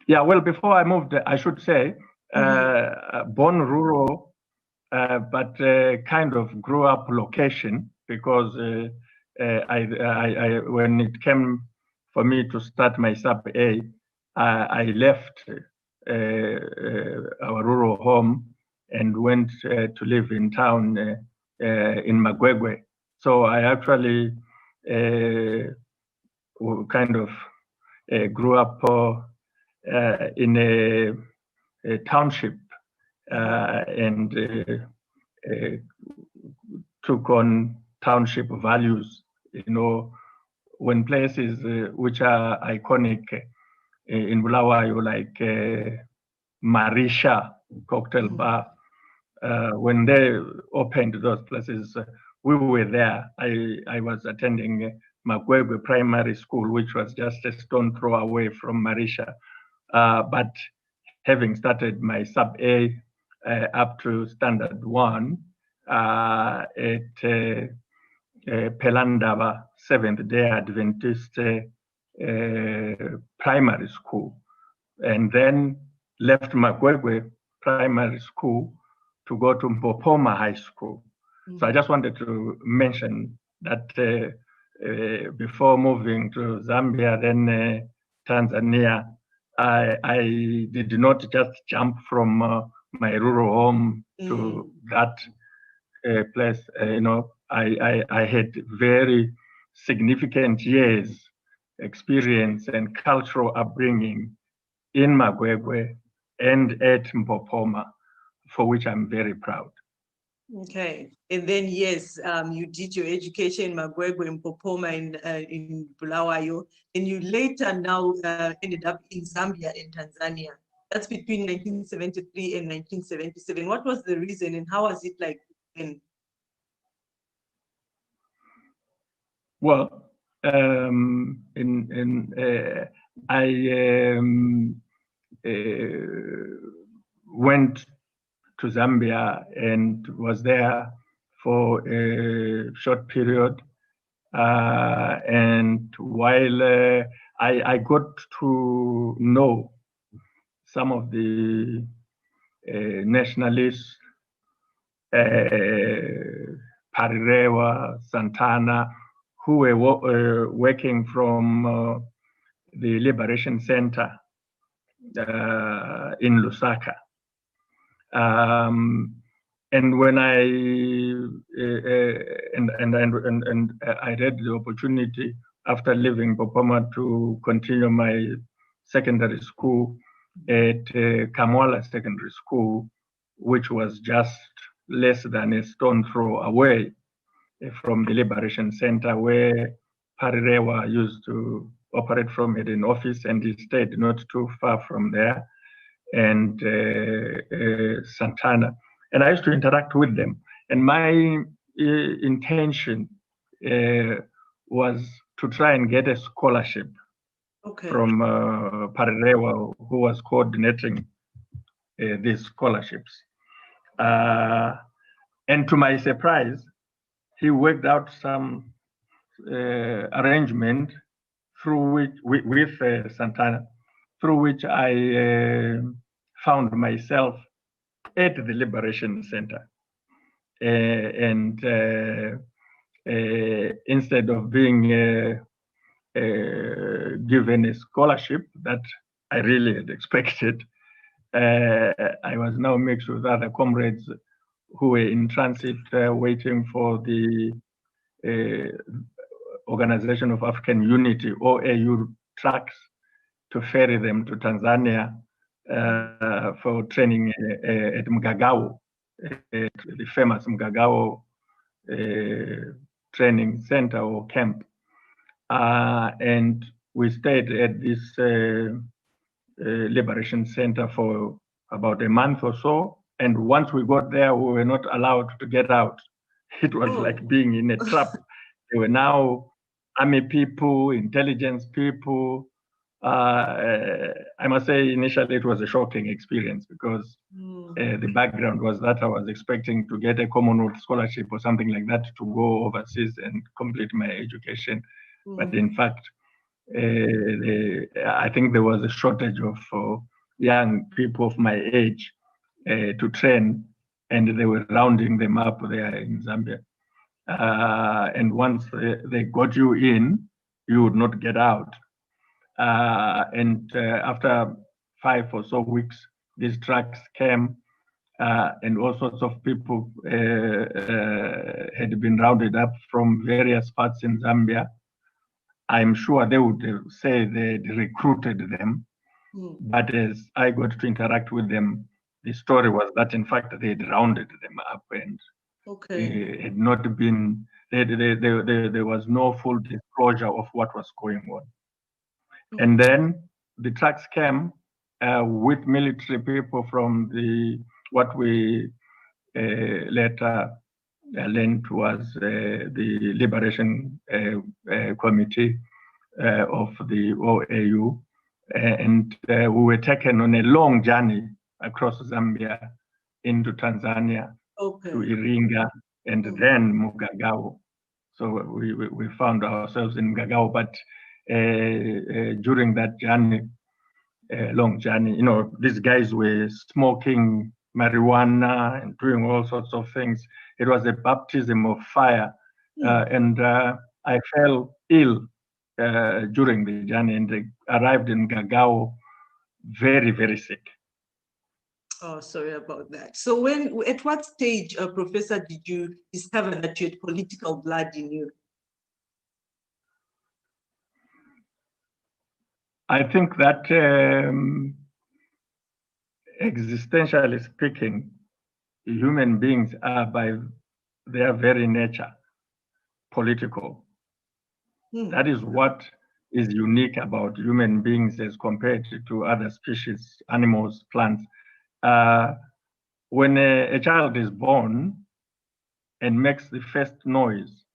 Yeah, well, before I moved, I should say, born rural, but kind of grew up location, because when it came for me to start my sub-A, I left our rural home and went to live in town in Magwegwe. So I actually kind of grew up in a township and took on township values. You know, when places which are iconic in Bulawayo, like Marisha cocktail bar, when they opened those places, we were there. I was attending Magwegwe Primary School, which was just a stone throw away from Marisha. But having started my sub-A up to standard 1 at Pelandaba Seventh-day Adventist Primary School, and then left Magwegwe Primary School to go to Mpopoma High School. So I just wanted to mention that before moving to Zambia, then Tanzania, I did not just jump from my rural home to that place. You know, I had very significant years experience and cultural upbringing in Magwegwe and at Mpopoma, for which I'm very proud. Okay, and then yes, you did your education in Magwegwe and Mpopoma in Bulawayo, and you later now ended up in Zambia and Tanzania. That's between 1973 and 1977. What was the reason, and how was it like then? Well, I went to Zambia and was there for a short period. And while I got to know some of the nationalists, Parirewa, Santana, who were working from the Liberation Center in Lusaka. And when I had the opportunity after leaving Mpopoma to continue my secondary school at Kamwala Secondary School, which was just less than a stone throw away from the Liberation Center, where Parirewa used to operate from at an office, and he stayed not too far from there, and Santana. And I used to interact with them. And my intention was to try and get a scholarship from Parirewa, who was coordinating these scholarships. And to my surprise, he worked out some arrangement through which, with Santana, through which I found myself at the Liberation Center. And instead of being given a scholarship that I really had expected, I was now mixed with other comrades who were in transit waiting for the Organization of African Unity, OAU, trucks to ferry them to Tanzania for training at Mgagao, the famous Mgagao training center or camp. And we stayed at this Liberation Center for about a month or so. And once we got there, we were not allowed to get out. It was like being in a trap. There were now army people, intelligence people. I must say, initially it was a shocking experience, because the background was that I was expecting to get a Commonwealth scholarship or something like that to go overseas and complete my education. But in fact, I think there was a shortage of young people of my age to train, and they were rounding them up there in Zambia. And once they got you in, you would not get out. And after 5 or so weeks, these trucks came, and all sorts of people had been rounded up from various parts in Zambia. I'm sure they would say they'd recruited them, but as I got to interact with them, the story was that in fact they'd rounded them up and had not been, there was no full disclosure of what was going on. And then the trucks came with military people from what we later learned was the Liberation Committee of the OAU. And we were taken on a long journey across Zambia into Tanzania to Iringa and then Mugagao. So we found ourselves in Mugagao, but during that journey, long journey, you know, these guys were smoking marijuana and doing all sorts of things. It was a baptism of fire. And I fell ill during the journey and arrived in Gagao very, very sick. Oh, sorry about that. So at what stage, Professor, did you discover that you had political blood in you? I think that existentially speaking, human beings are by their very nature political. That is what is unique about human beings as compared to other species, animals, plants. When a child is born and makes the first noise,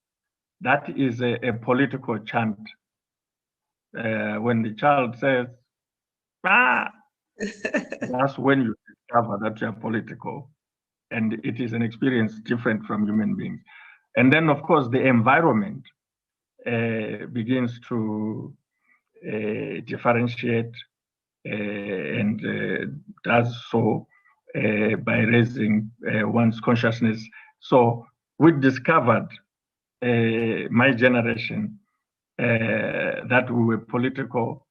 that is a political chant. When the child says, ah, that's when you discover that you're political. And it is an experience different from human beings. And then, of course, the environment begins to differentiate and does so by raising one's consciousness. So we discovered, my generation, that we were political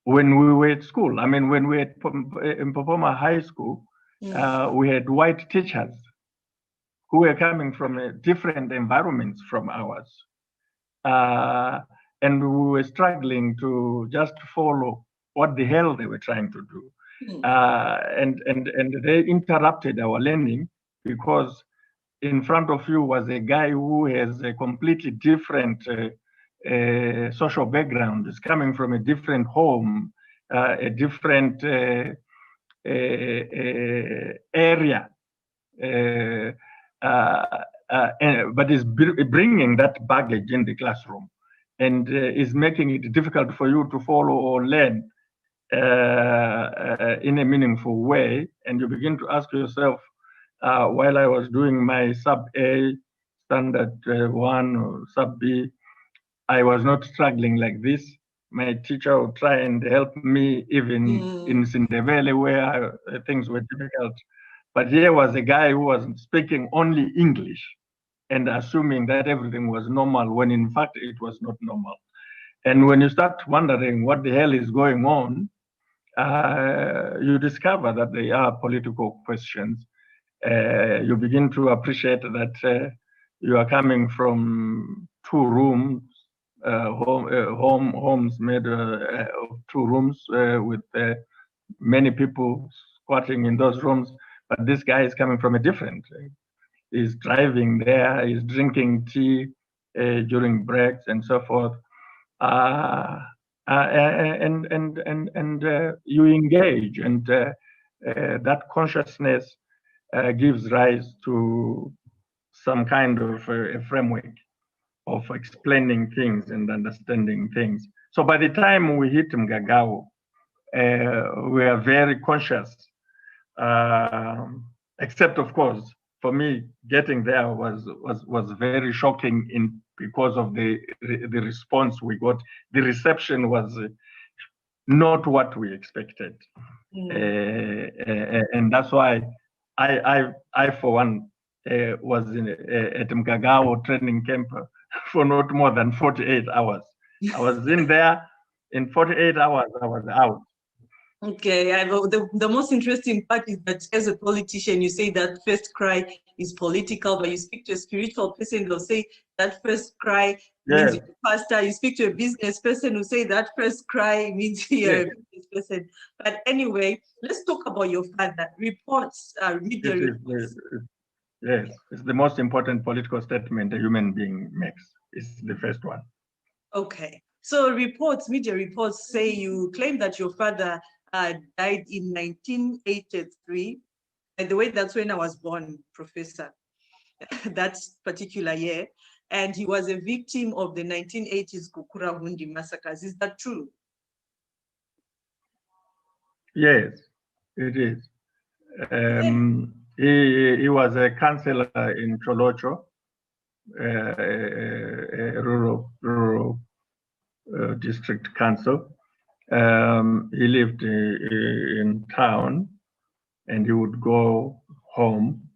when we were at school. I mean, when we were in Popoma High School, we had white teachers who were coming from different environments from ours. And we were struggling to just follow what the hell they were trying to do. And they interrupted our learning because in front of you was a guy who has a completely different social background, is coming from a different home, a different area, but is bringing that baggage in the classroom and is making it difficult for you to follow or learn in a meaningful way. And you begin to ask yourself, while I was doing my sub-A, standard 1 or sub-B, I was not struggling like this. My teacher would try and help me even in Sindebele where things were difficult. But here was a guy who was speaking only English and assuming that everything was normal when in fact it was not normal. And when you start wondering what the hell is going on, you discover that they are political questions. You begin to appreciate that you are coming from 2 rooms, homes made of 2 rooms with many people squatting in those rooms. But this guy is coming from a different. He's driving there. He's drinking tea during breaks and so forth. And you engage, and that consciousness gives rise to some kind of a framework of explaining things and understanding things. So by the time we hit Mgagao, we are very conscious, except of course, for me, getting there was very shocking in because of the response we got. The reception was not what we expected. And that's why I for one, was at Mgagao training camp for not more than 48 hours. I was in there, in 48 hours, I was out. Okay, the most interesting part is that as a politician, you say that first cry is political, but you speak to a spiritual person, they'll say that first cry means you're a pastor. You speak to a business person who say that first cry means you're a business person. But anyway, let's talk about your father. Reports, media reports. Yes, it's the most important political statement a human being makes. It's the first one. Okay, so reports, media reports say you claim that your father died in 1983. By the way, that's when I was born, Professor, that particular year. And he was a victim of the 1980s Kukura-Hundi massacres. Is that true? Yes, it is. He was a councillor in Cholocho, a rural district council. He lived in town, and he would go home,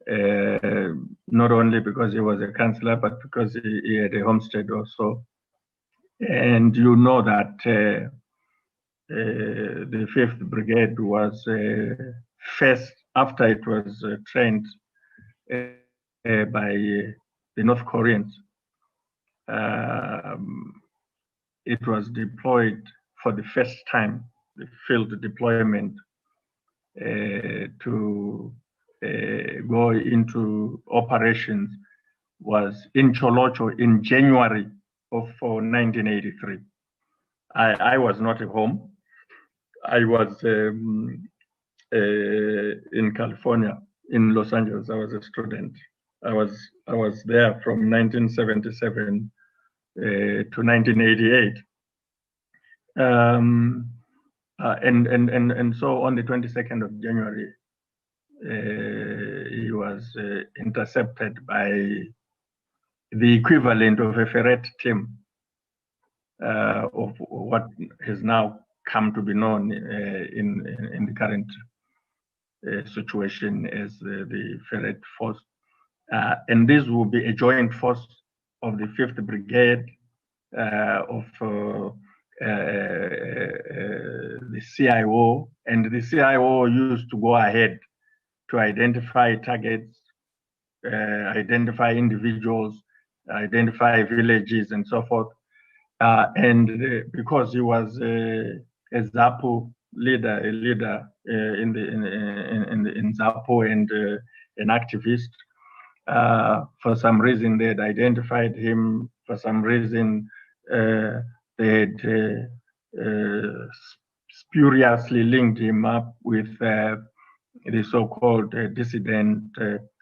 not only because he was a councillor, but because he had a homestead also. And you know that the Fifth Brigade was first, after it was trained by the North Koreans. It was deployed for the first time, the field deployment, to go into operations was in Cholocho in January of 1983. I was not at home. I was in California, in Los Angeles. I was a student. I was there from 1977 to 1988. And so on the 22nd of January, he was intercepted by the equivalent of a ferret team of what has now come to be known in the current situation as the ferret force. And this will be a joint force of the Fifth Brigade, of the CIO, and the CIO used to go ahead to identify targets, identify individuals, identify villages, and so forth. And because he was a ZAPU leader, in ZAPU, and an activist, for some reason they had identified him. For some reason they had spuriously linked him up with the so-called dissident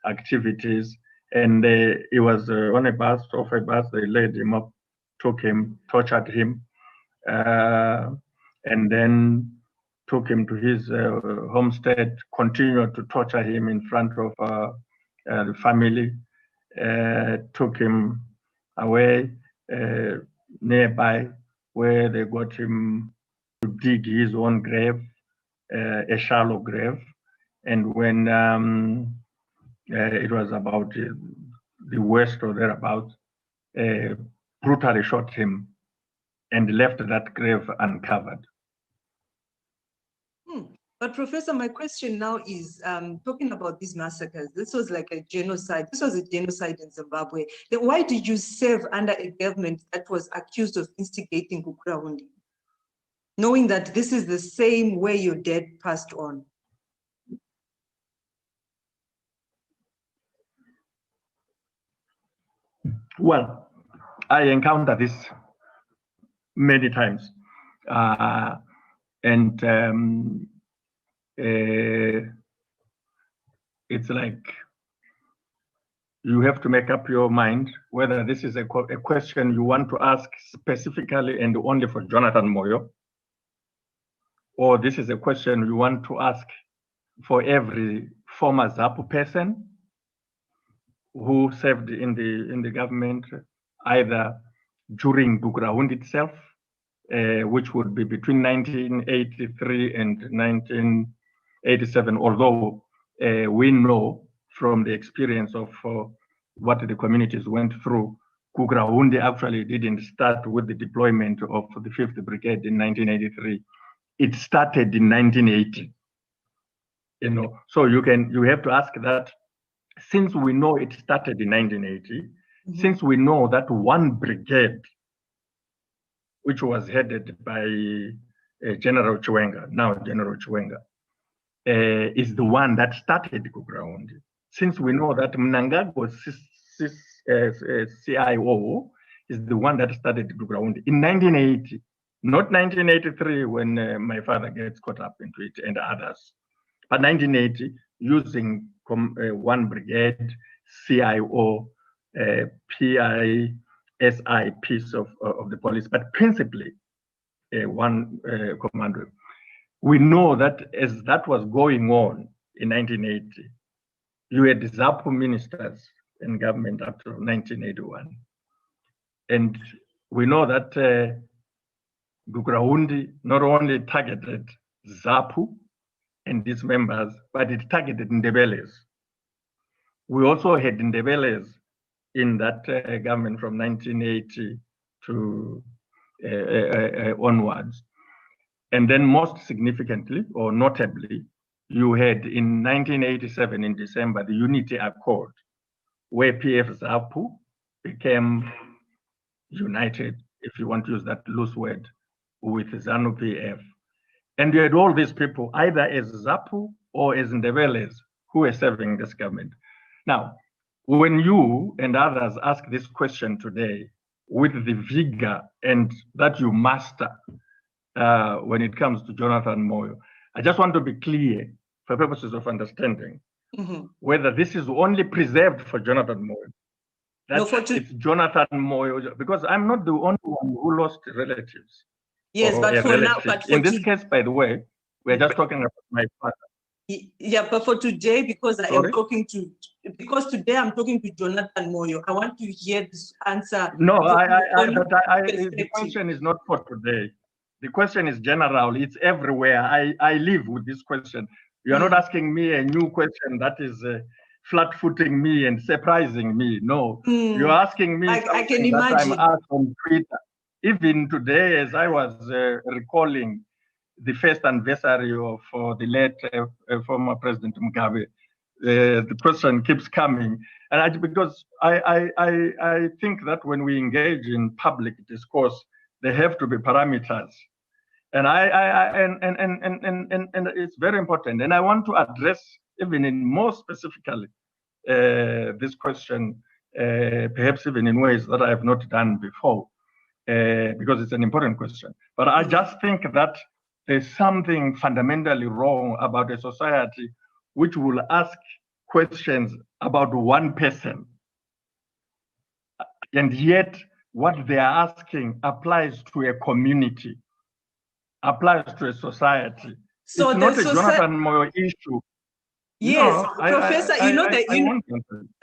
activities. And he was on a bus, off a bus. They laid him up, took him, tortured him, and then took him to his homestead, continued to torture him in front of the family, took him away nearby, where they got him to dig his own grave, a shallow grave. And when it was about the west or thereabouts, brutally shot him and left that grave uncovered. But Professor, my question now is, talking about these massacres, this was like a genocide. This was a genocide in Zimbabwe. Then why did you serve under a government that was accused of instigating Kukura-Hundi, knowing that this is the same way your dad passed on? Well, I encountered this many times. And it's like you have to make up your mind whether this is a question you want to ask specifically and only for Jonathan Moyo, or this is a question you want to ask for every former ZAPU person who served in the government either during Bugraundi itself, which would be between 1983 and 1987, although we know from the experience of what the communities went through, Bugraundi actually didn't start with the deployment of the Fifth Brigade in 1983. It started in 1980. You know, so you have to ask that, since we know it started in 1980, since we know that one brigade, which was headed by General Chiwenga, now General Chiwenga, is the one that started Bugraundi. Since we know that Mnangagwa's CIO is the one that started Bugraundi in 1980, not 1983 when my father gets caught up into it and others, but 1980, using one brigade, CIO, PISI piece of the police, but principally one commando. We know that as that was going on in 1980, you had ZAPU ministers in government up to 1981. And we know that Bugraundi not only targeted ZAPU and its members, but it targeted Ndebeles. We also had Ndebeles in that government from 1980 to onwards. And then most significantly, or notably, you had in 1987 in December, the Unity Accord, where PF ZAPU became united, if you want to use that loose word, with Zanu-Pf. And you had all these people, either as ZAPU or as Ndebeles, who were serving this government. Now, when you and others ask this question today with the vigor and that you master when it comes to Jonathan Moyo, I just want to be clear for purposes of understanding whether this is only preserved for Jonathan Moyo. It's Jonathan Moyo, because I'm not the only one who lost relatives. Yes, but for now, in this case, by the way, we're just talking about my father. Yeah, but for today, because today I'm talking to Jonathan Moyo, I want to hear this answer. No, the question is not for today. The question is general. It's everywhere. I live with this question. You are not asking me a new question that is flat-footing me and surprising me. No, you're asking me I can imagine. that I'm asked on Twitter. Even today, as I was recalling the first anniversary of the late former President Mugabe, the question keeps coming. And because I think that when we engage in public discourse, there have to be parameters. And and it's very important. And I want to address even in more specifically this question, perhaps even in ways that I have not done before, because it's an important question. But I just think that there's something fundamentally wrong about a society which will ask questions about one person, and yet what they are asking applies to a community, applies to a society. So it's not a Jonathan Moyo issue. Yes, no, Professor,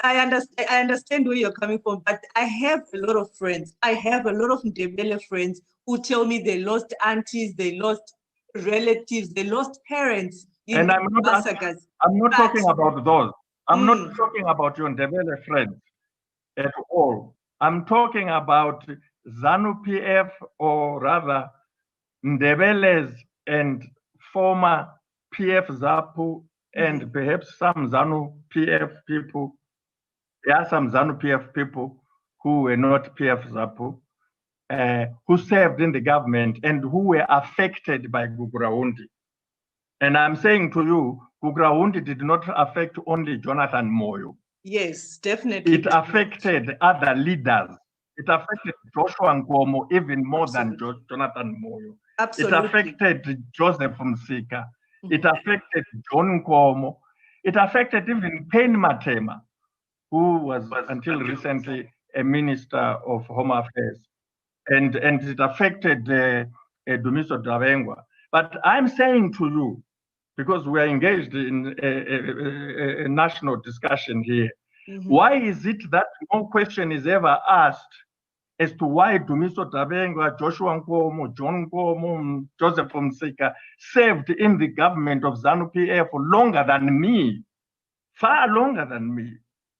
I understand where you're coming from, but I have a lot of friends. I have a lot of Ndebele friends who tell me they lost aunties, they lost relatives, they lost parents in massacres. I'm not talking about those. I'm not talking about your Ndebele friends at all. I'm talking about Zanu-Pf, or rather Ndebeles and former PF ZAPU, and perhaps some Zanu-Pf people. There are some Zanu-Pf people who were not PF ZAPU, who served in the government and who were affected by Bugraundi. And I'm saying to you, Bugraundi did not affect only Jonathan Moyo. Yes, definitely. It affected other leaders. It affected Joshua Nkomo even more than Jonathan Moyo. Absolutely. It affected Joseph Msika. It affected John Nkomo. It affected even Pain Matema, who was until recently a minister of Home Affairs. And it affected Dumiso Davengwa. But I'm saying to you, because we are engaged in a national discussion here, why is it that no question is ever asked as to why Dumiso Tabenga, Joshua Nkomo, John Nkomo, Joseph Msika served in the government of Zanu-Pf for longer than me, far longer than me.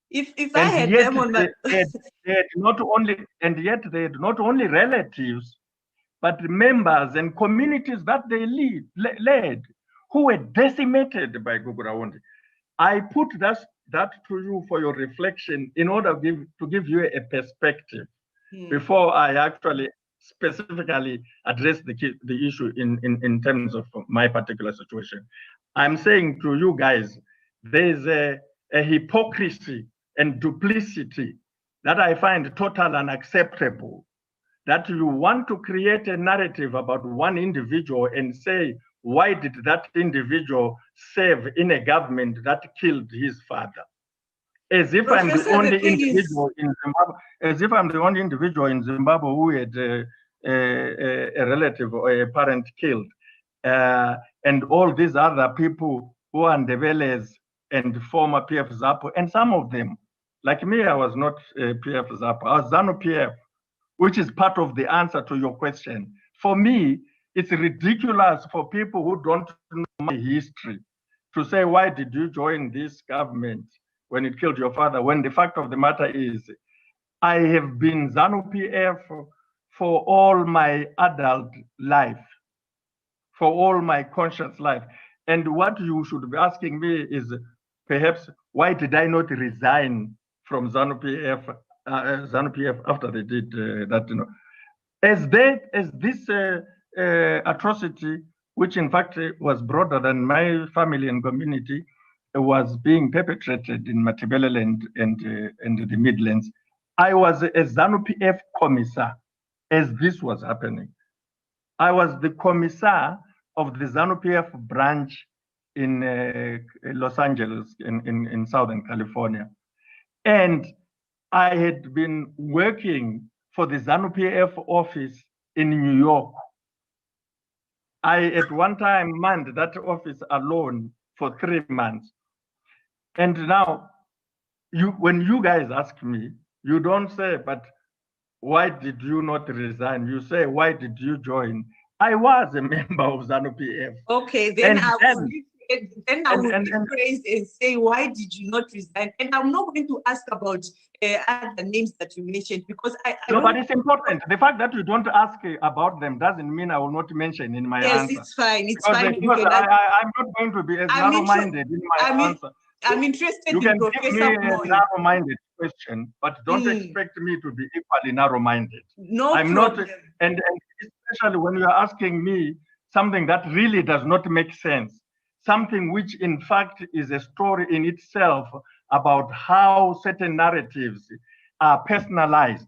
If I had them on my... they had not only relatives, but members and communities that they led who were decimated by Guguraondi. I put that to you for your reflection in order to give you a perspective before I actually specifically address the issue in terms of my particular situation. I'm saying to you guys, there's a hypocrisy and duplicity that I find totally unacceptable, that you want to create a narrative about one individual and say, why did that individual serve in a government that killed his father? As if I'm the only individual in Zimbabwe, as if I'm the only individual in Zimbabwe who had a relative or a parent killed. And all these other people who are Ndebeles and former PF Zapo, and some of them, like me, I was not PF Zapo, I was Zanu-Pf, which is part of the answer to your question. For me, it's ridiculous for people who don't know my history to say, why did you join this government when it killed your father? When the fact of the matter is, I have been Zanu-Pf for all my adult life, for all my conscious life. And what you should be asking me is, perhaps, why did I not resign from Zanu-Pf after they did that? You know, as this atrocity, which in fact was broader than my family and community, was being perpetrated in Matabeleland and the Midlands, I was a Zanu-Pf commissar as this was happening. I was the commissar of the Zanu-Pf branch in Los Angeles, in Southern California. And I had been working for the Zanu-Pf office in New York. I, at one time, manned that office alone for 3 months. And now, when you guys ask me, you don't say, but why did you not resign? You say, why did you join? I was a member of Zanu-Pf. Okay, then I would rephrase and say, why did you not resign? And I'm not going to ask about other names that you mentioned, because No, but it's important. The fact that you don't ask about them doesn't mean I will not mention in my answer. Yes, it's fine. It's because fine. Because I'm not going to be as narrow-minded in my answer. I'm interested you in Professor Moyo. You can give me a narrow-minded question, but don't expect me to be equally narrow-minded. No I'm problem. not, and especially when you are asking me something that really does not make sense, something which in fact is a story in itself about how certain narratives are personalized.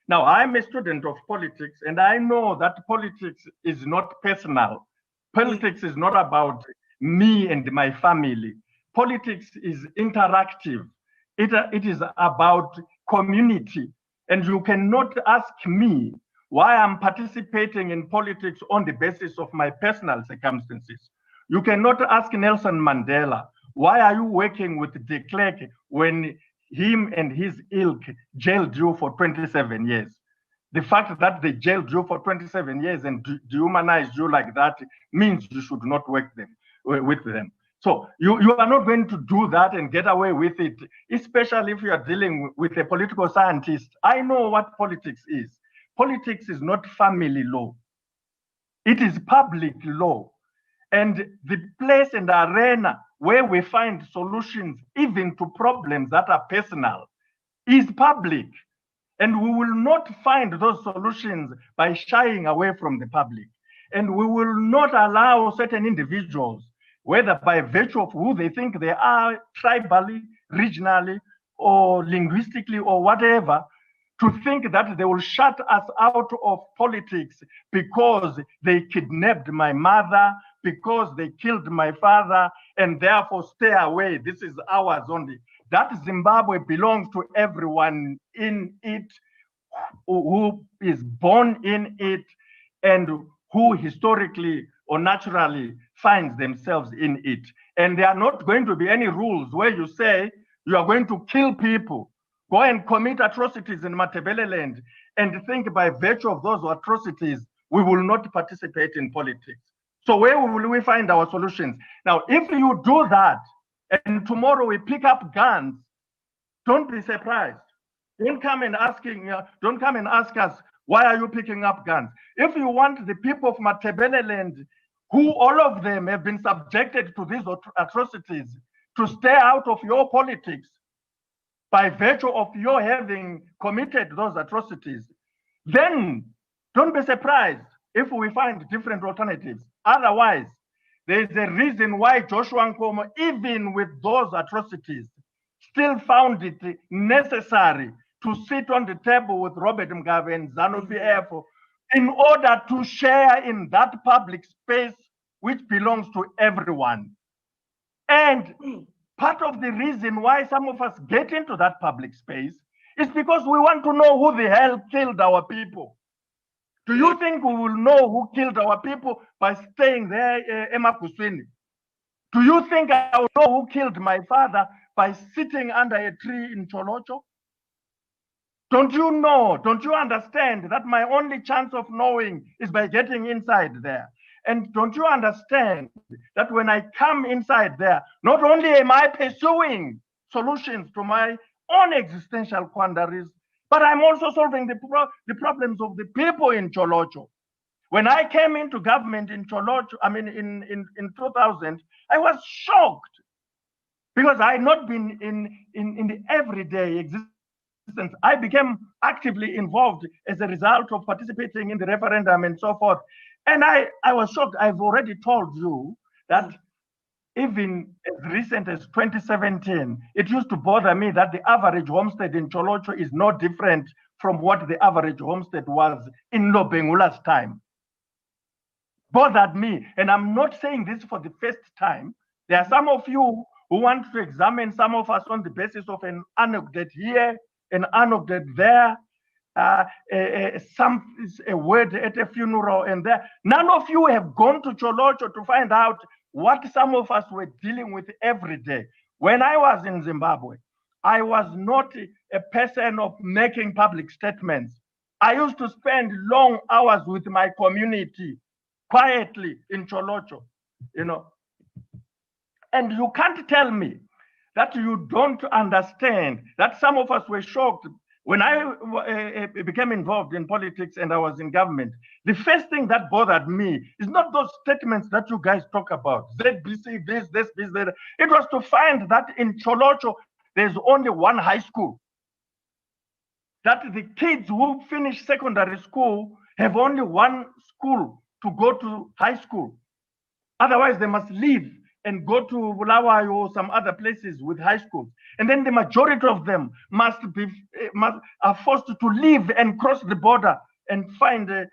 Now, I'm a student of politics, and I know that politics is not personal. Politics is not about me and my family. Politics is interactive. It is about community. And you cannot ask me why I'm participating in politics on the basis of my personal circumstances. You cannot ask Nelson Mandela, why are you working with de Klerk when him and his ilk jailed you for 27 years? The fact that they jailed you for 27 years and dehumanized you like that means you should not work with them. So you are not going to do that and get away with it, especially if you are dealing with a political scientist. I know what politics is. Politics is not family law. It is public law. And the place and the arena where we find solutions, even to problems that are personal, is public. And we will not find those solutions by shying away from the public. And we will not allow certain individuals, whether by virtue of who they think they are, tribally, regionally, or linguistically, or whatever, to think that they will shut us out of politics because they kidnapped my mother, because they killed my father, and therefore stay away. This is ours only. That Zimbabwe belongs to everyone in it, who is born in it, and who historically or naturally finds themselves in it. And there are not going to be any rules where you say you are going to kill people, go and commit atrocities in Matabeleland, and think by virtue of those atrocities, we will not participate in politics. So where will we find our solutions? Now, if you do that, and tomorrow we pick up guns, don't be surprised. Don't come and ask us, why are you picking up guns? If you want the people of Matabeleland, who all of them have been subjected to these atrocities, to stay out of your politics by virtue of your having committed those atrocities, then don't be surprised if we find different alternatives. Otherwise, there is a reason why Joshua Nkomo, even with those atrocities, still found it necessary to sit on the table with Robert Mugabe and Zanu-Pf in order to share in that public space which belongs to everyone. And part of the reason why some of us get into that public space is because we want to know who the hell killed our people. Do you think we will know who killed our people by staying there, Emakuswini? Do you think I will know who killed my father by sitting under a tree in Cholocho? Don't you know, don't you understand that my only chance of knowing is by getting inside there? And don't you understand that when I come inside there, not only am I pursuing solutions to my own existential quandaries, but I'm also solving the problems of the people in Cholocho. When I came into government in Cholocho, I mean in 2000, I was shocked because I had not been in the everyday existence. I became actively involved as a result of participating in the referendum and so forth. And I was shocked. I've already told you that even as recent as 2017, it used to bother me that the average homestead in Cholocho is no different from what the average homestead was in Lobengula's time. Bothered me. And I'm not saying this for the first time. There are some of you who want to examine some of us on the basis of an anecdote here, an anecdote there, a word at a funeral and there. None of you have gone to Cholocho to find out what some of us were dealing with every day. When I was in Zimbabwe, I was not a person of making public statements. I used to spend long hours with my community, quietly in Cholocho, you know. And you can't tell me that you don't understand that some of us were shocked. When I became involved in politics and I was in government, the first thing that bothered me is not those statements that you guys talk about, ZBC, this, that. It was to find that in Cholocho, there's only one high school. That the kids who finish secondary school have only one school to go to high school. Otherwise, they must leave and go to Bulawayo or some other places with high schools. And then the majority of them are forced to leave and cross the border and find to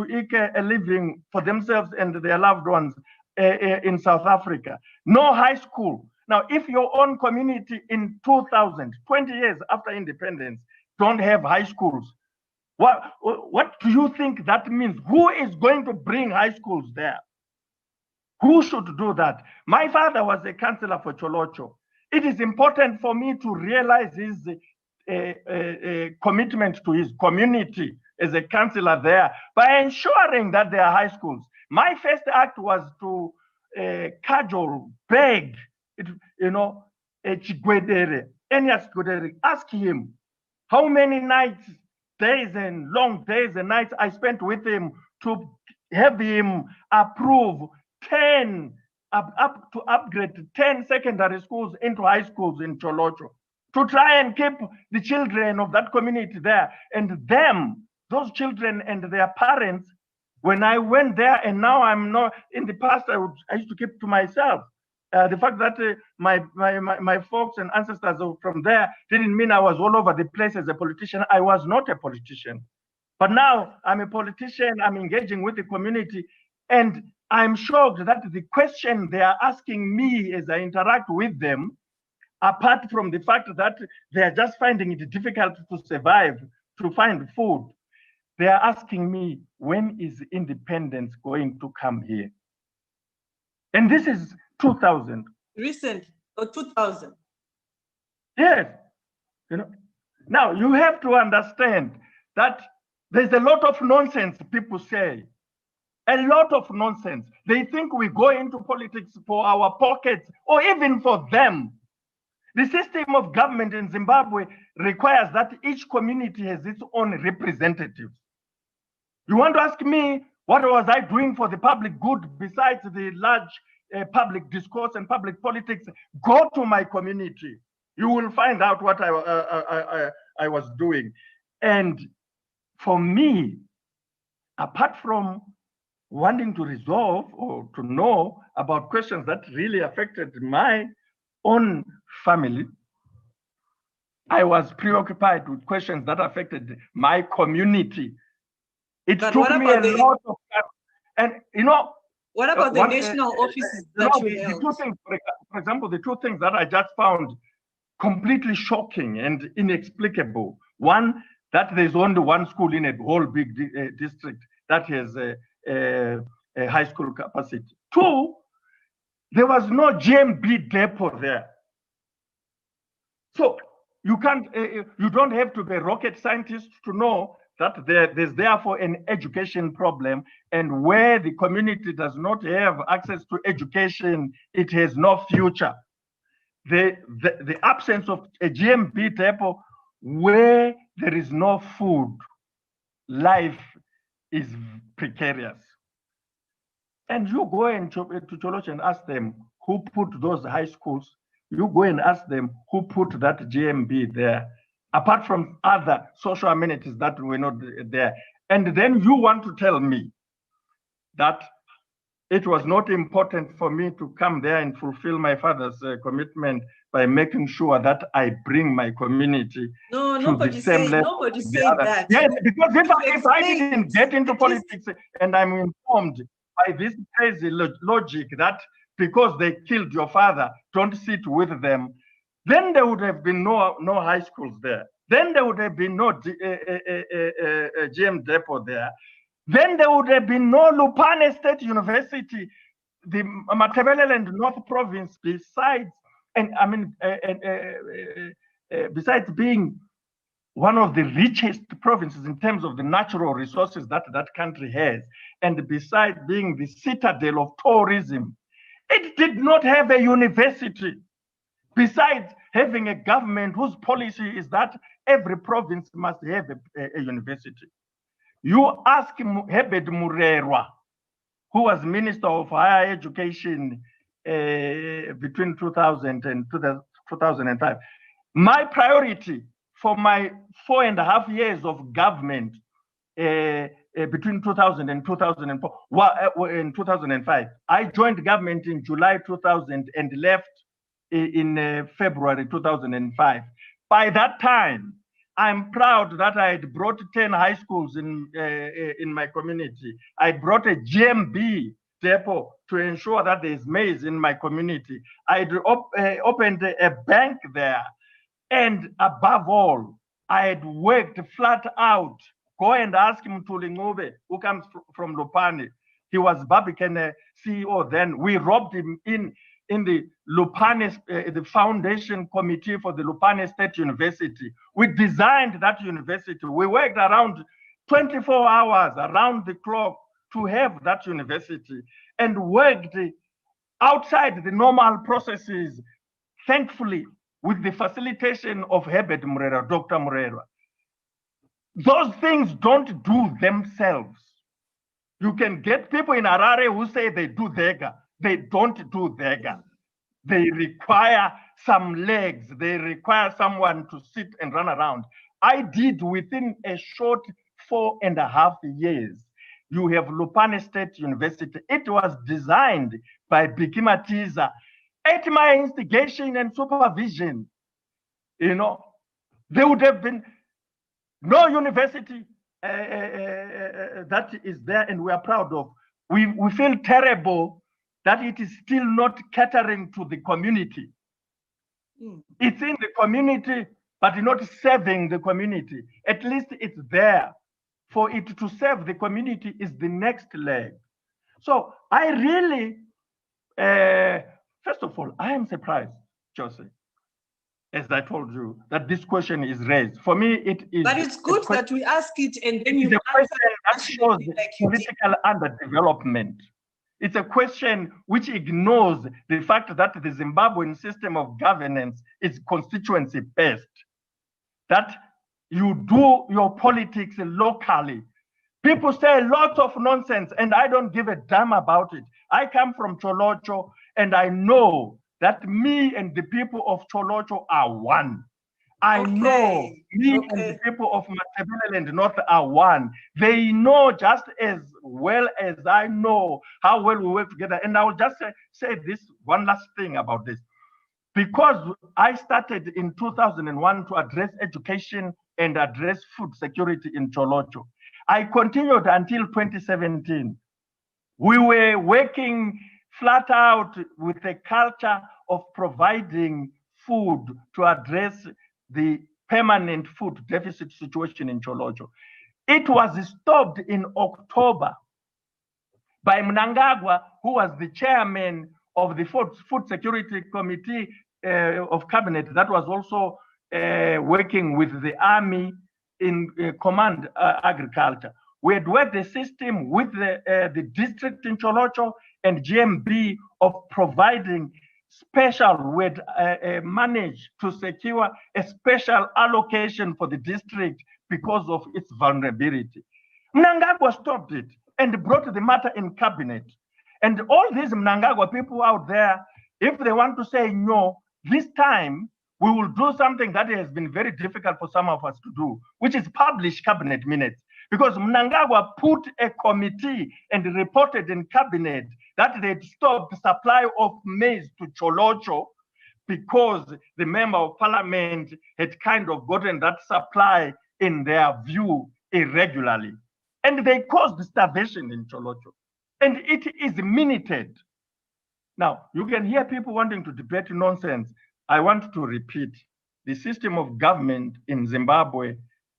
eke a living for themselves and their loved ones in South Africa. No high school. Now, if your own community in 2000, 20 years after independence, don't have high schools, what do you think that means? Who is going to bring high schools there? Who should do that? My father was a councillor for Cholocho. It is important for me to realize his commitment to his community as a councillor there by ensuring that there are high schools. My first act was to cajole, beg, Chigwedere, Enias Chigwedere, ask him how many nights, days and long days and nights I spent with him to have him approve 10 up to upgrade 10 secondary schools into high schools in Cholocho to try and keep the children of that community there. And those children and their parents, when I went there, and now I'm not, in the past I used to keep to myself. The fact that my folks and ancestors from there didn't mean I was all over the place as a politician. I was not a politician. But now I'm a politician, I'm engaging with the community, and I'm shocked that the question they are asking me as I interact with them, apart from the fact that they are just finding it difficult to survive, to find food, they are asking me, when is independence going to come here? And this is 2000. Recent, or 2000? Yes. Now you have to understand that there's a lot of nonsense people say. A lot of nonsense. They think we go into politics for our pockets or even for them. The system of government in Zimbabwe requires that each community has its own representatives. You want to ask me, what was I doing for the public good besides the large public discourse and public politics? Go to my community. You will find out what I was doing. And for me, apart from wanting to resolve or to know about questions that really affected my own family, I was preoccupied with questions that affected my community. It took me a lot of time. And you know, what about the national offices that you held? The two things, for example, the two things that I just found completely shocking and inexplicable. One, that there's only one school in a whole big district that has a high school capacity. Two, there was no GMB depot there. So you can't, you don't have to be a rocket scientist to know that there's therefore an education problem, and where the community does not have access to education, it has no future. The absence of a GMB depot where there is no food, life is precarious. And you go to Choloch and ask them who put those high schools. You go and ask them who put that GMB there, apart from other social amenities that were not there. And then you want to tell me that it was not important for me to come there and fulfill my father's commitment by making sure that I bring my community to the same level. Nobody said that. Yes, because if I didn't get into politics and I'm informed by this crazy logic that because they killed your father, don't sit with them, then there would have been no high schools there. Then there would have been no GM depot there. Then there would have been no Lupane State University, the Matabeleland North Province, besides, besides being one of the richest provinces in terms of the natural resources that that country has, and besides being the citadel of tourism, it did not have a university. Besides having a government whose policy is that every province must have a university. You ask Herbert Murerwa, who was Minister of Higher Education between 2000 and 2005. My priority for my 4.5 years of government between 2000 and 2004, in 2005, I joined government in July 2000 and left in February 2005. By that time, I'm proud that I had brought 10 high schools in my community. I brought a GMB depot to ensure that there's maize in my community. I opened a bank there. And above all, I had worked flat out. Go and ask Mtuli, who comes from Lupane. He was Barbican CEO then. We robbed him in the Lupane, the foundation committee for the Lupane State University. We designed that university. We worked around 24 hours around the clock to have that university, and worked outside the normal processes, thankfully, with the facilitation of Herbert Murera, Dr. Murera. Those things don't do themselves. You can get people in Harare who say they do Dega. They don't do Dega. They require some legs. They require someone to sit and run around. I did within a short 4.5 years. You have Lupane State University. It was designed by Bikimatiza at my instigation and supervision. You know, there would have been no university that is there, and we are proud of. We feel terrible that it is still not catering to the community. It's in the community, but not serving the community. At least it's there. For it to serve the community is the next leg. So I really, first of all, I am surprised, Joseph. as I told you, that this question is raised. For me, it is. But it's good that we ask it and then you answer that shows like you did. political underdevelopment. It's a question which ignores the fact that the Zimbabwean system of governance is constituency-based, that you do your politics locally. People say lots of nonsense, and I don't give a damn about it. I come from Cholocho, and I know that me and the people of Cholocho are one. I know me and the people of Matabeleland North are one. They know just as well as I know how well we work together. And I will just say this one last thing about this. Because I started in 2001 to address education and address food security in Cholocho, I continued until 2017. We were working flat out with a culture of providing food to address the permanent food deficit situation in Cholocho. It was stopped in October by Mnangagwa, who was the chairman of the Food Security Committee of Cabinet that was also working with the army in command agriculture. We had worked the system with the district in Cholocho and GMB of providing special, we had managed to secure a special allocation for the district because of its vulnerability. Mnangagwa stopped it and brought the matter in cabinet. And all these Mnangagwa people out there, if they want to say no, this time we will do something that has been very difficult for some of us to do, which is publish cabinet minutes. Because Mnangagwa put a committee and reported in cabinet that they'd stopped the supply of maize to Cholocho because the member of parliament had kind of gotten that supply in their view irregularly. And they caused starvation in Cholocho. And it is minuted. Now, you can hear people wanting to debate nonsense. I want to repeat, the system of government in Zimbabwe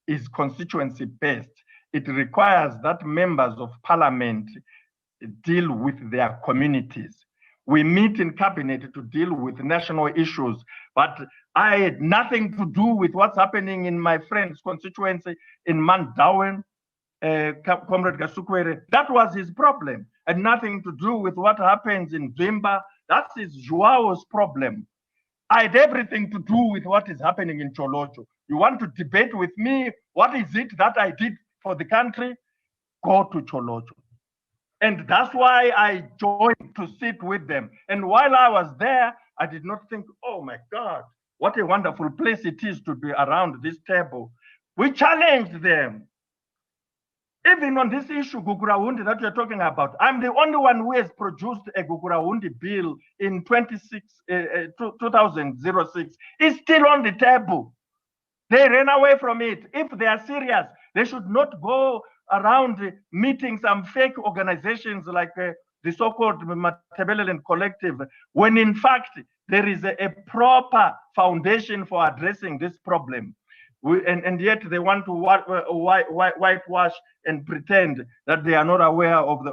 is constituency-based. It requires that members of parliament deal with their communities. We meet in cabinet to deal with national issues, but I had nothing to do with what's happening in my friend's constituency in Mandawen, Comrade Gasukwere. That was his problem, and nothing to do with what happens in Vimba. That's his Joao's problem. I had everything to do with what is happening in Cholocho. You want to debate with me, what is it that I did for the country? Go to Cholocho. And that's why I joined to sit with them. And while I was there, I did not think, oh my God, what a wonderful place it is to be around this table. We challenged them. Even on this issue, Gugurahundi, that you're talking about, I'm the only one who has produced a Gugurahundi bill in 2006. It's still on the table. They ran away from it. If they are serious, they should not go around meeting some fake organizations like the so-called Matabeleland Collective, when in fact there is a proper foundation for addressing this problem. And yet they want to whitewash and pretend that they are not aware of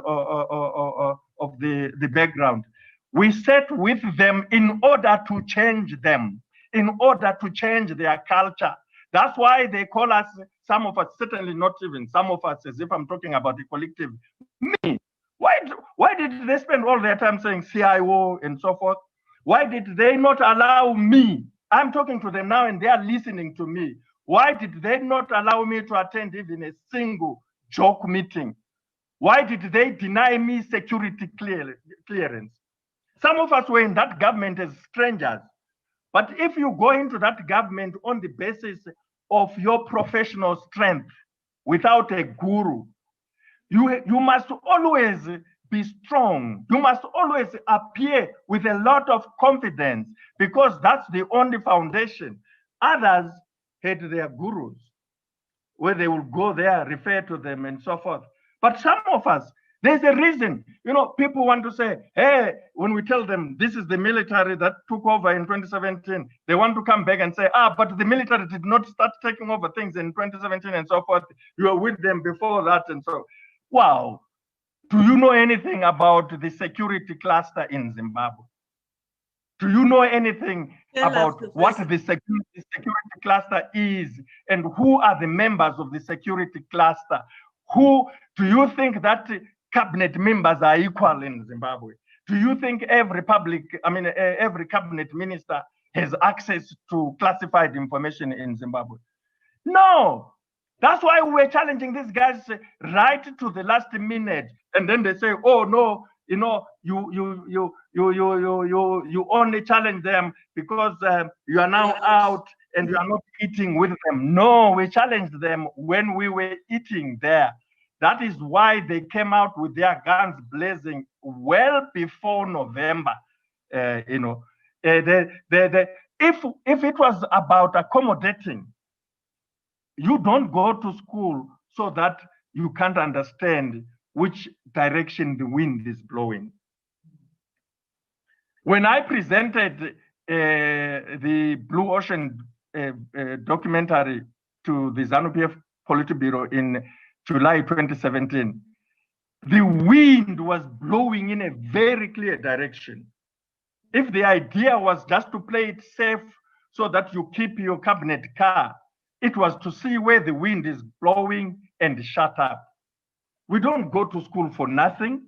the background. We sat with them in order to change them, in order to change their culture. That's why they call us, some of us, certainly not even some of us, as if I'm talking about the collective. Me, why did they spend all their time saying CIO and so forth? Why did they not allow me? I'm talking to them now and they are listening to me. Why did they not allow me to attend even a single joke meeting? Why did they deny me security clearance? Some of us were in that government as strangers. But if you go into that government on the basis of your professional strength without a guru, you must always be strong. You must always appear with a lot of confidence because that's the only foundation. Others had their gurus where they will go there, refer to them and so forth. But some of us, there's a reason. You know, people want to say, hey, when we tell them this is the military that took over in 2017, they want to come back and say, but the military did not start taking over things in 2017 and so forth. You were with them before that and so. Wow. Do you know anything about the security cluster in Zimbabwe? Do you know anything Tell us, about what Professor. the security cluster is and who are the members of the security cluster? Who do you think that cabinet members are equal in Zimbabwe? Do you think every cabinet minister has access to classified information in Zimbabwe? No. That's why we're challenging these guys right to the last minute, and then they say, "Oh no, you know, you only challenge them because you are now out and you are not eating with them." No, we challenged them when we were eating there. That is why they came out with their guns blazing well before November. If it was about accommodating, you don't go to school so that you can't understand which direction the wind is blowing. When I presented the Blue Ocean documentary to the Zanu-Pf Politburo in July 2017, the wind was blowing in a very clear direction. If the idea was just to play it safe so that you keep your cabinet car, it was to see where the wind is blowing and shut up. We don't go to school for nothing,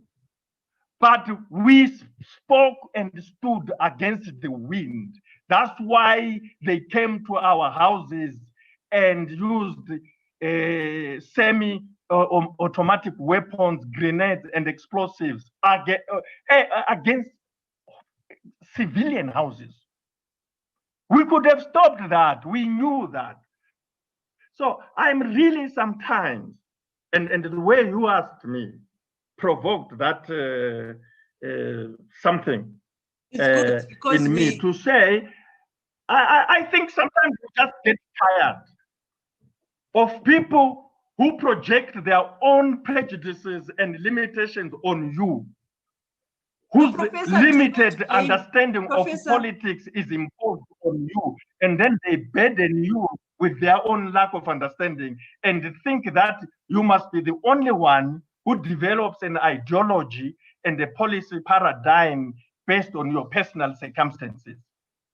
but we spoke and stood against the wind. That's why they came to our houses and used semi-automatic weapons, grenades, and explosives against civilian houses. We could have stopped that. We knew that. So I'm really sometimes, and the way you asked me provoked that something in me to say, I think sometimes we just get tired of people who project their own prejudices and limitations on you, whose limited understanding of politics is imposed on you, and then they burden you with their own lack of understanding and think that you must be the only one who develops an ideology and a policy paradigm based on your personal circumstances.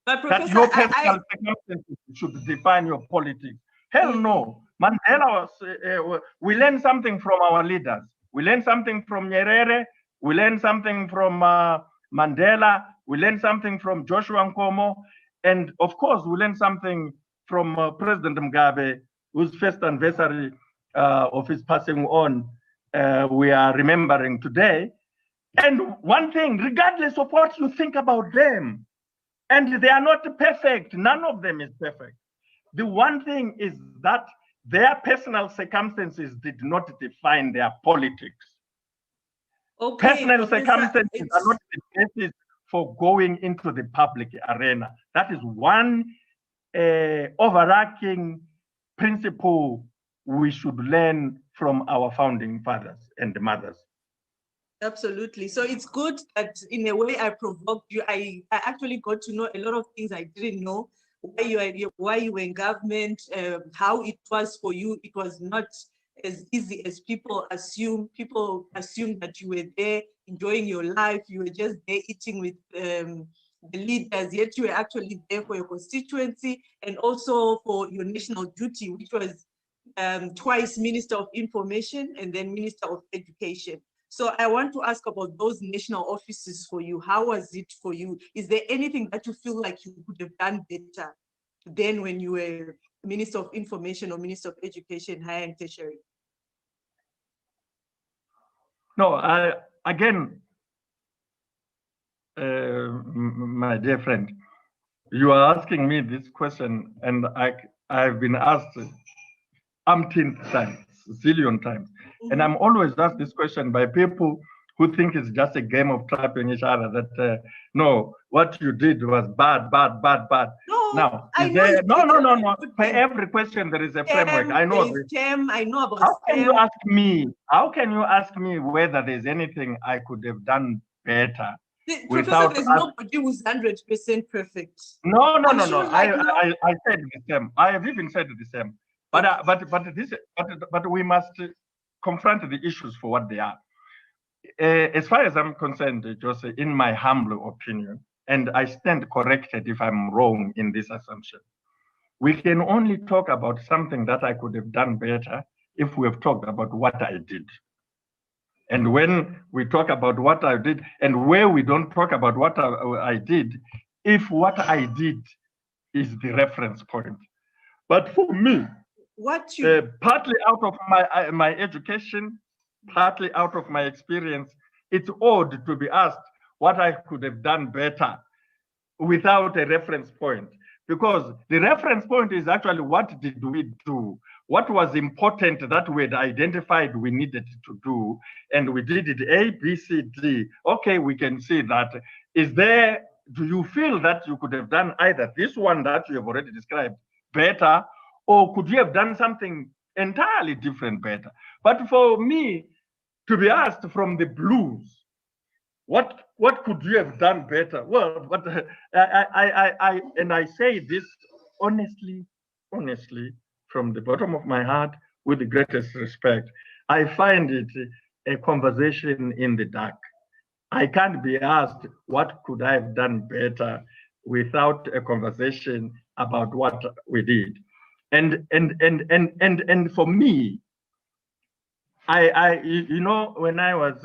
But that your personal circumstances should define your politics. Hell no. Mandela was, we learn something from our leaders. We learn something from Nyerere. We learn something from Mandela. We learn something from Joshua Nkomo. And of course, we learn something from President Mugabe, whose first anniversary of his passing on we are remembering today. And one thing, regardless of what you think about them, and they are not perfect, none of them is perfect. The one thing is that their personal circumstances did not define their politics. Okay, personal circumstances are not the basis for going into the public arena. That is one overarching principle we should learn from our founding fathers and mothers. Absolutely. So it's good that in a way I provoked you. I actually got to know a lot of things I didn't know. Why you were in government, how it was for you. It was not as easy as people assume. People assume that you were there enjoying your life. You were just there eating with the leaders, yet you were actually there for your constituency and also for your national duty, which was twice Minister of Information and then Minister of Education. So I want to ask about those national offices for you. How was it for you? Is there anything that you feel like you could have done better than when you were Minister of Information or Minister of Education, Higher and Tertiary? No, again, my dear friend, you are asking me this question, and I've been asked umpteen times, zillion times. And I'm always asked this question by people who think it's just a game of clapping each other, that no, what you did was bad. No, now, no. For every question, there is a framework. I know this. I know about How can you ask me whether there's anything I could have done better? Professor, there's nobody who's 100% perfect. No. I said the same. I have even said the same. But we must confront the issues for what they are. As far as I'm concerned, Jose, in my humble opinion, and I stand corrected if I'm wrong in this assumption. We can only talk about something that I could have done better if we have talked about what I did. And when we talk about what I did, and where we don't talk about what I did, if what I did is the reference point. But for me, partly out of my education, partly out of my experience, it's odd to be asked what I could have done better without a reference point, because the reference point is actually what did we do, what was important that we had identified we needed to do, and we did it A, B, C, D. Okay, we can see that. Do you feel that you could have done either this one that you have already described better, or could you have done something entirely different better? But for me, to be asked from the blues, what could you have done better? Well, but I say this honestly, from the bottom of my heart, with the greatest respect. I find it a conversation in the dark. I can't be asked what could I have done better without a conversation about what we did. And for me, when I was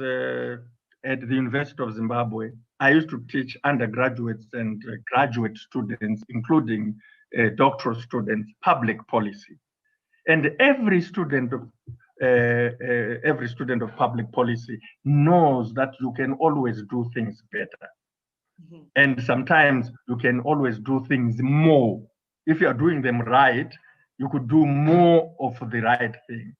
at the University of Zimbabwe, I used to teach undergraduates and graduate students, including doctoral students, public policy. And every student of public policy knows that you can always do things better. Mm-hmm. And sometimes you can always do things more. If you are doing them right, you could do more of the right thing.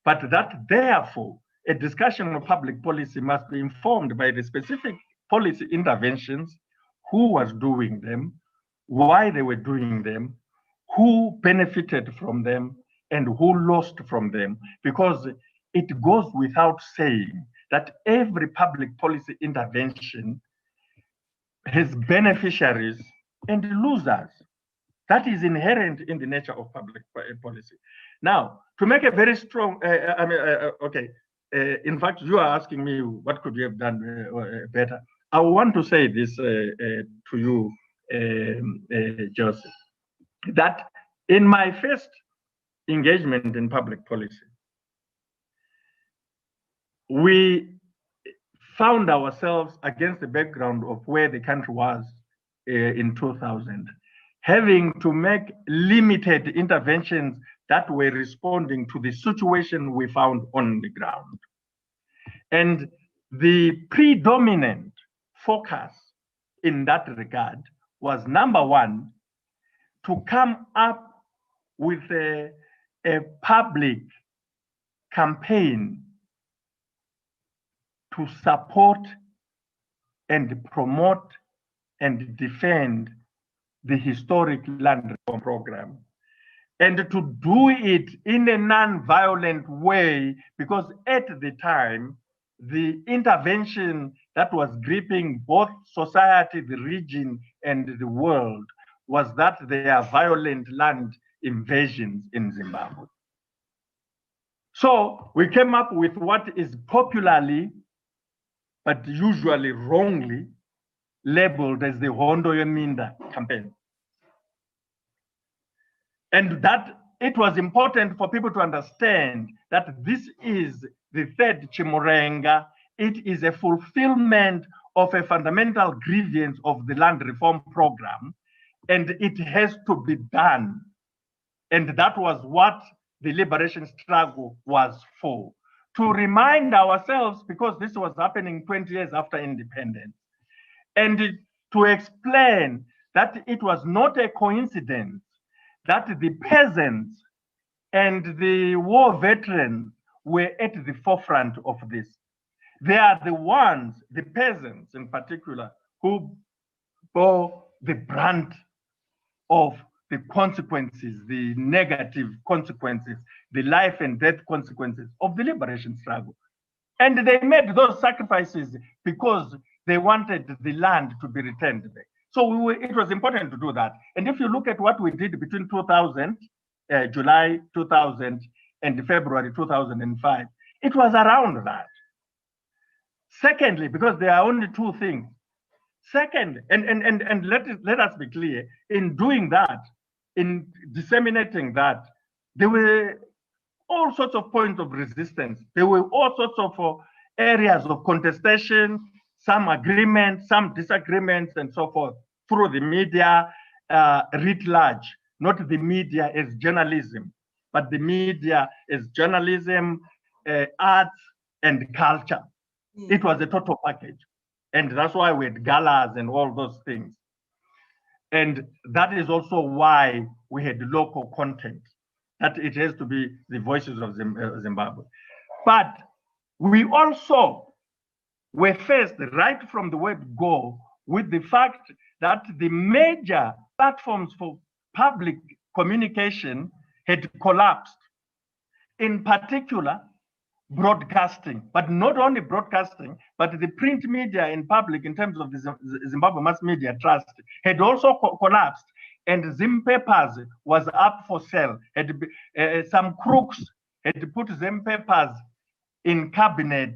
But that, therefore, a discussion of public policy must be informed by the specific policy interventions, who was doing them, why they were doing them, who benefited from them, and who lost from them. Because it goes without saying that every public policy intervention has beneficiaries and losers. That is inherent in the nature of public policy. Now, to make a very strong, in fact, you are asking me what could you have done better. I want to say this to you, Joseph, that in my first engagement in public policy, we found ourselves against the background of where the country was in 2000, having to make limited interventions that were responding to the situation we found on the ground. And the predominant focus in that regard was, number one, to come up with a public campaign to support and promote and defend the historic land reform program, and to do it in a non-violent way, because at the time, the intervention that was gripping both society, the region, and the world was that there are violent land invasions in Zimbabwe. So we came up with what is popularly, but usually wrongly, labeled as the Hondo Yeminda campaign. And that it was important for people to understand that this is the third Chimurenga. It is a fulfillment of a fundamental grievance of the land reform program, and it has to be done. And that was what the liberation struggle was for. To remind ourselves, because this was happening 20 years after independence, and to explain that it was not a coincidence that the peasants and the war veterans were at the forefront of this. They are the ones, the peasants in particular, who bore the brunt of the consequences, the negative consequences, the life and death consequences of the liberation struggle. And they made those sacrifices because they wanted the land to be returned back. So it was important to do that. And if you look at what we did between 2000, July 2000 and February 2005, it was around that. Secondly, because there are only two things. Second, and let us be clear, in doing that, in disseminating that, there were all sorts of points of resistance. There were all sorts of areas of contestation, some agreements, some disagreements, and so forth, through the media writ large, not the media as journalism, but the media as journalism, arts, and culture. It was a total package. And that's why we had galas and all those things. And that is also why we had local content, that it has to be the voices of Zimbabwe. But we also were faced right from the word go with the fact that the major platforms for public communication had collapsed. In particular, broadcasting, but not only broadcasting, but the print media in public, in terms of the Zimbabwe Mass Media Trust, had also collapsed, and Zim Papers was up for sale. Some crooks had put Zim Papers in cabinet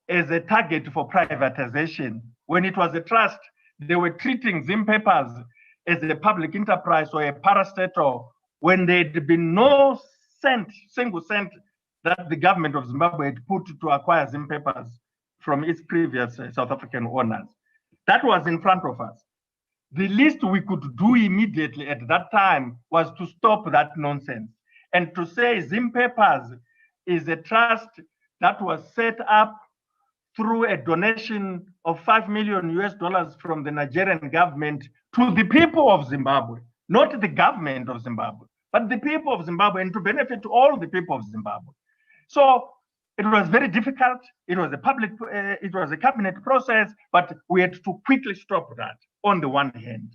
as a target for privatization. When it was a trust, they were treating Zim Papers as a public enterprise or a parastatal, when there'd been no single cent that the government of Zimbabwe had put to acquire Zim Papers from its previous South African owners. That was in front of us. The least we could do immediately at that time was to stop that nonsense and to say Zim Papers is a trust that was set up through a donation of $5 million US from the Nigerian government to the people of Zimbabwe, not the government of Zimbabwe, but the people of Zimbabwe, and to benefit all the people of Zimbabwe. So it was very difficult. It was a cabinet process, but we had to quickly stop that on the one hand.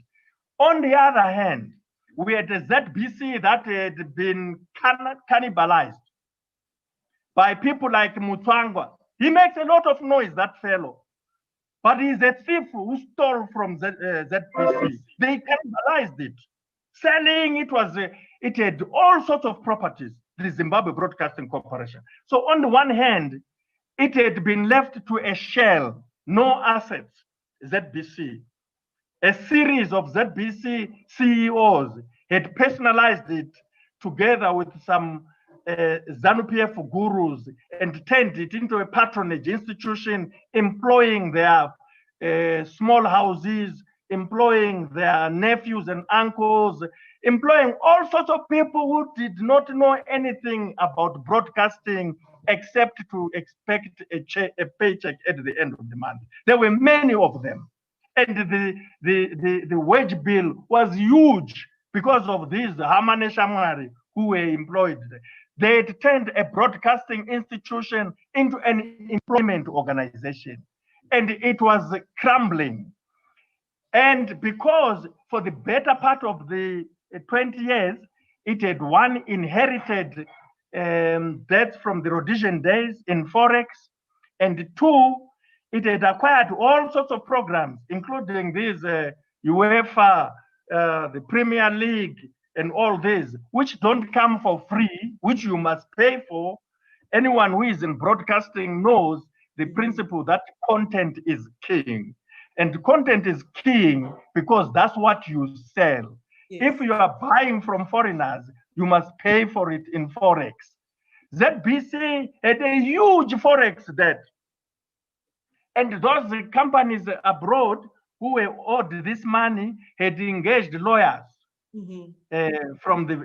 On the other hand, we had a ZBC that had been cannibalized by people like Mutswangwa. He makes a lot of noise, that fellow, but he's a thief who stole from ZBC. They cannibalized it, selling it had all sorts of properties, the Zimbabwe Broadcasting Corporation. So on the one hand, it had been left to a shell, no assets, ZBC. A series of ZBC CEOs had personalized it together with some Zanu-Pf gurus and turned it into a patronage institution, employing their small houses, employing their nephews and uncles, employing all sorts of people who did not know anything about broadcasting except to expect a paycheck at the end of the month. There were many of them. And the wage bill was huge because of these Hamane Shamwari who were employed. They had turned a broadcasting institution into an employment organization, and it was crumbling. And because for the better part of the 20 years, it had, one, inherited debts from the Rhodesian days in Forex, and two, it had acquired all sorts of programs, including these UEFA, the Premier League, and all these, which don't come for free, which you must pay for. Anyone who is in broadcasting knows the principle that content is king. And content is king because that's what you sell. Yes. If you are buying from foreigners, you must pay for it in Forex. ZBC had a huge Forex debt. And those companies abroad who were owed this money had engaged lawyers from the,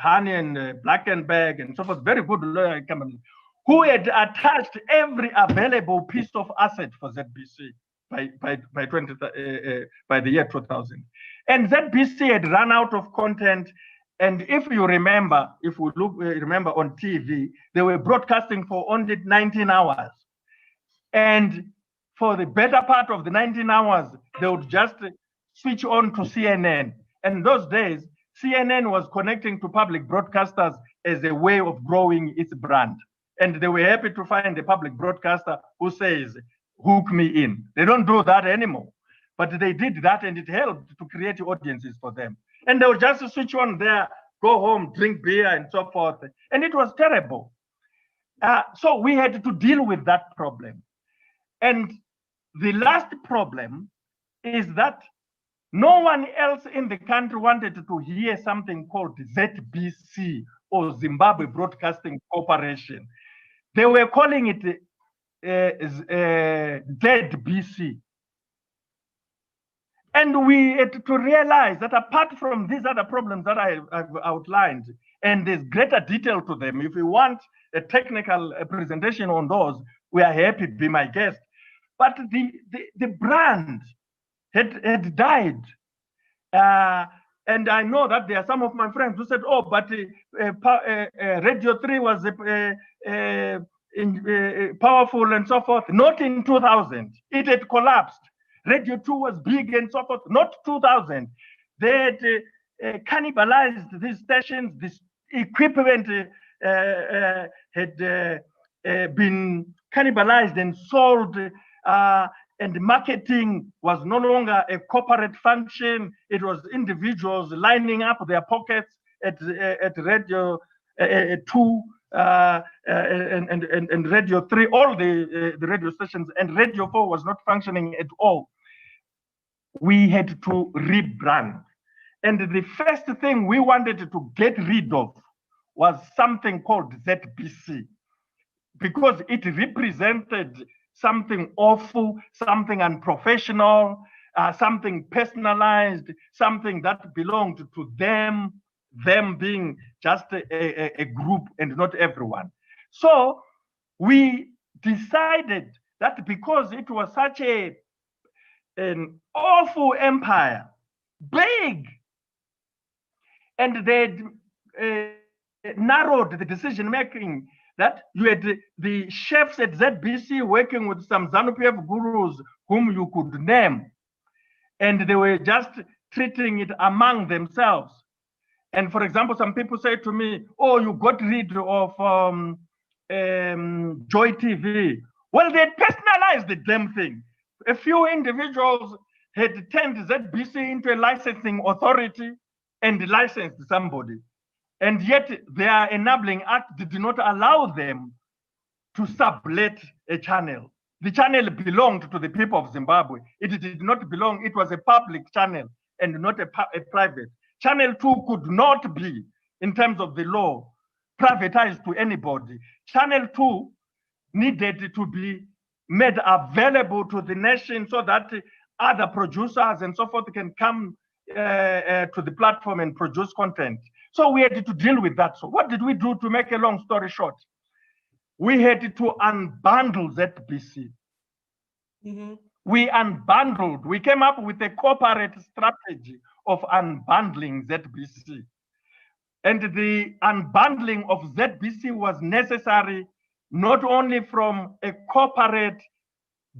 Hani and Blackenberg and so forth, very good lawyer companies, who had attached every available piece of asset for ZBC by the year 2000. And ZBC had run out of content. And if you remember, if we remember on TV, they were broadcasting for only 19 hours. And for the better part of the 19 hours, they would just switch on to CNN. And in those days, CNN was connecting to public broadcasters as a way of growing its brand. And they were happy to find a public broadcaster who says, hook me in. They don't do that anymore. But they did that, and it helped to create audiences for them. And they would just switch on there, go home, drink beer, and so forth. And it was terrible. So we had to deal with that problem. And the last problem is that no one else in the country wanted to hear something called ZBC, or Zimbabwe Broadcasting Corporation. They were calling it ZBC. And we had to realize that apart from these other problems that I've outlined, and there's greater detail to them, if you want a technical presentation on those, we are happy, be my guest. But the brand had died. And I know that there are some of my friends who said, oh, but Radio 3 was powerful and so forth. Not in 2000. It had collapsed. Radio 2 was big and so forth. Not 2000. They had cannibalized these stations. This equipment had been cannibalized and sold, and marketing was no longer a corporate function. It was individuals lining up their pockets at Radio 2 and Radio 3, all the radio stations, and Radio 4 was not functioning at all. We had to rebrand. And the first thing we wanted to get rid of was something called ZBC, because it represented something awful, something unprofessional, something personalized, something that belonged to them being just a group and not everyone. So we decided that because it was such an awful empire, big, and they'd narrowed the decision making, that you had the chefs at ZBC working with some Zanu-Pf gurus whom you could name, and they were just treating it among themselves. And for example, some people say to me, oh, you got rid of Joy TV. Well, they personalized the damn thing. A few individuals had turned ZBC into a licensing authority and licensed somebody. And yet their enabling act did not allow them to sublet a channel. The channel belonged to the people of Zimbabwe. It did not belong, it was a public channel and not a private. Channel 2 could not be, in terms of the law, privatized to anybody. Channel 2 needed to be made available to the nation so that other producers and so forth can come to the platform and produce content. So we had to deal with that. So what did we do, to make a long story short? We had to unbundle ZBC. Mm-hmm. We unbundled. We came up with a corporate strategy of unbundling ZBC. And the unbundling of ZBC was necessary not only from a corporate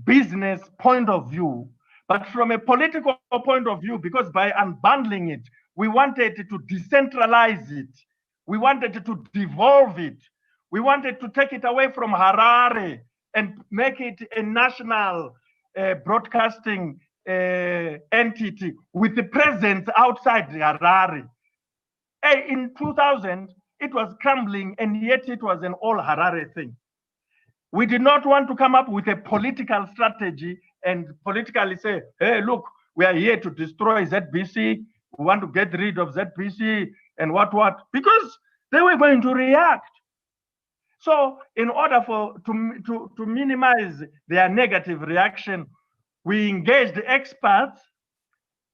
business point of view, but from a political point of view, because by unbundling it, we wanted to decentralize it. We wanted to devolve it. We wanted to take it away from Harare and make it a national broadcasting entity with the presence outside Harare. In 2000, it was crumbling, and yet it was an all Harare thing. We did not want to come up with a political strategy and politically say, hey, look, we are here to destroy ZBC. We want to get rid of ZBC and what, because they were going to react. So in order to minimize their negative reaction, we engaged experts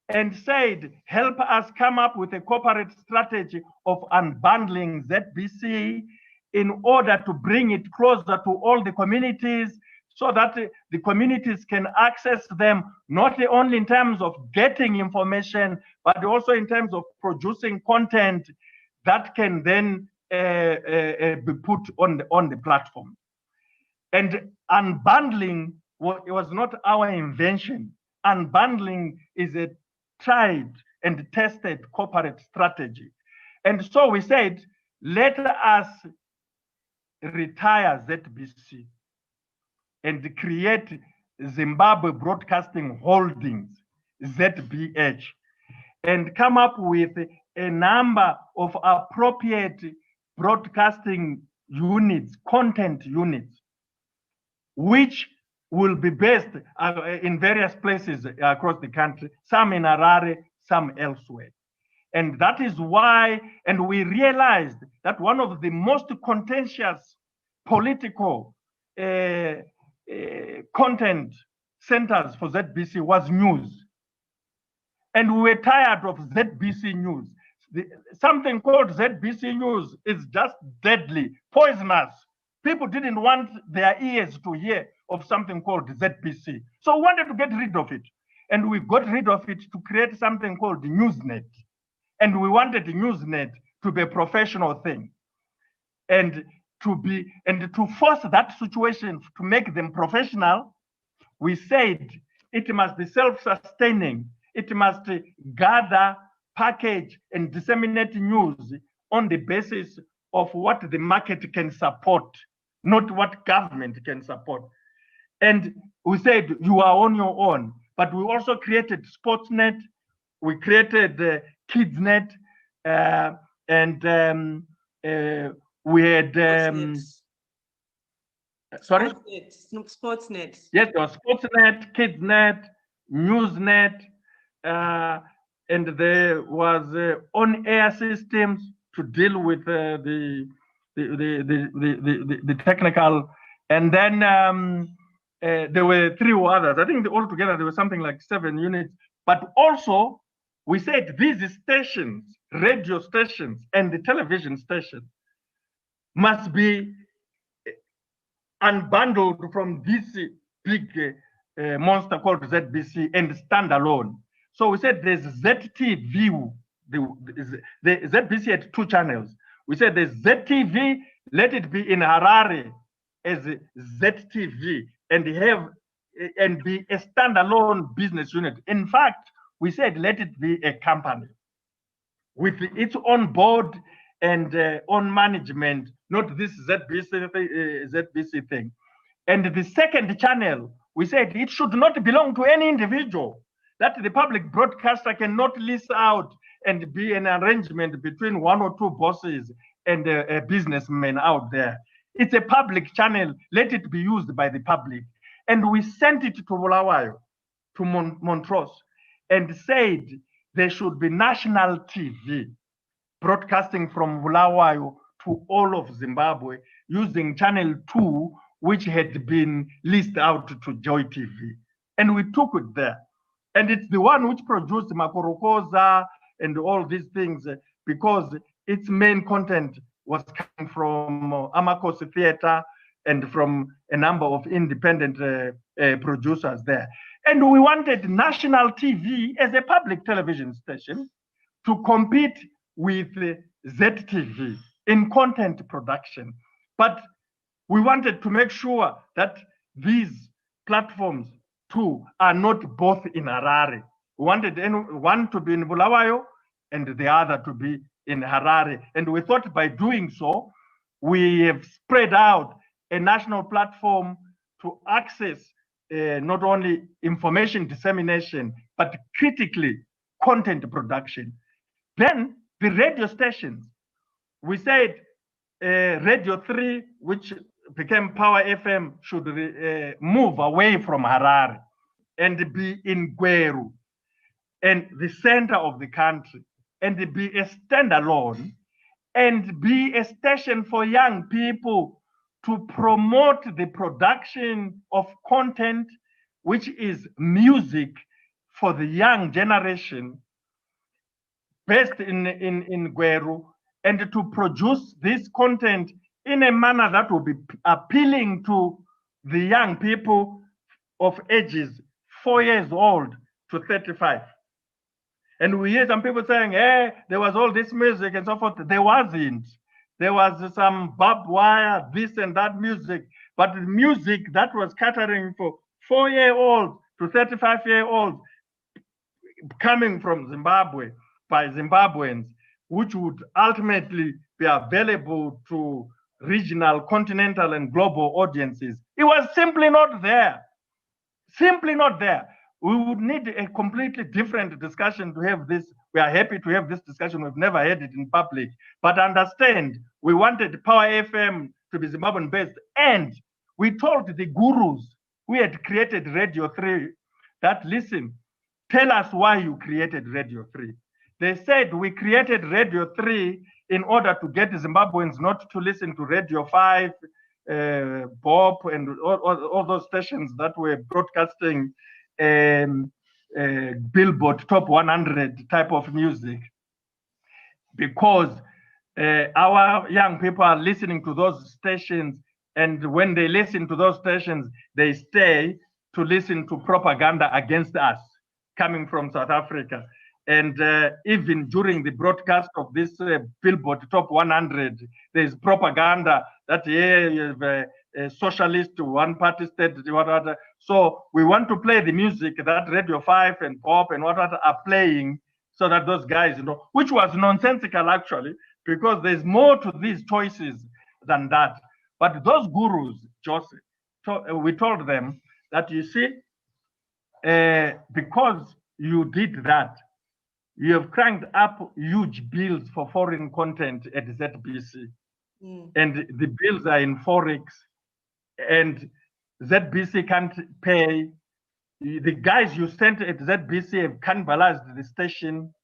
and said, help us come up with a corporate strategy of unbundling ZBC in order to bring it closer to all the communities, so that the communities can access them, not only in terms of getting information, but also in terms of producing content that can then be put on the platform. And unbundling was not our invention. Unbundling is a tried and tested corporate strategy. And so we said, let us retire ZBC and create Zimbabwe Broadcasting Holdings, ZBH, and come up with a number of appropriate broadcasting units, content units, which will be based in various places across the country, some in Harare, some elsewhere. And that is why, and we realized that one of the most contentious political content centers for ZBC was news. And we were tired of ZBC news. Something called ZBC news is just deadly, poisonous. People didn't want their ears to hear of something called ZBC. So we wanted to get rid of it. And we got rid of it to create something called Newsnet. And we wanted the Newsnet to be a professional thing. And to force that situation to make them professional, we said it must be self-sustaining. It must gather, package, and disseminate news on the basis of what the market can support, not what government can support. And we said, you are on your own. But we also created Sportsnet, we created KidsNet, and we had sorry? Sportsnet. Yes, there was Sportsnet, KidsNet, Newsnet, and there was on-air systems to deal with the technical, and then there were 3 others. I think altogether there was something like 7 units. But also, we said these stations, radio stations, and the television station must be unbundled from this big monster called ZBC and stand alone. So we said there's ZTV, the ZBC had 2 channels. We said there's ZTV, let it be in Harare as ZTV and be a standalone business unit. In fact, we said let it be a company with its own board and own management, not this ZBC thing. And the second channel, we said it should not belong to any individual, that the public broadcaster cannot lease out and be an arrangement between 1 or 2 bosses and a businessman out there. It's a public channel, let it be used by the public. And we sent it to Bulawayo, to Montrose, and said there should be national TV broadcasting from Bulawayo to all of Zimbabwe using channel 2, which had been leased out to Joy TV. And we took it there. And it's the one which produced Makorokoza and all these things, because its main content was coming from Amakosi Theatre and from a number of independent producers there. And we wanted national TV as a public television station to compete with ZTV in content production. But we wanted to make sure that these platforms too are not both in Harare. We wanted one to be in Bulawayo and the other to be in Harare. And we thought by doing so, we have spread out a national platform to access not only information dissemination, but critically content production. Then the radio stations, we said Radio 3, which became Power FM, should move away from Harare and be in Gweru, and the center of the country, and be a standalone, and be a station for young people to promote the production of content, which is music for the young generation, based in Gweru, and to produce this content in a manner that will be appealing to the young people of ages 4 years old to 35. And we hear some people saying, hey, there was all this music and so forth. There wasn't. There was some barbed wire, this and that music. But the music that was catering for 4-year-olds to 35-year-olds coming from Zimbabwe by Zimbabweans, which would ultimately be available to regional, continental, and global audiences. It was simply not there. Simply not there. We would need a completely different discussion to have this. We are happy to have this discussion. We've never had it in public. But understand, we wanted Power FM to be Zimbabwean based. And we told the gurus who had created Radio 3 that, listen, tell us why you created Radio 3. They said, we created Radio 3 in order to get Zimbabweans not to listen to Radio 5, Bob, and all those stations that were broadcasting Billboard Top 100 type of music, because our young people are listening to those stations, and when they listen to those stations, they stay to listen to propaganda against us coming from South Africa. And even during the broadcast of this Billboard Top 100, there's propaganda that you have a socialist, one-party state, whatever. So we want to play the music that Radio 5 and Pop and whatever are playing, so that those guys, which was nonsensical actually, because there's more to these choices than that. But those gurus, Joseph, we told them that, you see, because you did that, you have cranked up huge bills for foreign content at ZBC. And the bills are in Forex, and ZBC can't pay. The guys you sent at ZBC have cannibalized the station.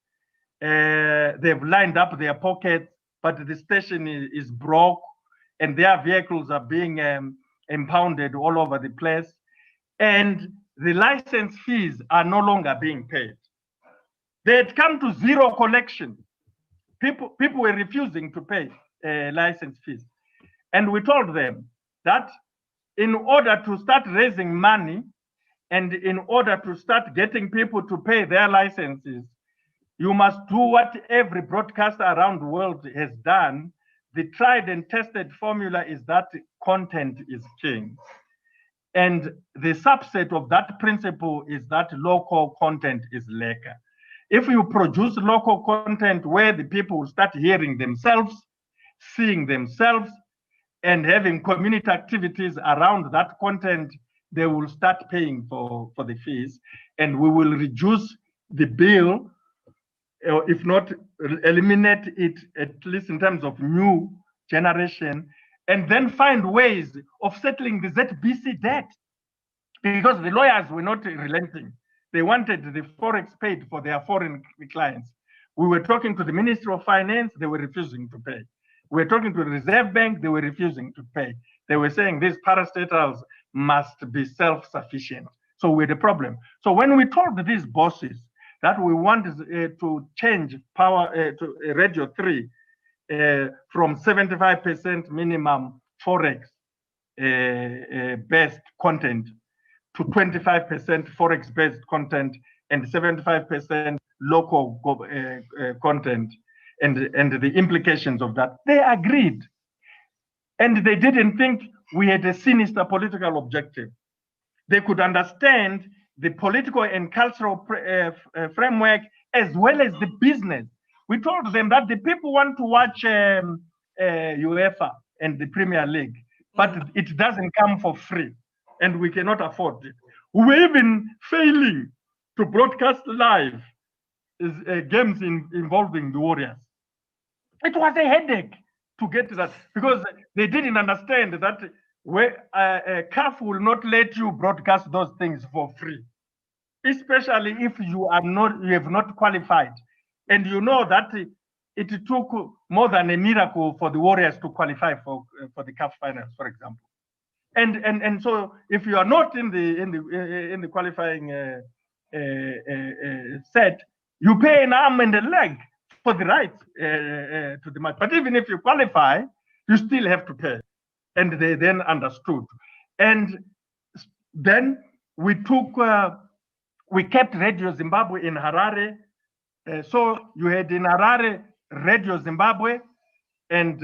They've lined up their pockets, but the station is broke, and their vehicles are being impounded all over the place. And the license fees are no longer being paid. They had come to zero collection. People were refusing to pay license fees. And we told them that in order to start raising money and in order to start getting people to pay their licenses, you must do what every broadcaster around the world has done. The tried and tested formula is that content is king. And the subset of that principle is that local content is lekker. If you produce local content where the people will start hearing themselves, seeing themselves, and having community activities around that content, they will start paying for the fees, and we will reduce the bill, or if not eliminate it, at least in terms of new generation, and then find ways of settling the ZBC debt, because the lawyers were not relenting. They wanted the Forex paid for their foreign clients. We were talking to the Ministry of Finance, they were refusing to pay. We were talking to the Reserve Bank, they were refusing to pay. They were saying these parastatals must be self-sufficient. So we had a problem. So when we told these bosses that we wanted to change power to Radio 3 from 75% minimum Forex based content to 25% Forex-based content and 75% local content, and the implications of that, they agreed. And they didn't think we had a sinister political objective. They could understand the political and cultural framework as well as the business. We told them that the people want to watch UEFA and the Premier League, but it doesn't come for free, and we cannot afford it. We were even failing to broadcast live games involving the Warriors. It was a headache to get to that, because they didn't understand that CAF will not let you broadcast those things for free, especially if you have not qualified. And you know that it took more than a miracle for the Warriors to qualify for the CAF finals, for example. And so if you are not in the qualifying set, you pay an arm and a leg for the right to the match. But even if you qualify, you still have to pay. And they then understood. And then we kept Radio Zimbabwe in Harare. So you had in Harare Radio Zimbabwe and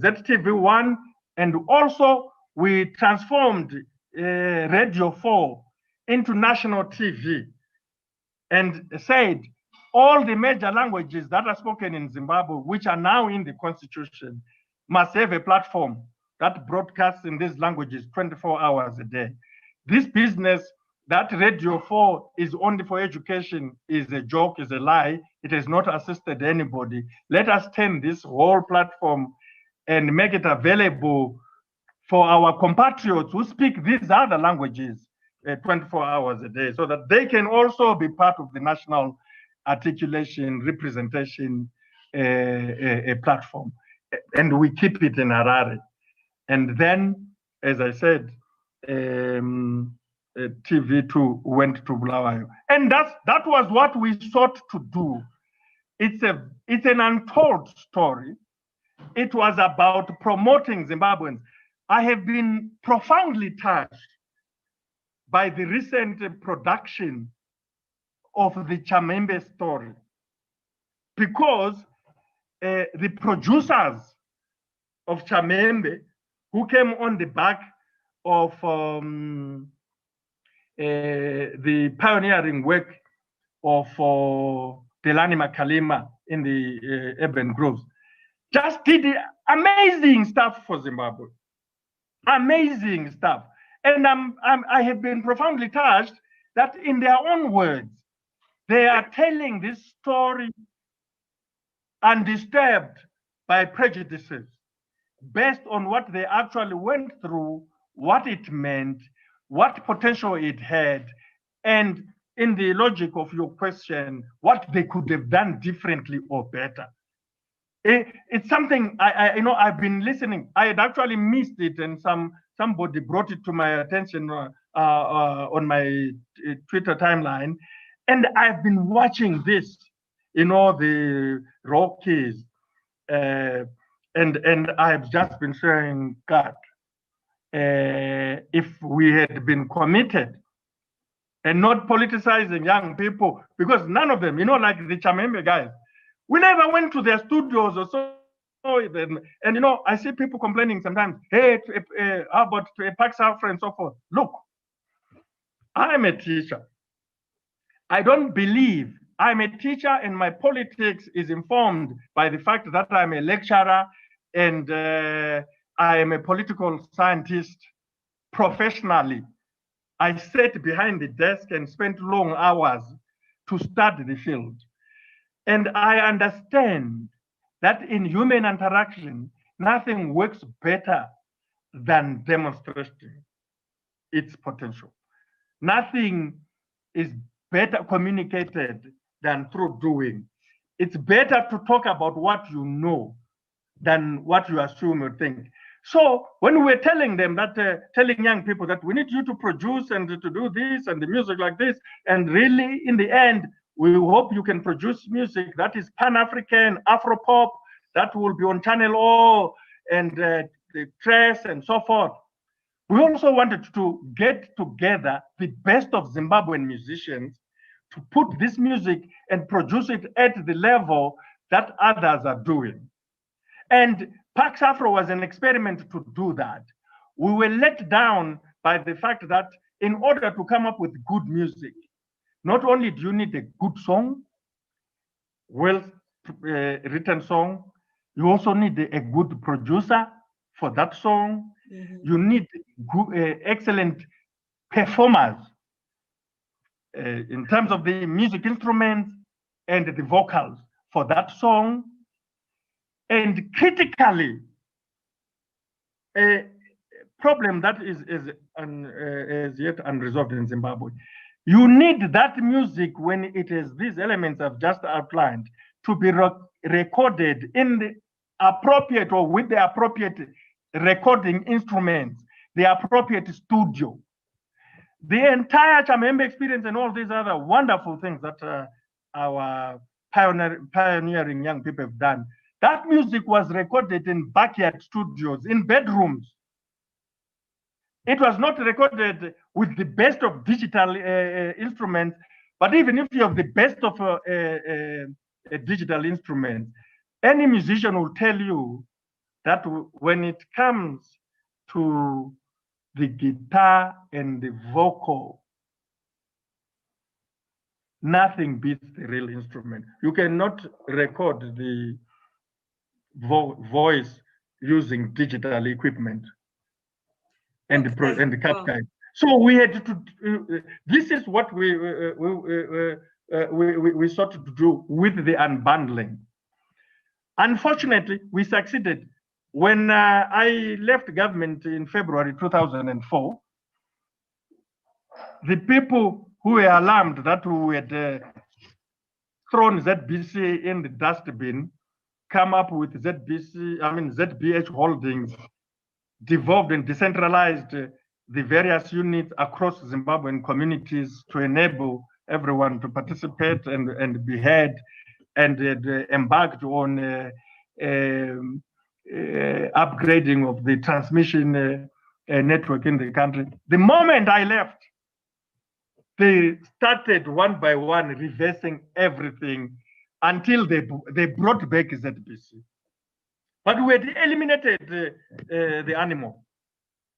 ZTV1, and also we transformed Radio 4 into national TV and said all the major languages that are spoken in Zimbabwe, which are now in the constitution, must have a platform that broadcasts in these languages 24 hours a day. This business that Radio 4 is only for education is a joke, is a lie. It has not assisted anybody. Let us turn this whole platform and make it available for our compatriots who speak these other languages 24 hours a day, so that they can also be part of the national articulation, representation platform. And we keep it in Harare. And then, as I said, TV2 went to Bulawayo. And that was what we sought to do. It's an untold story. It was about promoting Zimbabweans. I have been profoundly touched by the recent production of the Chamembe story, because the producers of Chamembe, who came on the back of the pioneering work of Delani Makalima in the urban groves, just did amazing stuff for Zimbabwe. Amazing stuff. And I have been profoundly touched that in their own words, they are telling this story undisturbed by prejudices, based on what they actually went through, what it meant, what potential it had, and in the logic of your question, what they could have done differently or better. It's something I've been listening. I had actually missed it, and somebody brought it to my attention on my Twitter timeline, and I've been watching this, the Rockies, and I've just been saying, God, if we had been committed and not politicizing young people, because none of them, like the Chamembe guys, we never went to their studios or so. And I see people complaining sometimes, hey, how about to a Pax Afro and so forth. Look, I'm a teacher. I don't believe I'm a teacher, and my politics is informed by the fact that I'm a lecturer and I am a political scientist professionally. I sat behind the desk and spent long hours to study the field. And I understand that in human interaction, nothing works better than demonstrating its potential. Nothing is better communicated than through doing. It's better to talk about what you know than what you assume or think. So when we're telling them that, telling young people that we need you to produce and to do this and the music like this, and really in the end, we hope you can produce music that is Pan-African, Afro-pop, that will be on Channel O and the Trace and so forth. We also wanted to get together the best of Zimbabwean musicians to put this music and produce it at the level that others are doing. And Pax Afro was an experiment to do that. We were let down by the fact that in order to come up with good music, not only do you need a good song, well-written song, you also need a good producer for that song. Mm-hmm. You need good, excellent performers in terms of the music instruments and the vocals for that song. And critically, a problem that is yet unresolved in Zimbabwe. You need that music when it is these elements I've just outlined to be recorded in the appropriate or with the appropriate recording instruments, the appropriate studio. The entire Chamembe experience and all these other wonderful things that our pioneering young people have done, that music was recorded in backyard studios, in bedrooms. It was not recorded with the best of digital instruments, but even if you have the best of digital instruments, any musician will tell you that when it comes to the guitar and the vocal, nothing beats the real instrument. You cannot record the voice using digital equipment and the cut guide. So we had to. This is what we sought to do with the unbundling. Unfortunately, we succeeded. when I left government in February 2004, the people who were alarmed that we had thrown ZBC in the dustbin, come up with ZBH Holdings, devolved and decentralized the various units across Zimbabwean communities to enable everyone to participate and be heard, and embarked on upgrading of the transmission network in the country. The moment I left, they started one by one reversing everything until they brought back ZBC. But we had eliminated the animal.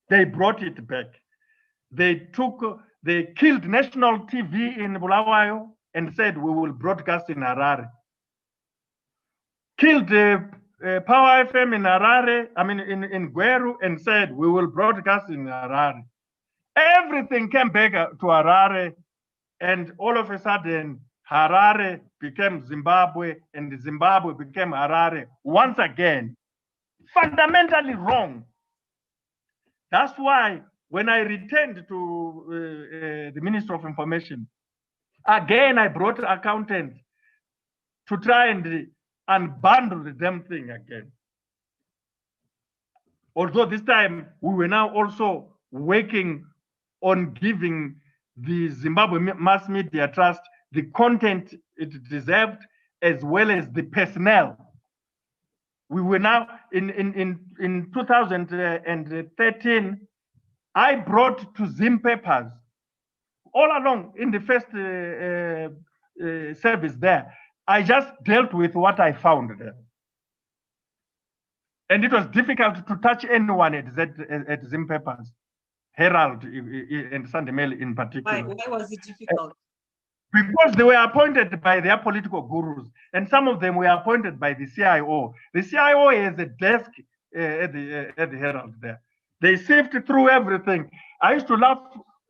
They brought it back. They killed national TV in Bulawayo and said we will broadcast in Harare. Killed Power FM in Harare, in Gweru, and said we will broadcast in Harare. Everything came back to Harare, and all of a sudden, Harare became Zimbabwe, and Zimbabwe became Harare once again. Fundamentally wrong. That's why when I returned to the Ministry of Information, again, I brought accountants to try and unbundle the damn thing again. Although this time we were now also working on giving the Zimbabwe Mass Media Trust the content it deserved, as well as the personnel. We were now in 2013, I brought to Zim papers all along in the first service there. I just dealt with what I found there. And it was difficult to touch anyone at Zim papers, Herald and Sunday Mail in particular. Why was it difficult? Because they were appointed by their political gurus, and some of them were appointed by the CIO. The CIO has a desk at the Herald there. They sift through everything. I used to love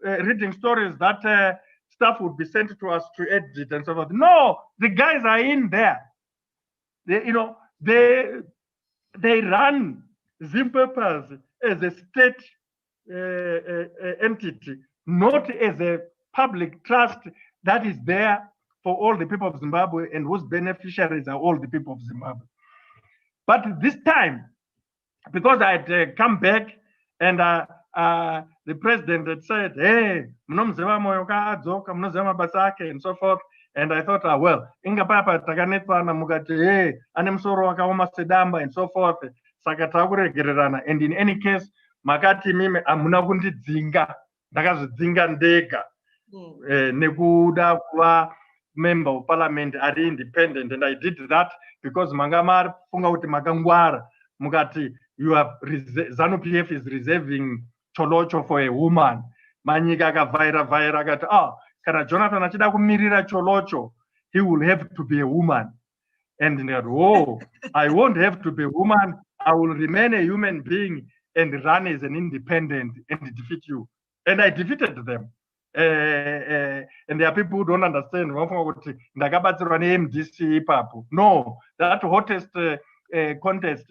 reading stories that stuff would be sent to us to edit and so forth. No, the guys are in there. They run Zim papers as a state entity, not as a public trust that is there for all the people of Zimbabwe and whose beneficiaries are all the people of Zimbabwe. But this time, because I had come back and the president had said, hey, Moyo and so forth, and I thought, well, inga papa takanetsana mukati, hey, ane musoro wakaoma sedamba and so forth, saka takuregererana. And in any case, makati mime amuna kundidzinga, ndakazvidzinga ndega. Nekuda kuva member of parliament ari independent, and I did that because mangamar funga kuti makangwara mukati you have Zanu-Pf is reserving cholocho for a woman. Manyika akavhaira akati kana Jonathan achida kumirira cholocho, he will have to be a woman. And I won't have to be a woman. I will remain a human being and run as an independent and defeat you. And I defeated them. And there are people who don't understand. No, that hottest contest,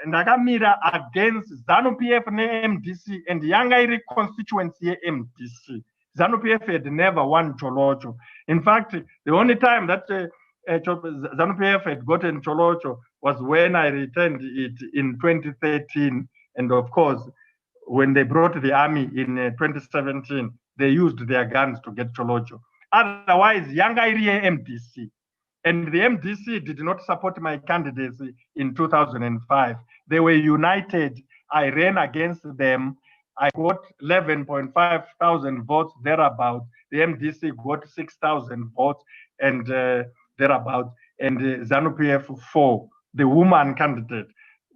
Nagamira against Zanu-Pf MDC and Yangairi constituency MDC. Zanu-Pf had never won Cholocho. In fact, the only time that Zanu-Pf had gotten Cholocho was when I returned it in 2013, and of course, when they brought the army in 2017, they used their guns to get Cholocho. Otherwise, Yangairi MDC. And the MDC did not support my candidacy in 2005. They were united. I ran against them. I got 11.5 thousand votes thereabout. The MDC got 6,000 votes and thereabout. And Zanu-Pf 4, the woman candidate,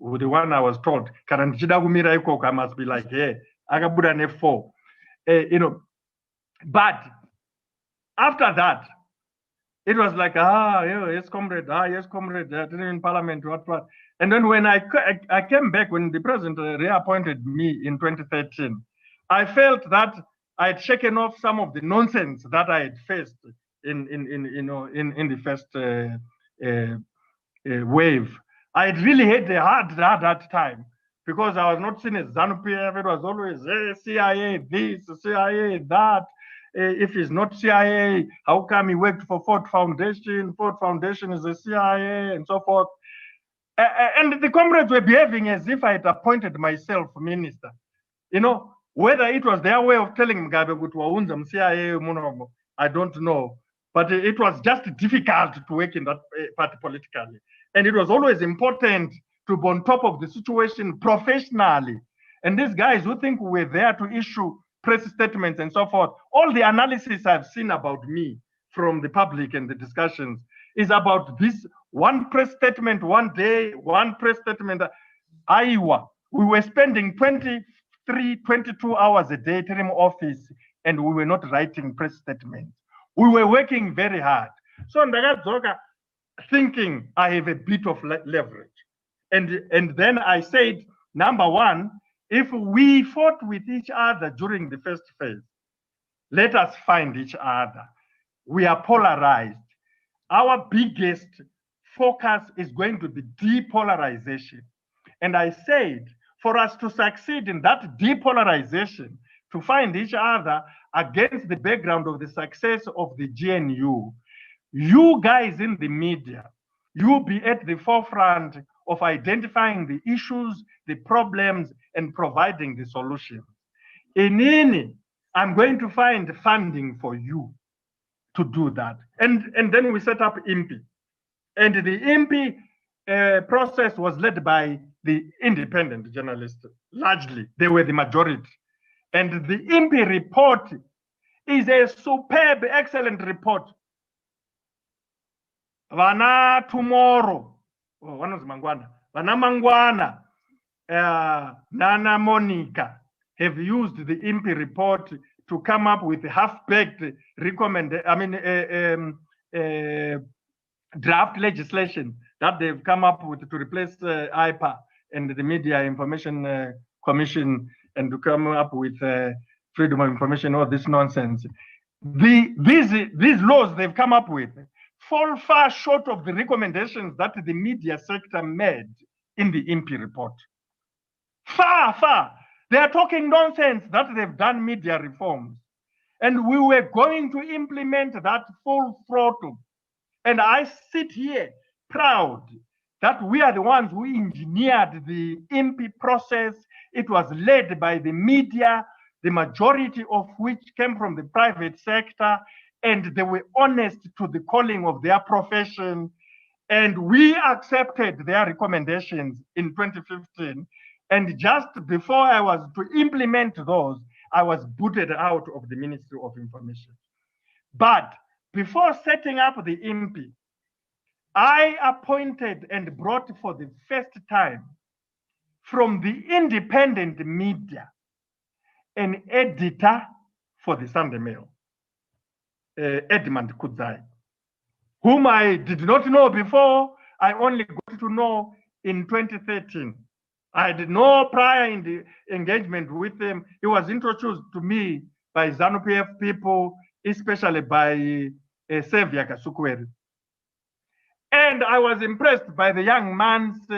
the one I was told, I must be like, hey, Agabuda ne 4. But after that, it was like, yes, comrade, in parliament, what. And then when I came back, when the president reappointed me in 2013, I felt that I had shaken off some of the nonsense that I had faced in the first wave. I really had a hard time because I was not seen as Zanu-Pf. It was always CIA this, CIA that. If it's not CIA, how come he worked for Ford Foundation? Ford Foundation is a CIA and so forth. And the comrades were behaving as if I had appointed myself minister. You know, whether it was their way of telling Mugabe, CIA, I don't know. But it was just difficult to work in that party politically. And it was always important to be on top of the situation professionally. And these guys who think we were there to issue press statements and so forth, all the analysis I've seen about me from the public and the discussions is about this one press statement, one day, one press statement. Iowa, we were spending 23, 22 hours a day in office, and we were not writing press statements. We were working very hard. So Ndakadzoka, thinking I have a bit of leverage. And then I said, number one, if we fought with each other during the first phase, let us find each other. We are polarized. Our biggest focus is going to be depolarization. And I said, for us to succeed in that depolarization, to find each other against the background of the success of the GNU, you guys in the media, you be at the forefront of identifying the issues, the problems, and providing the solutions. In I'm going to find funding for you to do that. And then we set up IMPI. And the IMPI process was led by the independent journalists, largely. They were the majority. And the IMPI report is a superb, excellent report. Vana tomorrow, Vana Mangwana, Nana Monica have used the IMPI report to come up with half-baked draft legislation that they've come up with to replace IPA and the Media Information Commission, and to come up with freedom of information, all this nonsense. These laws they've come up with fall far short of the recommendations that the media sector made in the IMPI report. Far. They are talking nonsense that they've done media reforms. And we were going to implement that full throttle. And I sit here proud that we are the ones who engineered the IMPI process. It was led by the media, the majority of which came from the private sector, and they were honest to the calling of their profession. And we accepted their recommendations in 2015. And just before I was to implement those, I was booted out of the Ministry of Information. But before setting up the IMPI, I appointed and brought for the first time from the independent media an editor for the Sunday Mail, Edmund Kudzai, whom I did not know before. I only got to know in 2013. I had no prior engagement with him. He was introduced to me by Zanu-Pf people, especially by Sevia Kasukweri. And I was impressed by the young man's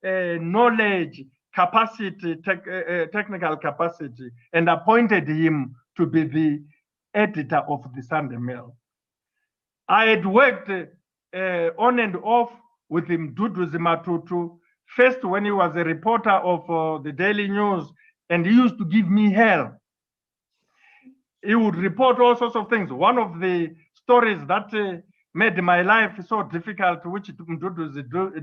knowledge, capacity, technical capacity, and appointed him to be the editor of the Sunday Mail. I had worked on and off with him, Dudu Zimatutu, first when he was a reporter of the Daily News, and he used to give me hell. He would report all sorts of things. One of the stories that made my life so difficult, which Dudu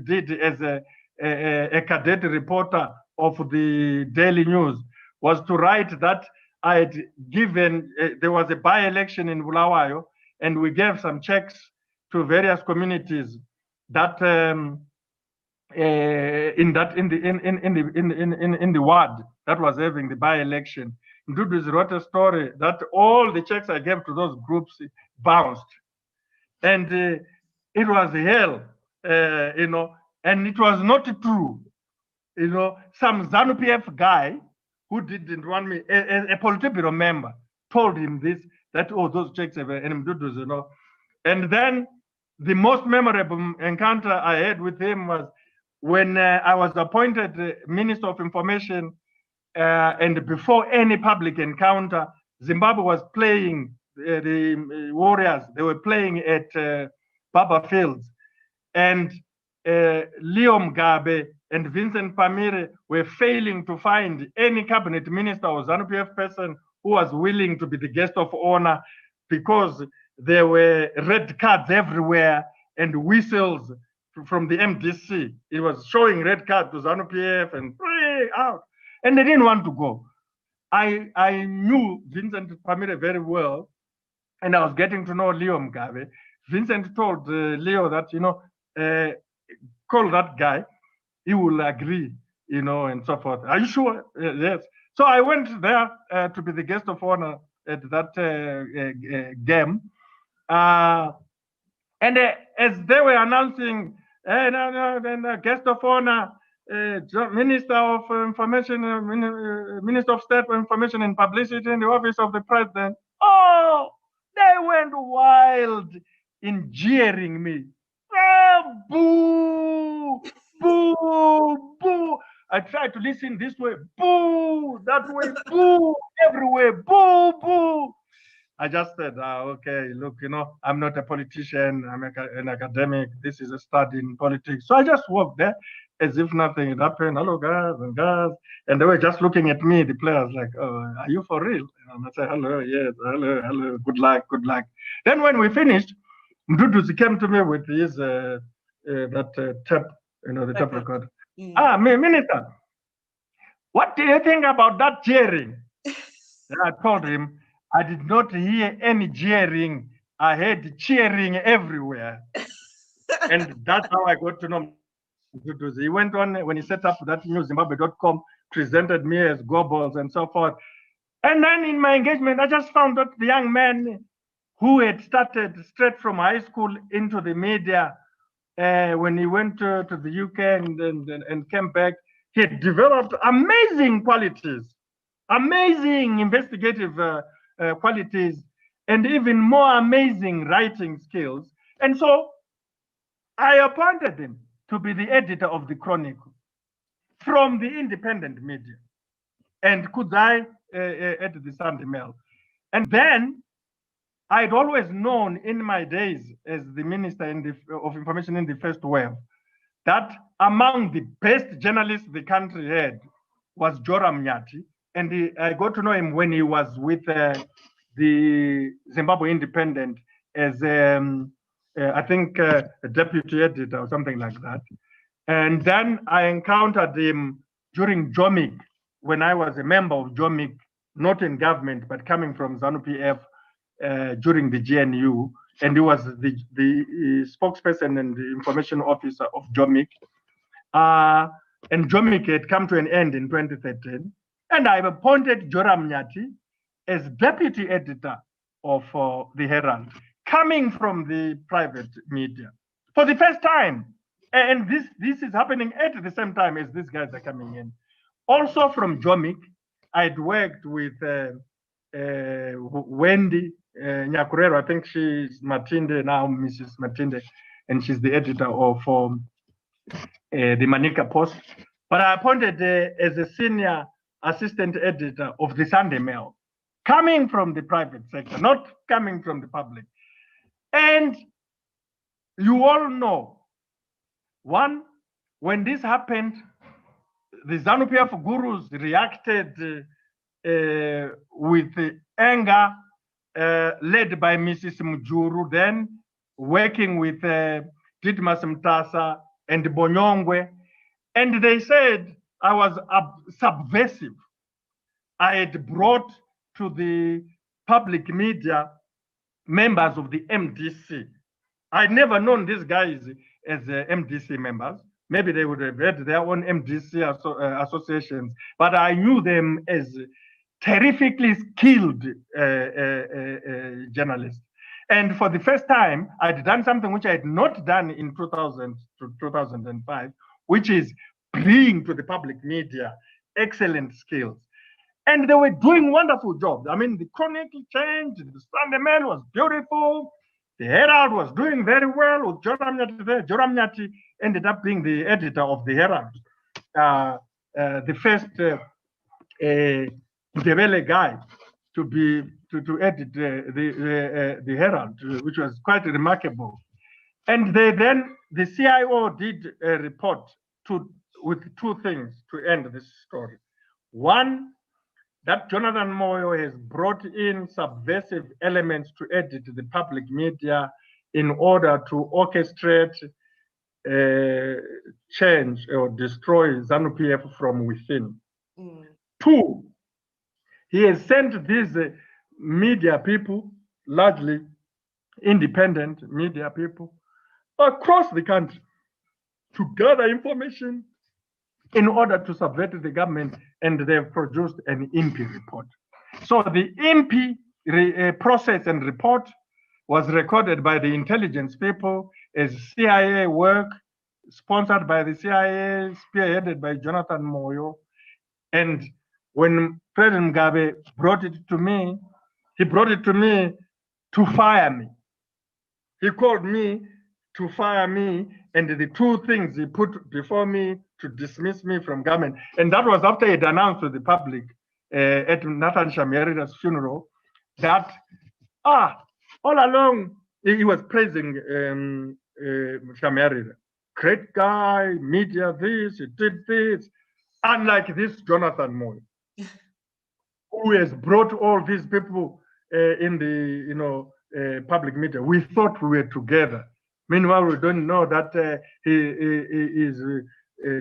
did as a cadet reporter of the Daily News, was to write that I had given, there was a by-election in Bulawayo, and we gave some checks to various communities that in the ward that was having the by-election. Dudu wrote a story that all the checks I gave to those groups bounced, and it was hell, and it was not true. Some Zanu-Pf guy who didn't want me, a Politburo member, told him this, that those checks have, and Dudu, and then the most memorable encounter I had with him was when I was appointed Minister of Information, and before any public encounter, Zimbabwe was playing the Warriors. They were playing at Baba Fields, and Leo Mugabe and Vincent Pamire were failing to find any cabinet minister or Zanu-Pf person who was willing to be the guest of honor, because there were red cards everywhere and whistles from the MDC. It was showing red card to Zanu-Pf and out. And they didn't want to go. I knew Vincent Pamire very well, and I was getting to know Leo Mugabe. Vincent told Leo that, call that guy, he will agree, and so forth. Are you sure? Yes. So I went there to be the guest of honor at that game. And as they were announcing, the guest of honor, Minister of Information, Minister of State for Information and Publicity in the office of the President, they went wild in jeering me. Boo, boo, boo. I tried to listen this way, boo, that way, boo, everywhere, boo, boo. I just said, okay, look, I'm not a politician, I'm an academic, this is a study in politics. So I just walked there as if nothing had happened. Hello, guys. And they were just looking at me, the players, like, oh, are you for real? And I said, hello, yes, hello, good luck. Then when we finished, Mduduzi came to me with his, tape, the tape recorder. Minister, what do you think about that jeering? And I told him, I did not hear any jeering. I heard cheering everywhere. And that's how I got to know Mduduzi. He went on, when he set up that new Zimbabwe.com, presented me as Goebbels and so forth. And then in my engagement, I just found out the young man who had started straight from high school into the media, when he went to the UK and came back, he had developed amazing qualities, amazing investigative qualities, and even more amazing writing skills. And so I appointed him to be the editor of the Chronicle from the independent media, and Kudzai at the Sunday Mail. And then I'd always known in my days as the Minister of Information in the First Wave that among the best journalists the country had was Joram Nyati. And I got to know him when he was with the Zimbabwe Independent as, I think, a deputy editor or something like that. And then I encountered him during JOMIC, when I was a member of JOMIC, not in government, but coming from Zanu-Pf, during the GNU, and he was the spokesperson and the information officer of JOMIC. And JOMIC had come to an end in 2013. And I appointed Joram Nyati as deputy editor of the Herald, coming from the private media for the first time. And this is happening at the same time as these guys are coming in. Also from JOMIC, I'd worked with Wendy Nyakurero. I think she's Matinde now, Mrs. Matinde, and she's the editor of the Manika Post. But I appointed as a senior assistant editor of the Sunday Mail, coming from the private sector, not coming from the public. And you all know, one, when this happened, the Zanu-Pf gurus reacted with anger, led by Mrs. Mujuru, then working with Ditmas Mtasa and Bonyongwe. And they said I was subversive. I had brought to the public media members of the MDC. I'd never known these guys as MDC members. Maybe they would have had their own MDC associations, but I knew them as terrifically skilled journalists. And for the first time, I'd done something which I had not done in 2000 to 2005, which is bring to the public media excellent skills. And they were doing wonderful jobs. I mean, the Chronicle changed, the Sunday Mail was beautiful. The Herald was doing very well with Joram Nyati there. Joram Nyati ended up being the editor of the Herald, the first Ndebele guy to edit the Herald, which was quite remarkable. And the CIO did a report with two things to end this story. One, that Jonathan Moyo has brought in subversive elements to edit the public media in order to orchestrate change or destroy Zanu-Pf from within. Two, he has sent these media people, largely independent media people, across the country to gather information in order to subvert the government, and they've produced an IMPI report. So the IMPI process and report was recorded by the intelligence people as CIA work, sponsored by the CIA, spearheaded by Jonathan Moyo. And when President Mugabe brought it to me, he brought it to me to fire me. He called me to fire me, and the two things he put before me to dismiss me from government. And that was after he had announced to the public at Nathan Shamyarida's funeral that, all along, he was praising Shamyarida. Great guy, media this, he did this. Unlike this Jonathan Moyo, who has brought all these people in the public media. We thought we were together. Meanwhile, we don't know that he is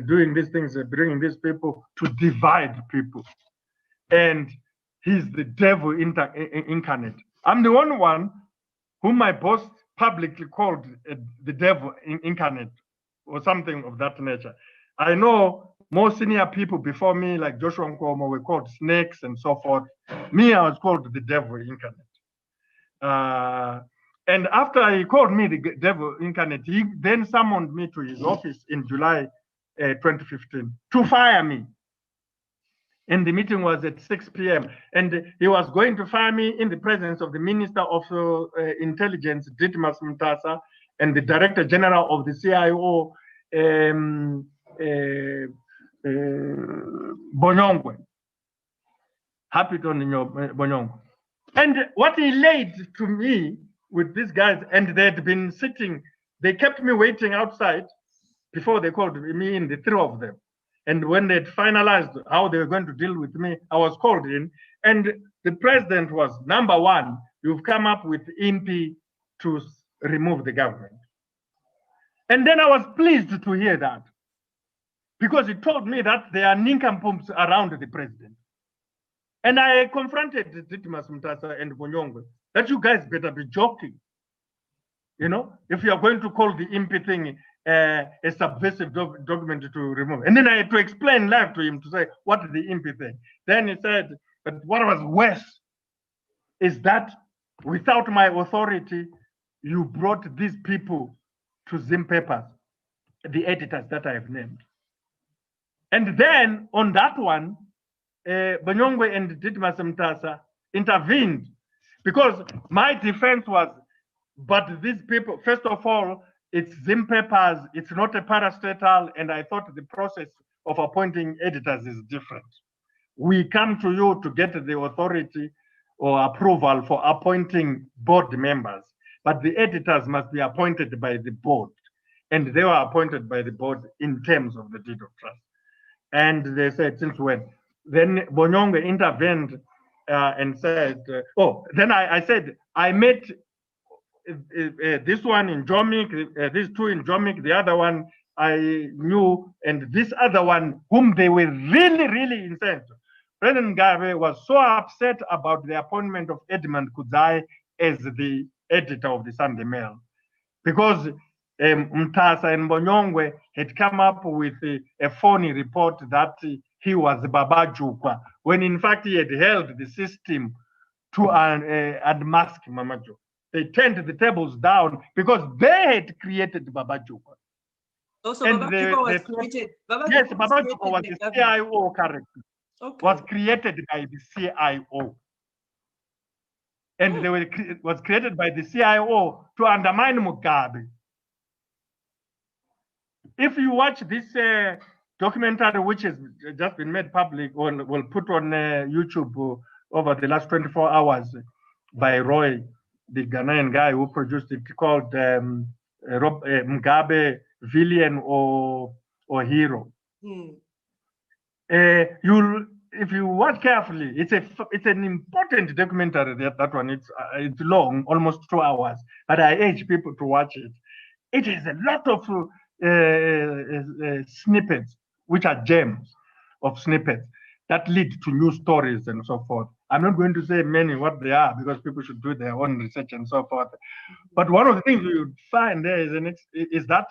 doing these things, bringing these people to divide people. And he's the devil incarnate. I'm the only one whom my boss publicly called the devil incarnate or something of that nature. I know more senior people before me, like Joshua Nkomo, were called snakes and so forth. Me, I was called the devil incarnate. And after he called me the devil incarnate, he then summoned me to his office in July 2015 to fire me. And the meeting was at 6 p.m. And he was going to fire me in the presence of the Minister of Intelligence, Ditmas Mtasa, and the Director General of the CIO, Bonyongwe. Happy to know Bonyongwe. And what he laid to me with these guys, and they had been sitting, they kept me waiting outside before they called me in, the three of them. And when they had finalized how they were going to deal with me, I was called in. And the president was, number one, you've come up with IMPI to remove the government. And then I was pleased to hear that, because he told me that there are nincompoops around the president. And I confronted Ditmas Mtasa and Bonyongwe that you guys better be joking. You know, if you are going to call the IMPI thing a subversive document to remove. And then I had to explain live to him to say, what is the IMPI thing? Then he said, but what was worse is that without my authority, you brought these people to Zim papers, the editors that I have named. And then on that one, Bonyongwe and Ditmas Mtasa intervened, because my defense was, but these people, first of all, it's Zim papers, it's not a parastatal, and I thought the process of appointing editors is different. We come to you to get the authority or approval for appointing board members, but the editors must be appointed by the board, and they were appointed by the board in terms of the deed of trust. And they said, since when? Then Bonyongwe intervened and said, then I said, I met this one in Jomik, these two in Jomik, the other one I knew, and this other one whom they were really, really incensed. President Mugabe was so upset about the appointment of Edmund Kudzai as the editor of the Sunday Mail, because Mtasa and Bonyongwe had come up with a phony report that he was Baba Jukwa, when in fact he had held the system to unmask Mamajo. They turned the tables down because they had created Baba Jukwa. Also, Baba Jukwa was created. Yes, Baba Jukwa was the CIO character. Okay. Was created by the CIO. And it was created by the CIO to undermine Mugabe. If you watch this documentary, which has just been made public, or will put on YouTube over the last 24 hours by Roy, the Ghanaian guy who produced it, called Mugabe, Villain or Hero. If you watch carefully, it's an important documentary. That one, it's long, almost 2 hours, but I urge people to watch it. It has a lot of snippets, which are gems of snippets that lead to new stories and so forth. I'm not going to say many what they are because people should do their own research and so forth. But one of the things you find there is that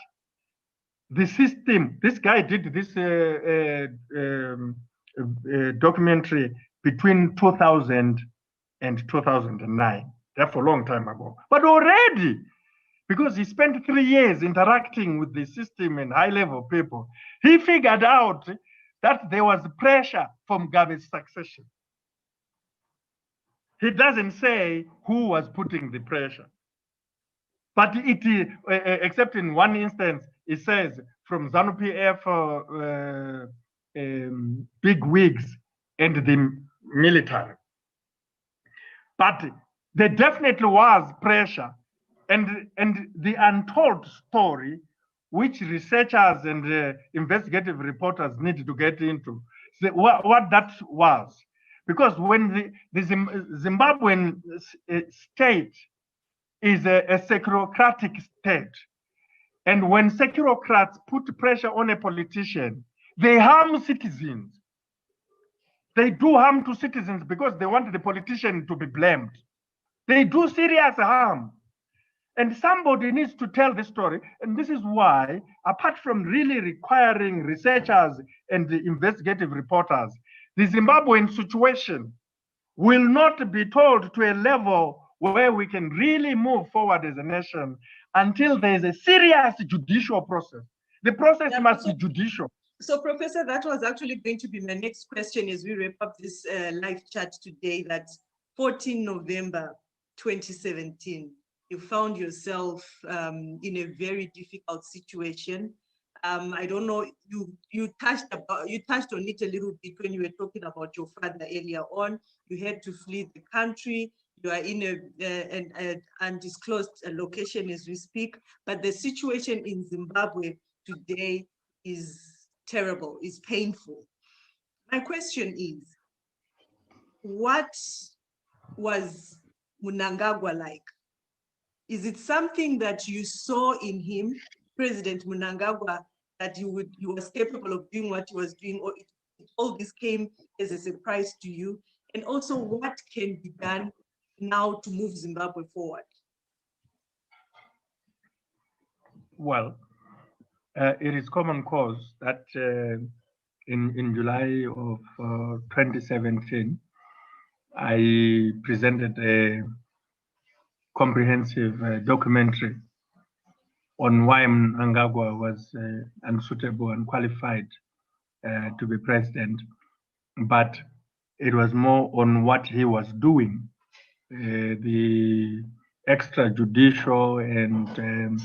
the system, this guy did this documentary between 2000 and 2009, therefore a long time ago. But already, because he spent 3 years interacting with the system and high-level people, he figured out that there was pressure from Mugabe's succession. He doesn't say who was putting the pressure. But it, except in one instance, it says from Zanu-Pf big wigs and the military. But there definitely was pressure. And the untold story, which researchers and investigative reporters need to get into, what that was. Because when the Zimbabwean state is a securocratic state, and when securocrats put pressure on a politician, they harm citizens. They do harm to citizens because they want the politician to be blamed. They do serious harm. And somebody needs to tell the story. And this is why, apart from really requiring researchers and the investigative reporters, the Zimbabwean situation will not be told to a level where we can really move forward as a nation until there is a serious judicial process. The process must be judicial. So, Professor, that was actually going to be my next question as we wrap up this live chat today, that 14 November 2017, you found yourself in a very difficult situation. I don't know, you touched on it a little bit when you were talking about your father earlier on. You had to flee the country. You are in an undisclosed location as we speak, but the situation in Zimbabwe today is terrible, is painful. My question is, what was Mnangagwa like? Is it something that you saw in him, President Mnangagwa, that he was capable of doing what he was doing, or all this came as a surprise to you? And also, what can be done now to move Zimbabwe forward? Well, it is common cause that in July of 2017, I presented a comprehensive documentary on why Mnangagwa was unsuitable and qualified to be president, but it was more on what he was doing, the extrajudicial and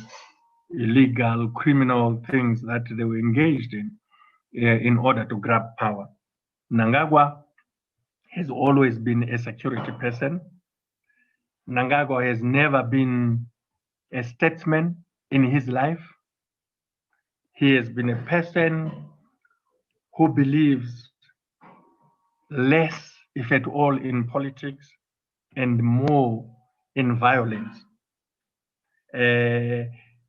illegal criminal things that they were engaged in order to grab power. Mnangagwa has always been a security person. Mnangagwa has never been a statesman in his life. He has been a person who believes less, if at all, in politics and more in violence.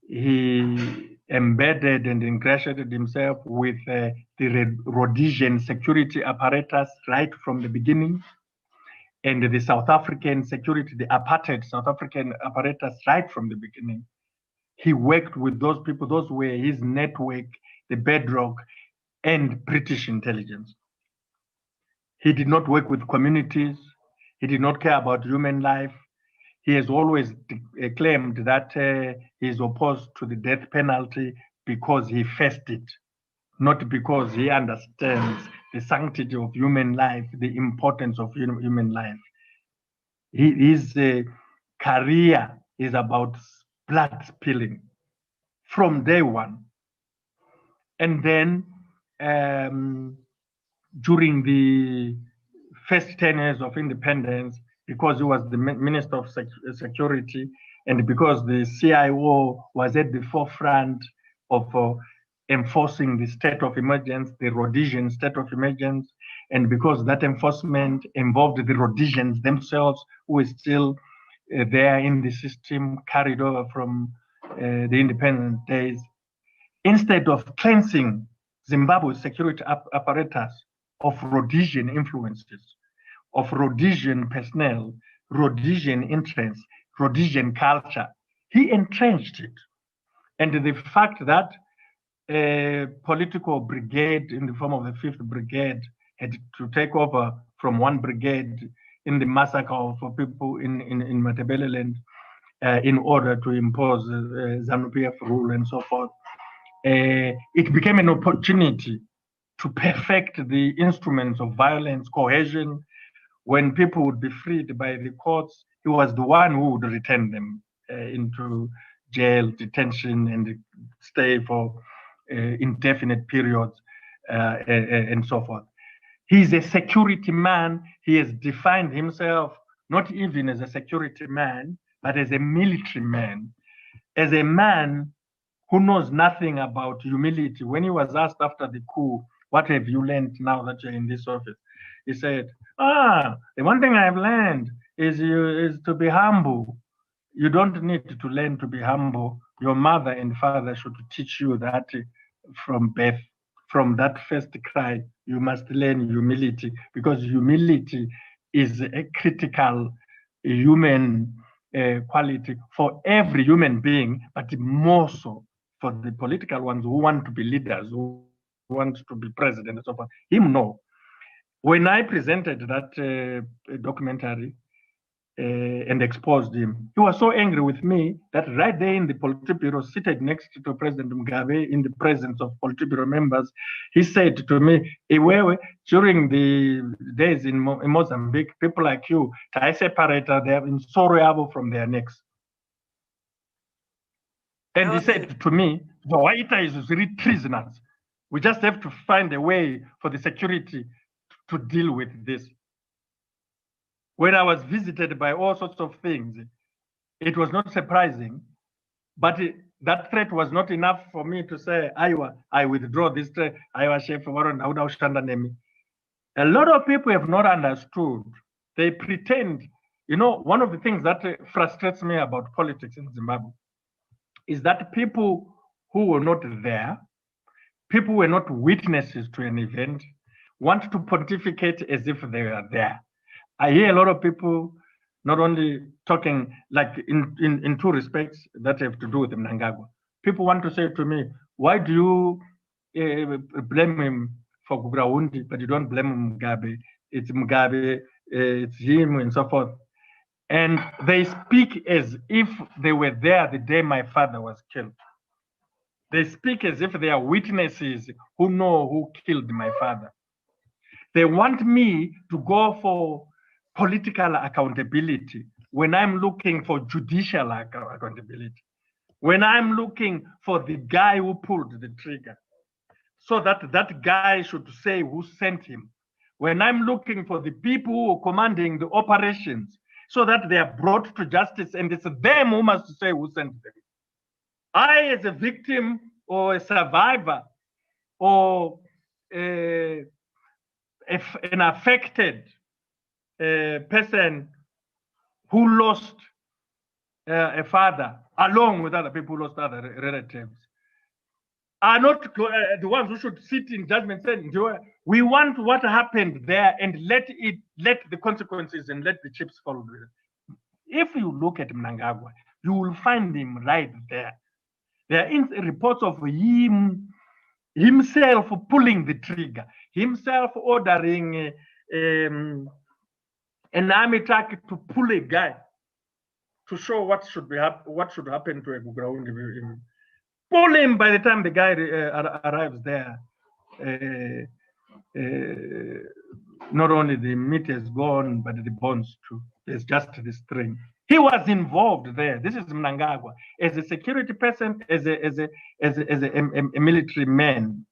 He embedded and ingratiated himself with the Rhodesian security apparatus right from the beginning, and the South African security, the apartheid South African apparatus right from the beginning. He worked with those people, those were his network, the bedrock, and British intelligence. He did not work with communities. He did not care about human life. He has always claimed that he is opposed to the death penalty because he faced it, not because he understands the sanctity of human life, the importance of human life. His career is about blood spilling from day one. And then during the first 10 years of independence, because he was the Minister of Security, and because the CIO was at the forefront of enforcing the state of emergency, the Rhodesian state of emergency, and because that enforcement involved the Rhodesians themselves, who were still there in the system, carried over from the independent days, instead of cleansing Zimbabwe's security apparatus of Rhodesian influences, of Rhodesian personnel, Rhodesian interests, Rhodesian culture, he entrenched it. And the fact that a political brigade in the form of the Fifth Brigade had to take over from one brigade in the massacre of people in Matabeleland in order to impose Zanu-Pf rule and so forth, it became an opportunity to perfect the instruments of violence, coercion. When people would be freed by the courts, he was the one who would return them into jail, detention, and stay for indefinite periods and so forth. He's a security man. He has defined himself not even as a security man, but as a military man, as a man who knows nothing about humility. When he was asked after the coup, what have you learned now that you're in this office? He said, the one thing I've learned is to be humble. You don't need to learn to be humble. Your mother and father should teach you that from birth. From that first cry, you must learn humility, because humility is a critical human quality for every human being, but more so for the political ones who want to be leaders, who want to be president and so forth. Him know. When I presented that documentary and exposed him, he was so angry with me that right there in the Politburo, seated next to President Mugabe in the presence of Politburo members, he said to me, Iwewe, during the days in Mozambique, people like you, I separate them in sorrow from their necks. And he said to me, the Waita is really treasonous. We just have to find a way for the security to deal with this. When I was visited by all sorts of things, it was not surprising, but that threat was not enough for me to say, I withdraw this threat. A lot of people have not understood. They pretend, one of the things that frustrates me about politics in Zimbabwe is that people who were not there, people who were not witnesses to an event, want to pontificate as if they were there. I hear a lot of people not only talking like in two respects that have to do with Mnangagwa. People want to say to me, why do you blame him for Gugraundi, but you don't blame Mugabe? It's Mugabe, it's him, and so forth. And they speak as if they were there the day my father was killed. They speak as if they are witnesses who know who killed my father. They want me to go for political accountability when I'm looking for judicial accountability, when I'm looking for the guy who pulled the trigger, so that that guy should say who sent him, when I'm looking for the people who are commanding the operations, so that they are brought to justice, and it's them who must say who sent them. I, as a victim or a survivor or an affected person who lost a father, along with other people who lost other relatives, are not the ones who should sit in judgment saying, we want what happened there and let the consequences and let the chips fall. If you look at Mnangagwa, you will find him right there. There are reports of himself pulling the trigger, himself ordering an army truck to pull a guy to show what should happen to a Gugraundi. Pull him by the time the guy arrives there. not only the meat is gone, but the bones too. There's just the string. He was involved there. This is Mnangagwa as a security person, as a military man.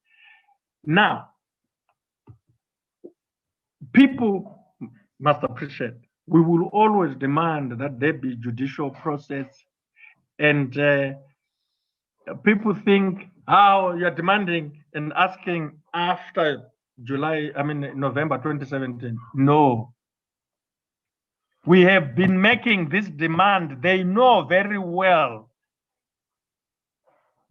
Now, people must appreciate. We will always demand that there be judicial process, and people think how you're demanding and asking after November 2017. No. We have been making this demand. They know very well.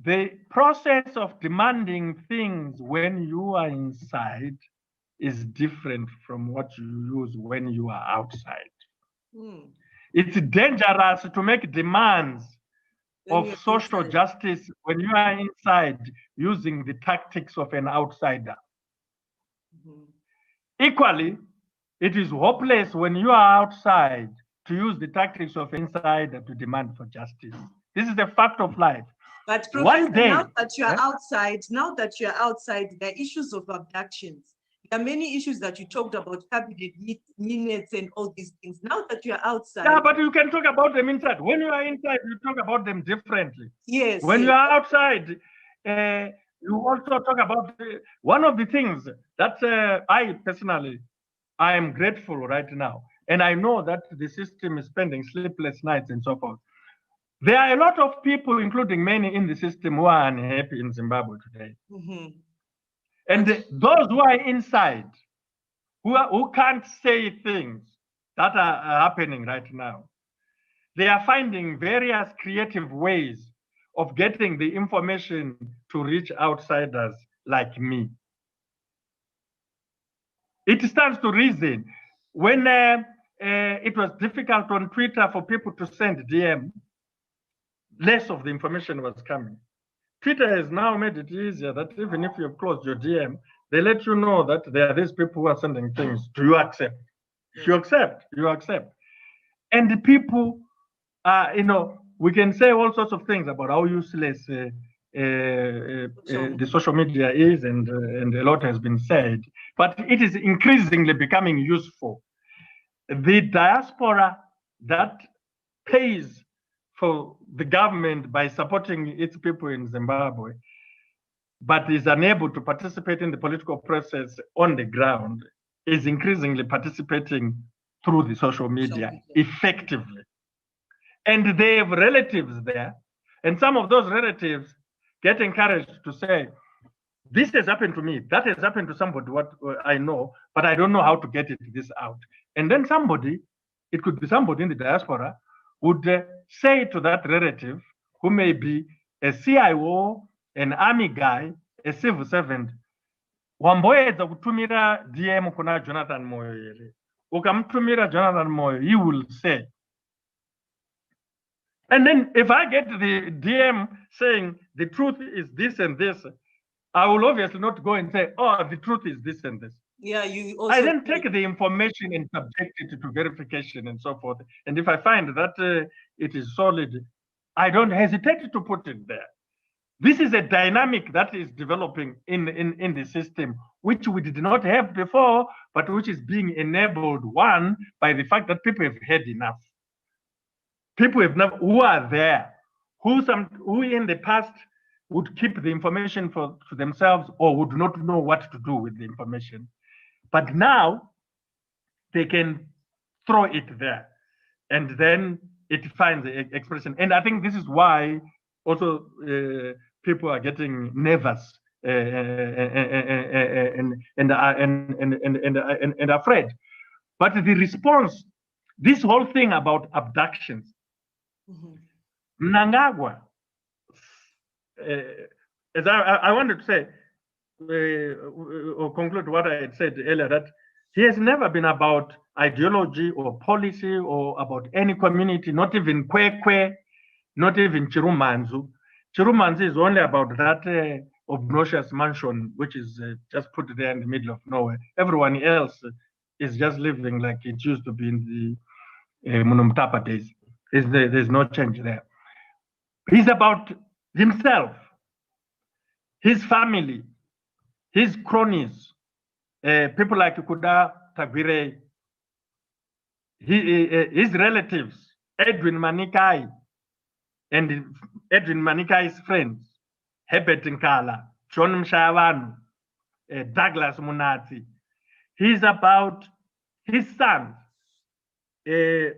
The process of demanding things when you are inside is different from what you use when you are outside. It's dangerous to make demands of social justice when you are inside using the tactics of an outsider. Equally, it is hopeless when you are outside to use the tactics of insider to demand for justice. This is the fact of life. But Professor, now that you are outside, there are issues of abductions. There are many issues that you talked about, cabinet minutes and all these things. Now that you are outside. Yeah, but you can talk about them inside. When you are inside, you talk about them differently. Yes. When you are outside, you also talk about one of the things that I personally, I am grateful right now. And I know that the system is spending sleepless nights and so forth. There are a lot of people, including many in the system, who are unhappy in Zimbabwe today. And those who are inside, who can't say things that are happening right now, they are finding various creative ways of getting the information to reach outsiders like me. It stands to reason. When it was difficult on Twitter for people to send DM, less of the information was coming. Twitter has now made it easier that even if you've closed your DM, they let you know that there are these people who are sending things. Do you accept? If you accept, you accept. And the people, we can say all sorts of things about how useless the social media is, and a lot has been said, but it is increasingly becoming useful. The diaspora that pays for the government by supporting its people in Zimbabwe, but is unable to participate in the political process on the ground, is increasingly participating through the social media effectively. And they have relatives there, and some of those relatives get encouraged to say, this has happened to me, that has happened to somebody what I know, but I don't know how to get this out. And then somebody, it could be somebody in the diaspora, would say to that relative, who may be a CIO, an army guy, a civil servant, wamboedza kutumira DM kuna Jonathan Moyo here. Ukamtumira Jonathan Moyo, he will say. And then if I get the DM saying the truth is this and this, I will obviously not go and say, oh, the truth is this and this. Yeah, you also. I then take the information and subject it to verification and so forth. And if I find that it is solid, I don't hesitate to put it there. This is a dynamic that is developing in the system, which we did not have before, but which is being enabled, one, by the fact that people have had enough. People have never, who are there, who in the past would keep the information for themselves or would not know what to do with the information. But now they can throw it there, and then it finds expression. And I think this is why also people are getting nervous and afraid. But the response, this whole thing about abductions, Mnangagwa, as I wanted to say, or conclude what I had said earlier, that he has never been about ideology or policy or about any community, not even Kwekwe, not even Chirumanzu. Chirumanzu is only about that obnoxious mansion, which is just put there in the middle of nowhere. Everyone else is just living like it used to be in the Munumtapa days. There's no change there. He's about himself, his family, his cronies, people like Kuda Tagwire, his relatives, Edwin Manikai, and Edwin Manikai's friends, Herbert Nkala, John Mshayavanu, Douglas Munati. He's about his son, Emerson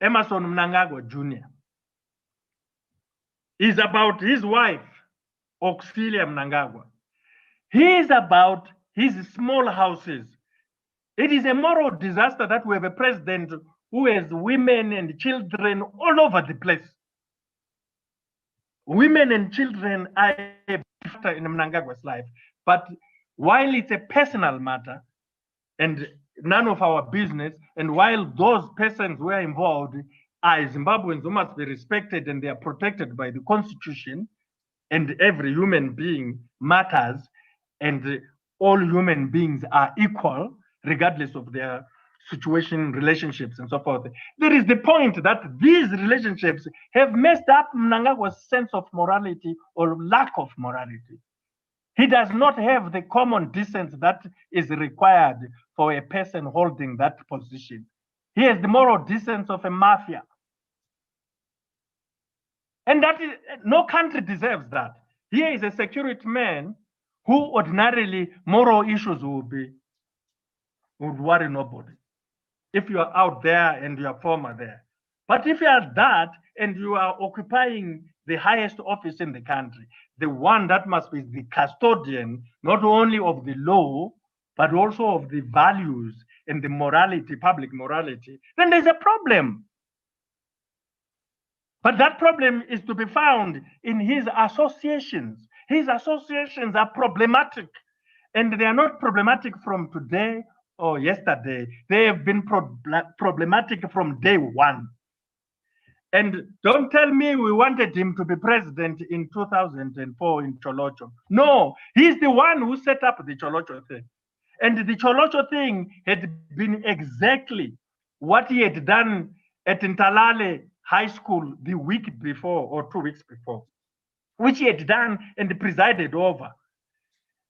Mnangagwa Jr. He's about his wife, Auxilia Mnangagwa. He is about his small houses. It is a moral disaster that we have a president who has women and children all over the place. Women and children are a factor in Mnangagwa's life. But while it's a personal matter and none of our business, and while those persons who are involved are Zimbabweans who must be respected and they are protected by the Constitution, and every human being matters, and all human beings are equal, regardless of their situation, relationships, and so forth. There is the point that these relationships have messed up Mnangagwa's sense of morality or lack of morality. He does not have the common decency that is required for a person holding that position. He has the moral decency of a mafia. And that is, no country deserves that. Here is a security man who ordinarily moral issues would worry nobody. If you are out there and you are former there. But if you are that and you are occupying the highest office in the country, the one that must be the custodian, not only of the law, but also of the values and the morality, public morality, then there's a problem. But that problem is to be found in his associations. His associations are problematic, and they are not problematic from today or yesterday. They have been problematic from day one. And don't tell me we wanted him to be president in 2004 in Cholocho. No, he's the one who set up the Cholocho thing. And the Cholocho thing had been exactly what he had done at Ntalale High School the week before or 2 weeks before, which he had done and presided over.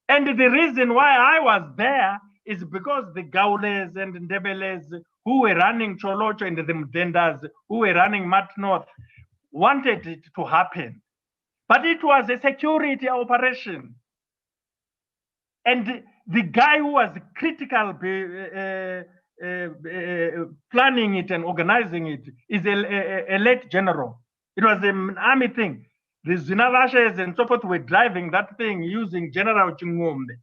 And the reason why I was there is because the Gaules and Ndebeles who were running Cholocho and the Mdendas who were running Mat North wanted it to happen. But it was a security operation. And the guy who was critical planning it and organizing it is a late general. It was an army thing. The Zinavashes and so forth were driving that thing using General Chingombe.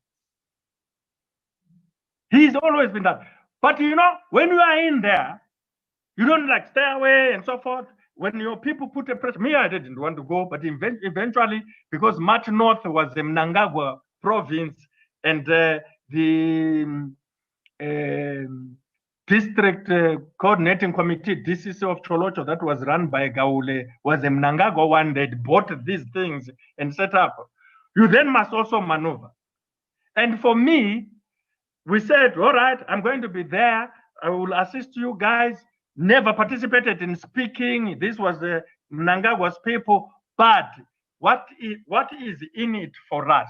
He's always been that. But you know, when you are in there, you don't like stay away and so forth. When your people put a pressure, me, I didn't want to go, but eventually, because Mat North was the Mnangagwa province and the district coordinating committee, DCC of Cholocho, that was run by Gaule, was a Mnangagwa one that bought these things and set up. You then must also maneuver. And for me, we said, all right, I'm going to be there. I will assist you guys. Never participated in speaking. This was the Mnangagwa's people. But what is in it for us?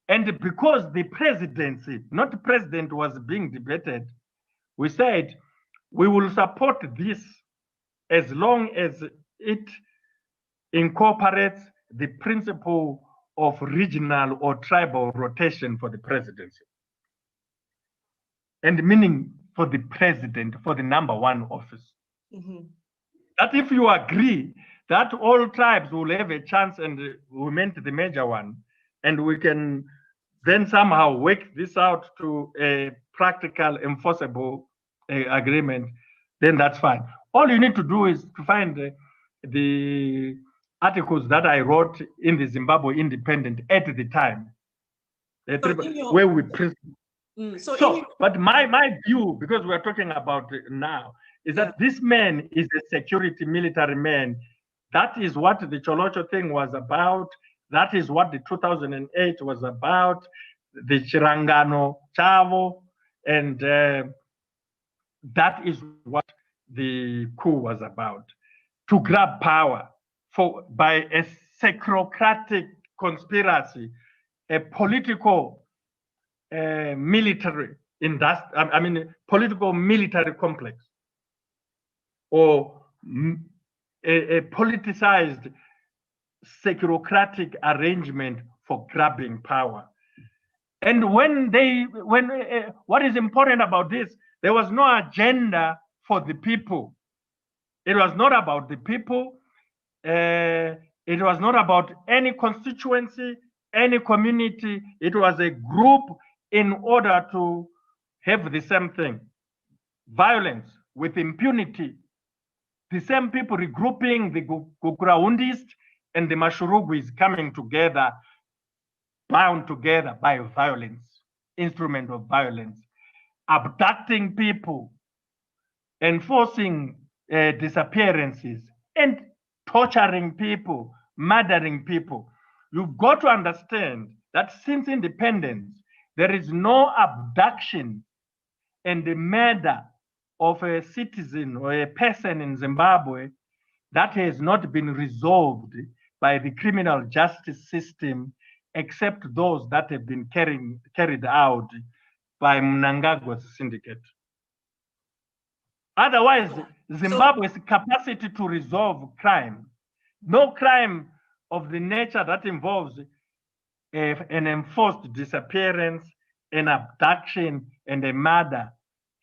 And because the presidency, not the president, was being debated, we said we will support this as long as it incorporates the principle of regional or tribal rotation for the presidency. And meaning for the president, for the #1 office. Mm-hmm. That if you agree that all tribes will have a chance and we meant the major one, and we can then somehow work this out to a practical, enforceable agreement, then that's fine. All you need to do is to find the articles that I wrote in the Zimbabwe Independent at the time, where we but my view, because we're talking about it now, is that this man is a security military man. That is what the Cholocho thing was about. That is what the 2008 was about, the Chirangano Chavo, and that is what the coup was about. To grab power by a secrocratic conspiracy, a political military political military complex, or a politicized securocratic arrangement for grabbing power. And what is important about this, there was no agenda for the people. It was not about the people. It was not about any constituency, any community. It was a group in order to have the same thing. Violence with impunity. The same people regrouping, the Guguraundists and the Mashurugwis coming together, bound together by violence, instrument of violence, abducting people, enforcing disappearances, and torturing people, murdering people. You've got to understand that since independence, there is no abduction and the murder of a citizen or a person in Zimbabwe that has not been resolved by the criminal justice system, except those that have been carried out by Mnangagwa's syndicate. Otherwise, Zimbabwe's capacity to resolve crime, no crime of the nature that involves an enforced disappearance, an abduction, and a murder,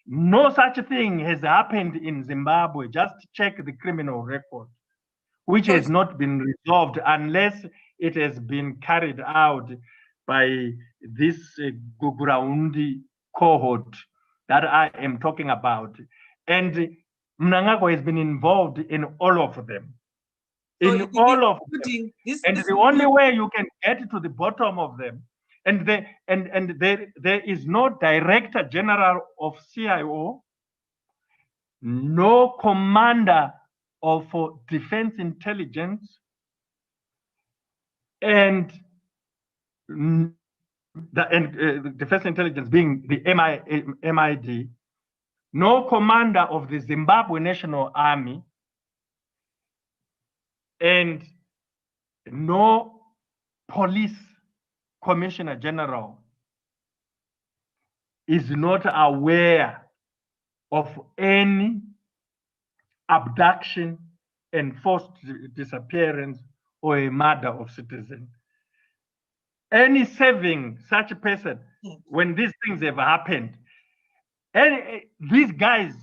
no such thing has happened in Zimbabwe. Just check the criminal record, which has not been resolved unless it has been carried out by this Guguraundi cohort that I am talking about. And Mnangagwa has been involved in all of them. And the only way you can get to the bottom of them, and there is no director general of CIO, no commander of defense intelligence, and defense intelligence being the MID, no commander of the Zimbabwe National Army, and no police commissioner general is not aware of any abduction and forced disappearance or a murder of citizens. Any saving such a person when these things have happened, these guys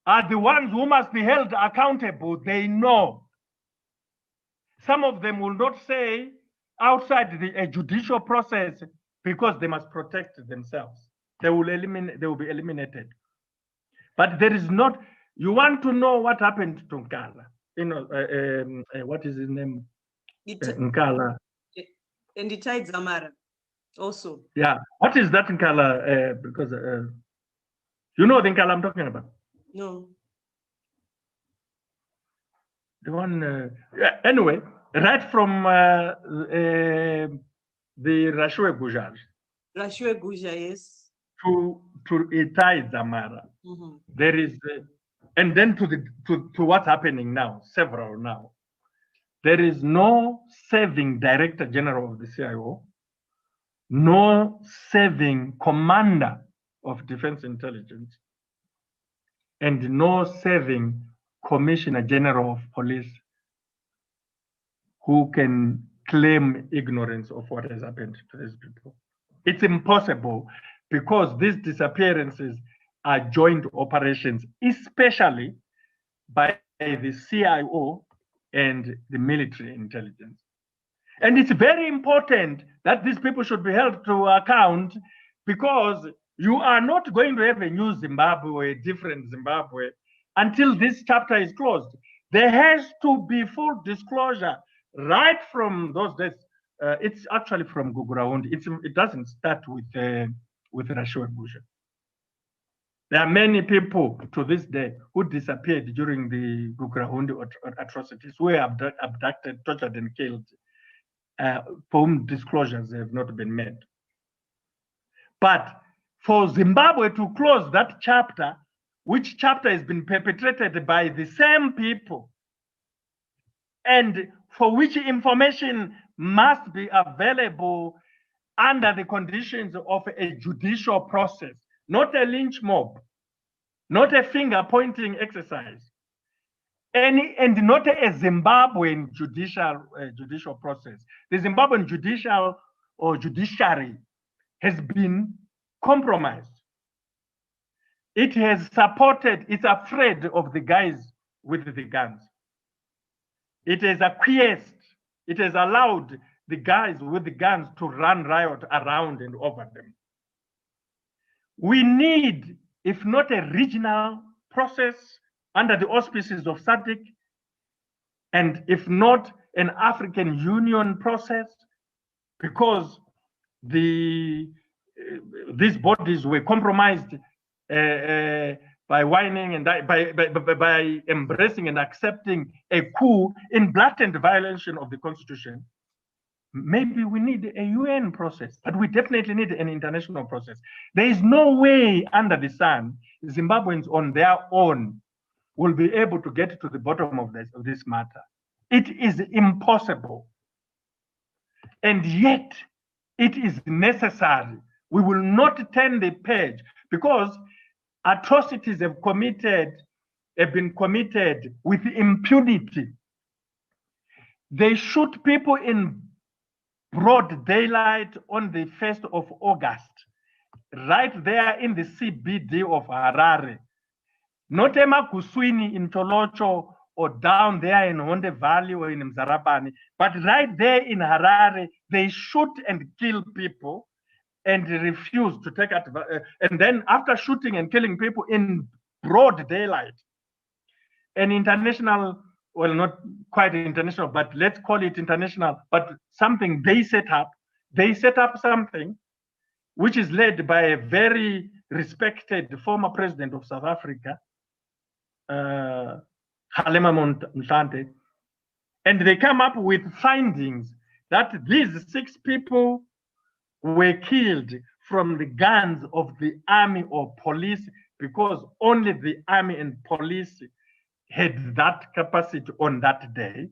are the ones who must be held accountable. They know. Some of them will not say outside the judicial process because they must protect themselves. They will be eliminated. But there is not. You want to know what happened to Nkala? You know, what is his name? Nkala. And it tied Zamara also. Yeah. What is that Nkala? Because you know the Nkala I'm talking about? No. The one, anyway, right from the Rashwe Gujar. Rashwe Gujar, yes. To Itai Zamara. There is, and then to what's happening now, several now. There is no serving director general of the CIO, no serving commander of defense intelligence, and no serving commissioner general of police who can claim ignorance of what has happened to these people. It's impossible because these disappearances are joint operations, especially by the CIO and the military intelligence. And it's very important that these people should be held to account, because you are not going to have a new Zimbabwe, a different Zimbabwe, until this chapter is closed. There has to be full disclosure right from those days. It's actually from Guguraundi. It doesn't start with Rashwe Gujar. There are many people to this day who disappeared during the Guguraundi atrocities, who were abducted, tortured, and killed, for whom disclosures have not been made. But for Zimbabwe to close that chapter, which chapter has been perpetrated by the same people, and for which information must be available under the conditions of a judicial process, not a lynch mob, not a finger-pointing exercise, and not a Zimbabwean judicial process. The Zimbabwean judiciary has been compromised. It has supported, it's afraid of the guys with the guns. It has acquiesced, it has allowed the guys with the guns to run riot around and over them. We need, if not a regional process under the auspices of SADC, and if not an African Union process, because these bodies were compromised by whining and by embracing and accepting a coup in blatant violation of the Constitution. Maybe we need a UN process, but we definitely need an international process. There is no way under the sun Zimbabweans on their own will be able to get to the bottom of this matter. It is impossible. And yet, it is necessary. We will not turn the page because atrocities have been committed with impunity. They shoot people in broad daylight on the 1st of August, right there in the CBD of Harare. Not Kuswini in Tolocho or down there in Honde Valley or in Mzarabani, but right there in Harare, they shoot and kill people and refuse to take it. And then after shooting and killing people in broad daylight, an international, well, not quite international, but let's call it international, but something they set up something which is led by a very respected former president of South Africa, Kgalema Motlanthe, and they come up with findings that these 6 people were killed from the guns of the army or police because only the army and police had that capacity on that day.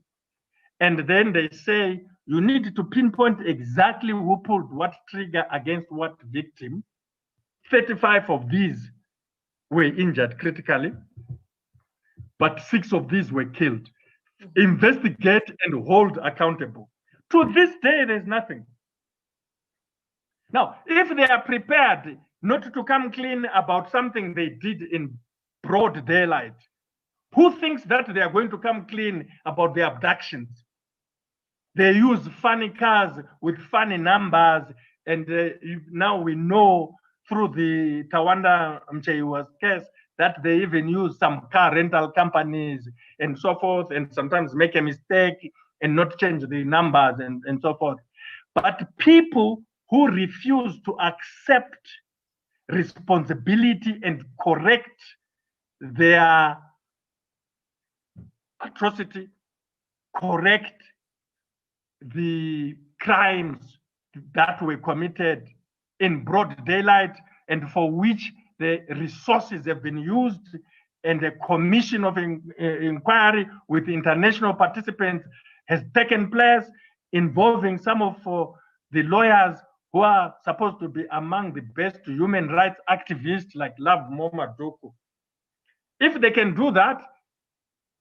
And then they say, you need to pinpoint exactly who pulled what trigger against what victim. 35 of these were injured critically, but 6 of these were killed. Investigate and hold accountable. To this day, there's nothing. Now, if they are prepared not to come clean about something they did in broad daylight, who thinks that they are going to come clean about the abductions? They use funny cars with funny numbers, and now we know through the Tawanda Mcheyiwa's case that they even use some car rental companies and so forth, and sometimes make a mistake and not change the numbers and so forth. But people who refuse to accept responsibility and correct their atrocity, correct the crimes that were committed in broad daylight and for which the resources have been used, and a commission of inquiry with international participants has taken place involving some of the lawyers who are supposed to be among the best human rights activists like Love Momadoko. If they can do that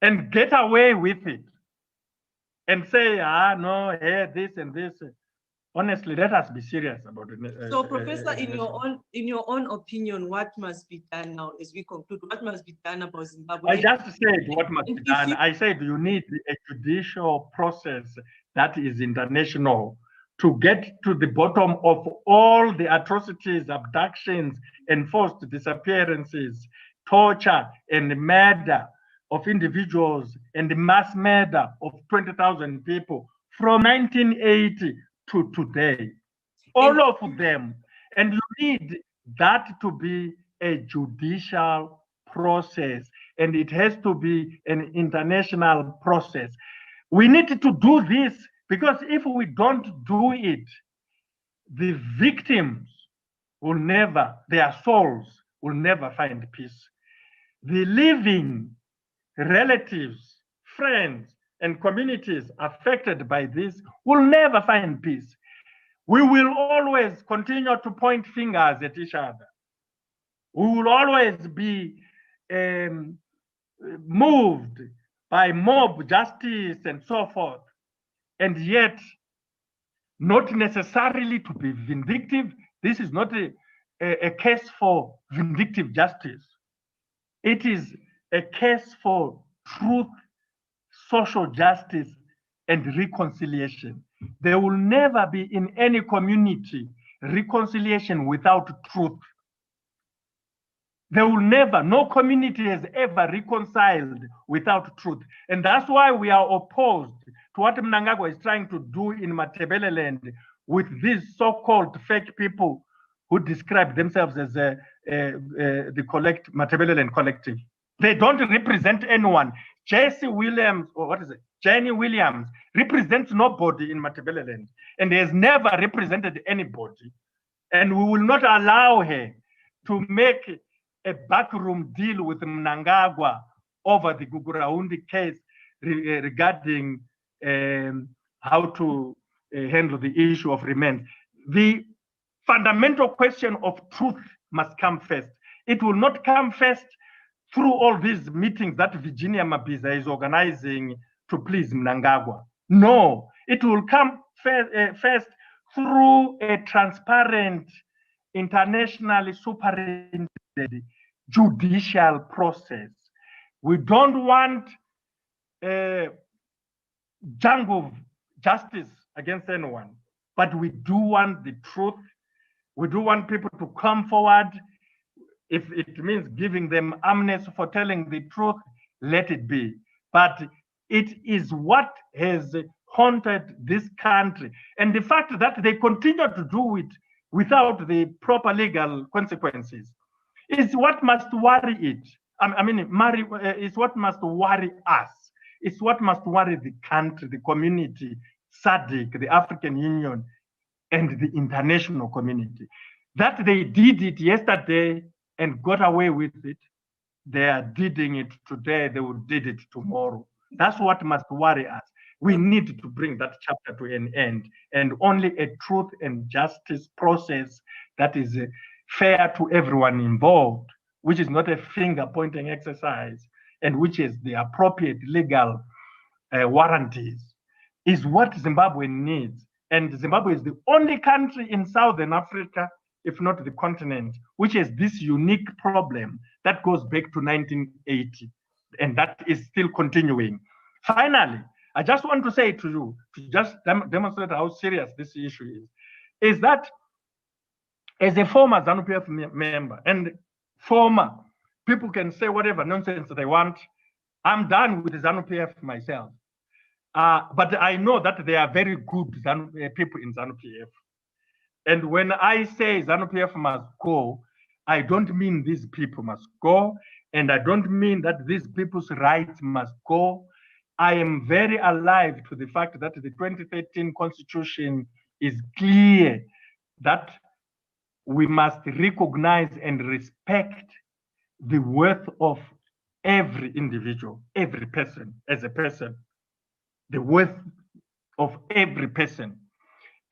and get away with it and say, no, hey, this and this, honestly, let us be serious about it. So, Professor, in your own opinion, what must be done now as we conclude? What must be done about Zimbabwe? I just said what must be done. I said you need a judicial process that is international to get to the bottom of all the atrocities, abductions, enforced disappearances, torture, and murder of individuals, and the mass murder of 20,000 people from 1980 to today. All of them. And you need that to be a judicial process, and it has to be an international process. We need to do this because if we don't do it, the victims will never, their souls will never find peace. The living relatives, friends, and communities affected by this will never find peace. We will always continue to point fingers at each other. We will always be moved by mob justice and so forth, and yet not necessarily to be vindictive. This is not a case for vindictive justice. It is a case for truth, social justice, and reconciliation. There will never be in any community reconciliation without truth. There will never, no community has ever reconciled without truth. And that's why we are opposed to what Mnangagwa is trying to do in Matabeleland with these so-called fake people who describe themselves as the Matabeleland collective. They don't represent anyone. Jesse Williams, or what is it? Jenny Williams represents nobody in Matabeleland and has never represented anybody. And we will not allow her to make a backroom deal with Mnangagwa over the Guguraundi case regarding how to handle the issue of remand. The fundamental question of truth must come first. It will not come first through all these meetings that Virginia Mabiza is organizing to please Mnangagwa. No, it will come first through a transparent, internationally superintended judicial process. We don't want a jungle justice against anyone, but we do want the truth. We do want people to come forward. If it means giving them amnesty for telling the truth, let it be. But it is what has haunted this country. And the fact that they continue to do it without the proper legal consequences is what must worry it. It's what must worry us. It's what must worry the country, the community, SADC, the African Union, and the international community. That they did it yesterday and got away with it, they are doing it today, they will do it tomorrow. That's what must worry us. We need to bring that chapter to an end, and only a truth and justice process that is fair to everyone involved, which is not a finger-pointing exercise, and which is the appropriate legal warranties, is what Zimbabwe needs. And Zimbabwe is the only country in Southern Africa, if not the continent, which has this unique problem that goes back to 1980, and that is still continuing. Finally, I just want to say to you, to just demonstrate how serious this issue is that as a former Zanu-Pf member, and former, people can say whatever nonsense they want. I'm done with Zanu-Pf myself. But I know that there are very good people in Zanu-Pf. And when I say Zanu-Pf must go, I don't mean these people must go, and I don't mean that these people's rights must go. I am very alive to the fact that the 2013 Constitution is clear that we must recognize and respect the worth of every individual, every person as a person, the worth of every person.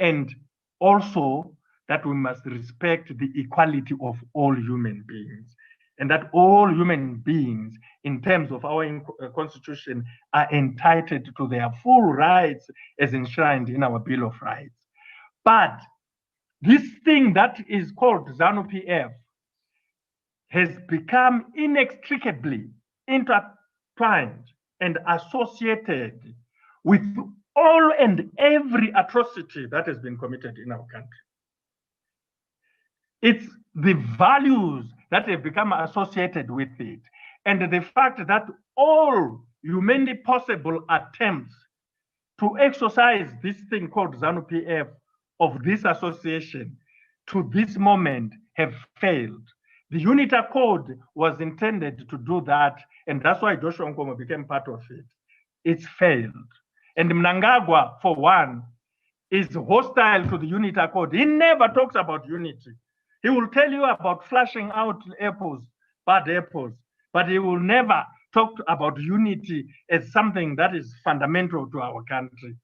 And also that we must respect the equality of all human beings, and that all human beings, in terms of our constitution, are entitled to their full rights as enshrined in our Bill of Rights. But this thing that is called Zanu-Pf has become inextricably intertwined and associated with all and every atrocity that has been committed in our country. It's the values that have become associated with it, and the fact that all humanly possible attempts to exercise this thing called Zanu-Pf of this association to this moment have failed. The UNITA Code was intended to do that, and that's why Joshua Nkomo became part of it. It's failed. And Mnangagwa, for one, is hostile to the UNITA Code. He never talks about unity. He will tell you about flashing out apples, bad apples, but he will never talk about unity as something that is fundamental to our country.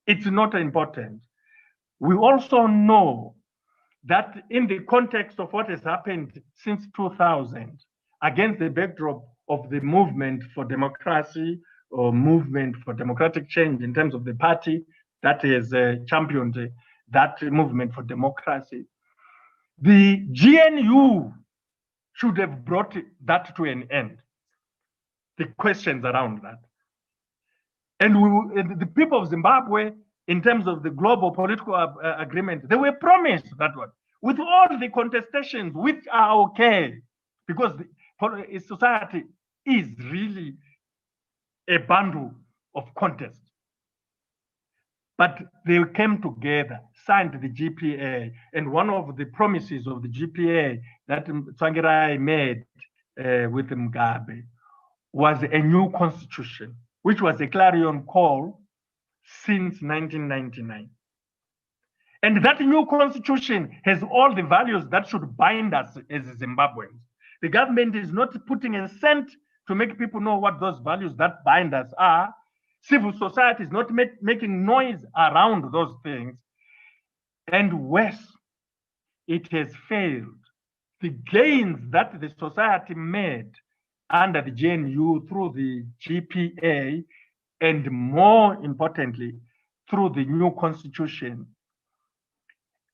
It's not important. We also know that in the context of what has happened since 2000, against the backdrop of the movement for democracy or movement for democratic change in terms of the party that has championed that movement for democracy, the GNU should have brought that to an end, the questions around that. And the people of Zimbabwe, in terms of the global political agreement, they were promised that one, with all the contestations, which are okay, because the society is really a bundle of contests. But they came together, signed the GPA, and one of the promises of the GPA that Tsvangirai made with Mugabe was a new constitution, which was a clarion call since 1999. And that new constitution has all the values that should bind us as Zimbabweans. The government is not putting a cent to make people know what those values that bind us are. Civil society is not making noise around those things. And worse, it has failed. The gains that the society made under the GNU through the GPA, and more importantly, through the new constitution,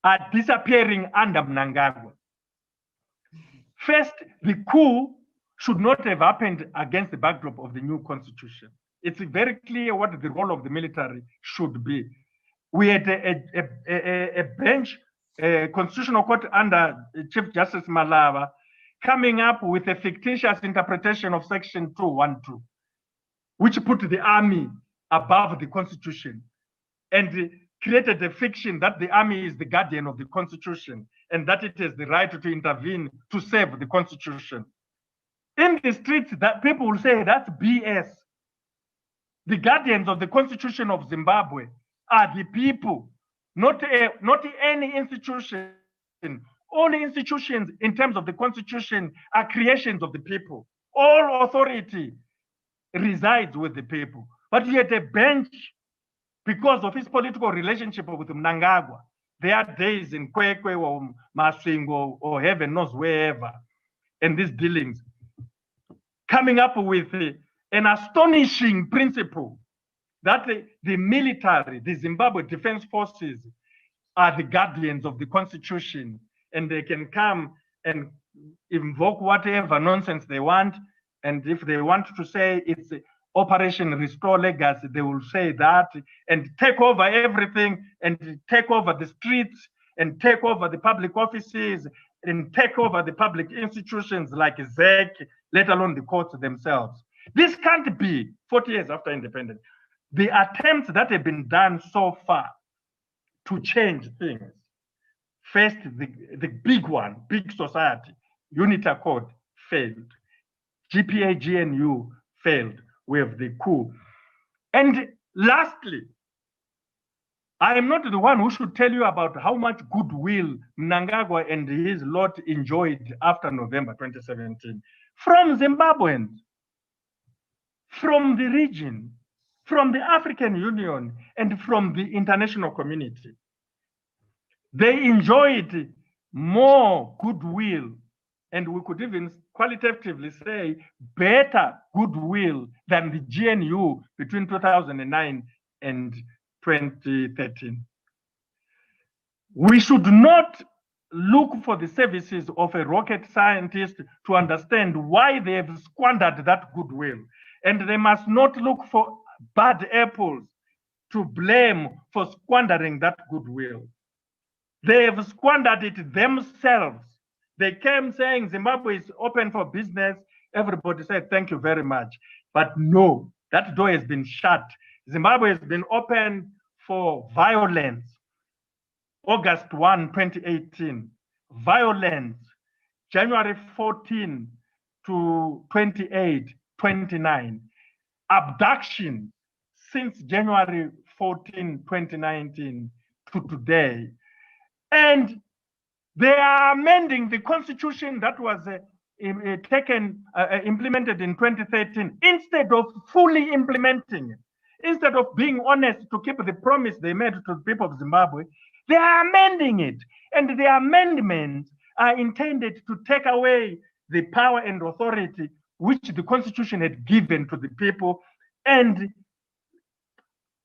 are disappearing under Mnangagwa. First, the coup should not have happened against the backdrop of the new constitution. It's very clear what the role of the military should be. We had a bench, a constitutional court under Chief Justice Malava, coming up with a fictitious interpretation of Section 212, which put the army above the constitution and created a fiction that the army is the guardian of the constitution and that it has the right to intervene to save the constitution. In the streets, that people will say that's BS. The guardians of the constitution of Zimbabwe are the people, not any institution. All institutions in terms of the constitution are creations of the people. All authority resides with the people. But yet a bench, because of his political relationship with Mnangagwa, there are days in Kwekwe or Masvingo or heaven knows wherever, and these dealings, coming up with an astonishing principle that the military, the Zimbabwe Defense Forces, are the guardians of the constitution, and they can come and invoke whatever nonsense they want. And if they want to say it's Operation Restore Legacy, they will say that and take over everything and take over the streets and take over the public offices and take over the public institutions like ZEC, let alone the courts themselves. This can't be 40 years after independence. The attempts that have been done so far to change things, first, the big one, big society, Unity Accord failed. GPA, GNU failed. We have the coup. And lastly, I am not the one who should tell you about how much goodwill Mnangagwa and his lot enjoyed after November 2017 from Zimbabweans, from the region, from the African Union, and from the international community. They enjoyed more goodwill, and we could even qualitatively say better goodwill than the GNU between 2009 and 2013. We should not look for the services of a rocket scientist to understand why they have squandered that goodwill. And they must not look for bad apples to blame for squandering that goodwill. They have squandered it themselves. They came saying Zimbabwe is open for business. Everybody said, thank you very much. But no, that door has been shut. Zimbabwe has been open for violence. August 1, 2018, violence. January 14 to 28, 29, abduction since January 14, 2019 to today. And they are amending the constitution that was implemented in 2013 instead of fully implementing it. Instead of being honest to keep the promise they made to the people of Zimbabwe, They are amending it, and the amendments are intended to take away the power and authority which the Constitution had given to the people and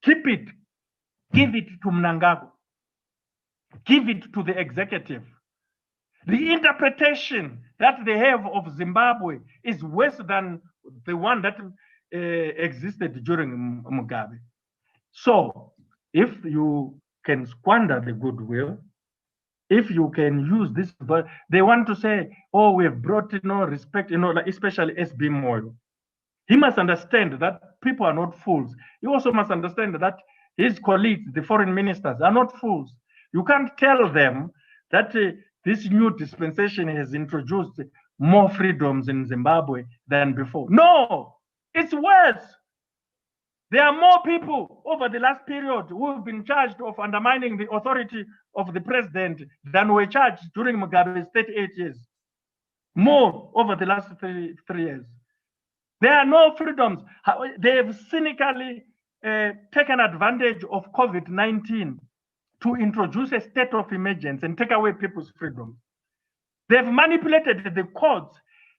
give it to Mnangagwa, give it to the executive. The interpretation that they have of Zimbabwe is worse than the one that existed during Mugabe. So if you can squander the goodwill, if you can use this, but they want to say, oh, we have brought respect, like especially SB Moyo. He must understand that people are not fools. He also must understand that his colleagues, the foreign ministers, are not fools. You can't tell them that this new dispensation has introduced more freedoms in Zimbabwe than before. No, it's worse. There are more people over the last period who have been charged of undermining the authority of the president than were charged during Mugabe's 38 years. More over the last three years. There are no freedoms. They have cynically taken advantage of COVID-19 to introduce a state of emergency and take away people's freedom. They've manipulated the courts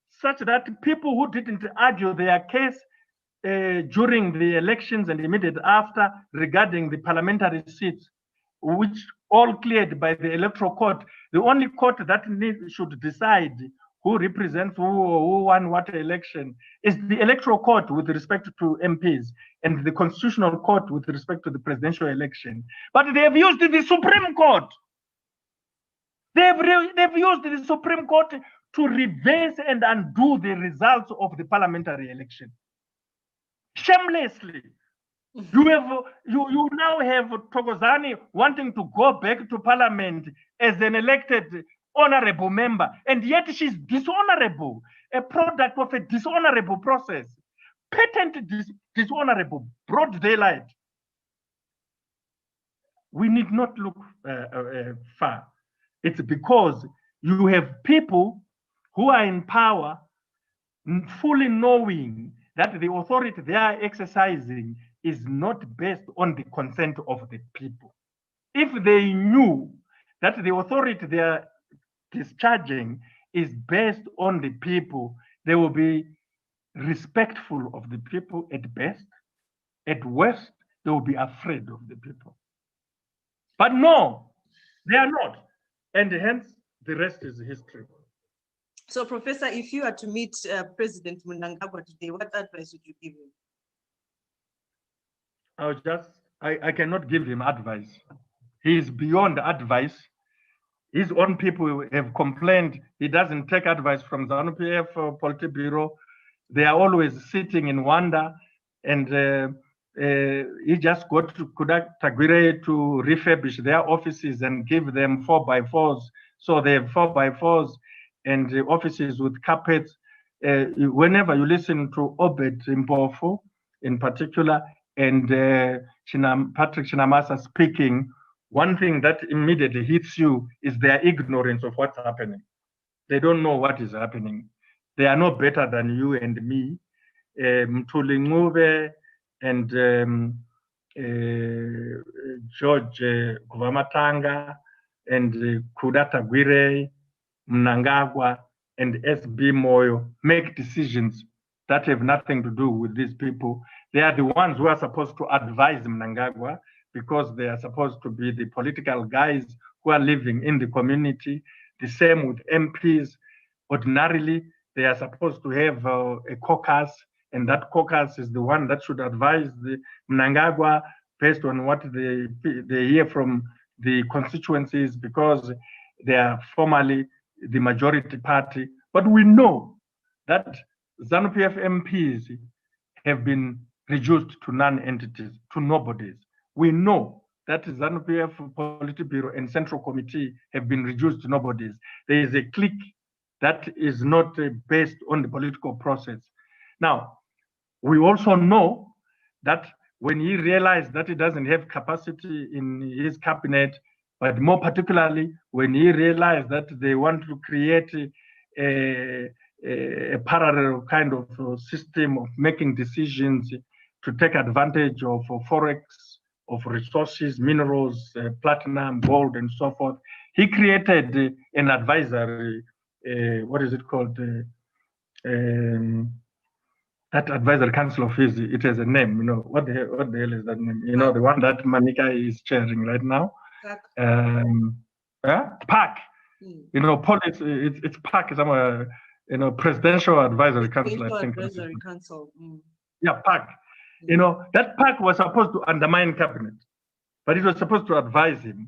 such that people who didn't argue their case during the elections and immediately after regarding the parliamentary seats, which all cleared by the electoral court, the only court that should decide who represents who won what election is the electoral court with respect to MPs and the constitutional court with respect to the presidential election. But they have used the Supreme Court. They've used the Supreme Court to reverse and undo the results of the parliamentary election. Shamelessly. You now have Thokozani wanting to go back to parliament as an elected honorable member, and yet she's dishonorable, a product of a dishonorable process, patent dishonorable, broad daylight. We need not look far. It's because you have people who are in power fully knowing that the authority they are exercising is not based on the consent of the people. If they knew that the authority they are discharging is based on the people, they will be respectful of the people at best. At worst, they will be afraid of the people. But no, they are not. And hence, the rest is history. So, Professor, if you are to meet President Mnangagwa today, what advice would you give him? I cannot give him advice. He is beyond advice. His own people have complained he doesn't take advice from Zanu-Pf or Politburo. They are always sitting in wonder, and he just got to Tagwire to refurbish their offices and give them 4x4s. So they have 4x4s and offices with carpets. Whenever you listen to Obed Mpofu in particular, and Patrick Chinamasa speaking, one thing that immediately hits you is their ignorance of what's happening. They don't know what is happening. They are no better than you and me. Mthuli Ncube and George Guvamatanga and Khuda Tagwire, Mnangagwa, and SB Moyo make decisions that have nothing to do with these people. They are the ones who are supposed to advise Mnangagwa because they are supposed to be the political guys who are living in the community. The same with MPs. Ordinarily, they are supposed to have a caucus, and that caucus is the one that should advise the Mnangagwa based on what they hear from the constituencies, because they are formally the majority party. But we know that Zanu-Pf MPs have been reduced to non-entities, to nobodies. We know that Zanu-Pf Politburo and Central Committee have been reduced to nobodies. There is a clique that is not based on the political process. Now, we also know that when he realized that he doesn't have capacity in his cabinet, but more particularly when he realized that they want to create a parallel kind of system of making decisions to take advantage of forex of resources, minerals, platinum, gold, and so forth. He created an advisory, what is it called? That advisory council of his, it has a name, what the hell is that name? The one that Manika is chairing right now. PAC. Policy, it's PAC somewhere, Presidential Advisory Council, I think. Advisory Council. Yeah, PAC. That PAC was supposed to undermine cabinet, but it was supposed to advise him.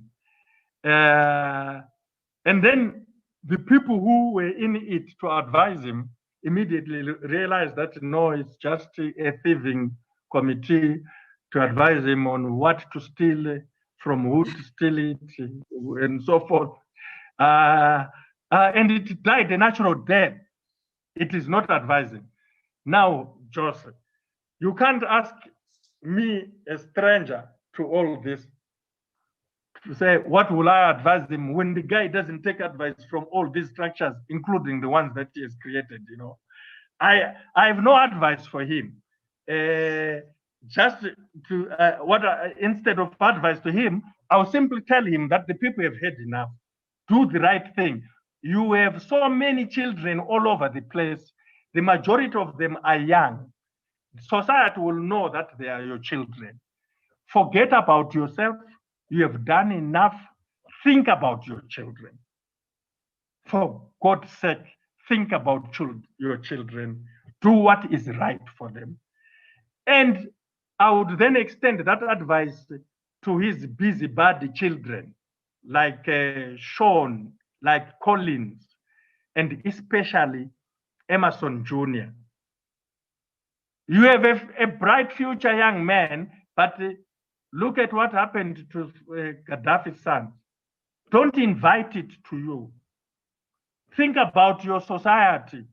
And then the people who were in it to advise him immediately realized that no, it's just a thieving committee to advise him on what to steal, from who to steal it, and so forth. And it died a natural death. It is not advising. Now, Joseph, you can't ask me, a stranger to all this, to say, what will I advise him when the guy doesn't take advice from all these structures, including the ones that he has created, I have no advice for him. Just to, instead of advice to him, I'll simply tell him that the people have had enough. Do the right thing. You have so many children all over the place. The majority of them are young. Society will know that they are your children. Forget about yourself. You have done enough. Think about your children. For God's sake, think about your children. Do what is right for them. And I would then extend that advice to his busybody children, like Sean, like Collins, and especially Emerson Jr. You have a bright future, young man, but look at what happened to Gaddafi's son. Don't invite it to you. Think about your society.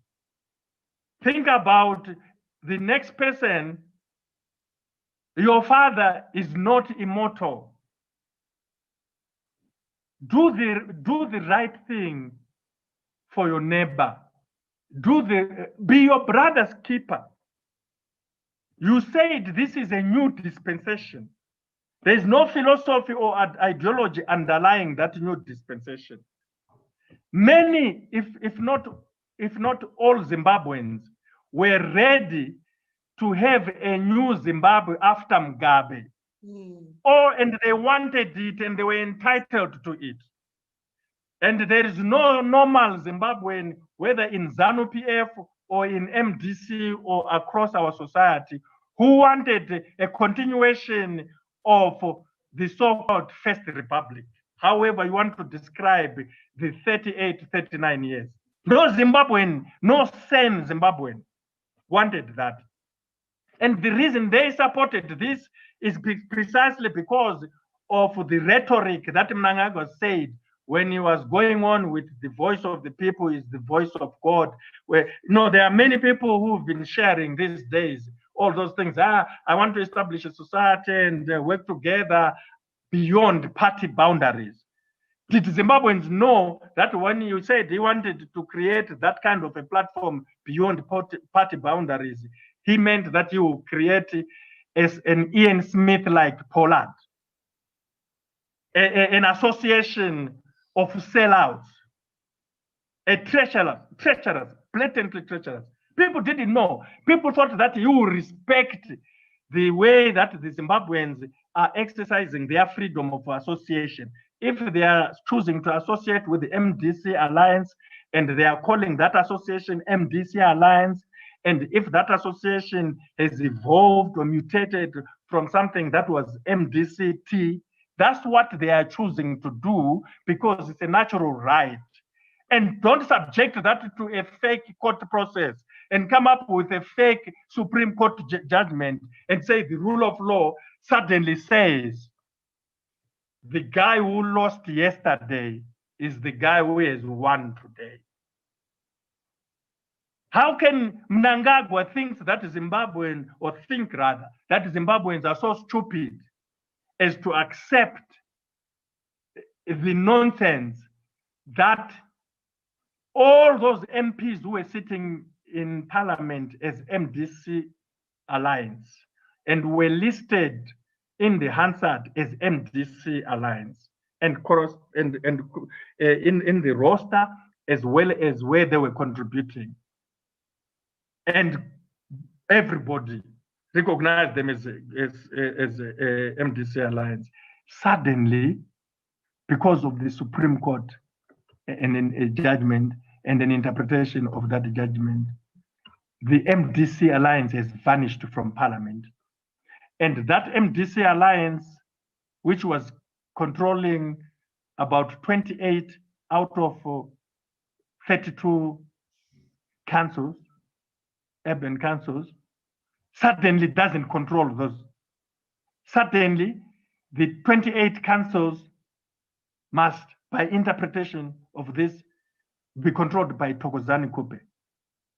Think about the next person. Your father is not immortal. Do the right thing for your neighbor. Be your brother's keeper. You said this is a new dispensation. There's no philosophy or ideology underlying that new dispensation. Many, if not all Zimbabweans, were ready to have a new Zimbabwe after Mugabe. And they wanted it and they were entitled to it. And there is no normal Zimbabwean, whether in Zanu-Pf or in MDC or across our society, who wanted a continuation of the so-called First Republic, however you want to describe the 38, 39 years. No Zimbabwean, no sane Zimbabwean wanted that. And the reason they supported this is precisely because of the rhetoric that Mnangagwa said when he was going on with the voice of the people is the voice of God. Where there are many people who've been sharing these days all those things. I want to establish a society and work together beyond party boundaries. Did Zimbabweans know that when you said he wanted to create that kind of a platform beyond party boundaries, he meant that you create an Ian Smith-like Pollard, an association of sellouts, a treacherous, blatantly treacherous. People didn't know. People thought that you respect the way that the Zimbabweans are exercising their freedom of association. If they are choosing to associate with the MDC Alliance and they are calling that association MDC Alliance, and if that association has evolved or mutated from something that was MDCT, that's what they are choosing to do because it's a natural right. And don't subject that to a fake court process and come up with a fake Supreme Court judgment and say the rule of law suddenly says the guy who lost yesterday is the guy who has won today. How can Mnangagwa think that Zimbabweans are so stupid as to accept the nonsense that all those MPs who were sitting in parliament as MDC Alliance and were listed in the Hansard as MDC Alliance and in the roster as well as where they were contributing. And everybody recognized them as MDC Alliance. Suddenly, because of the Supreme Court and a judgment and an interpretation of that judgment, the MDC Alliance has vanished from Parliament. And that MDC Alliance, which was controlling about 28 out of 32 councils, urban councils, suddenly doesn't control those. Suddenly, the 28 councils must, by interpretation of this, be controlled by Zanu-Pf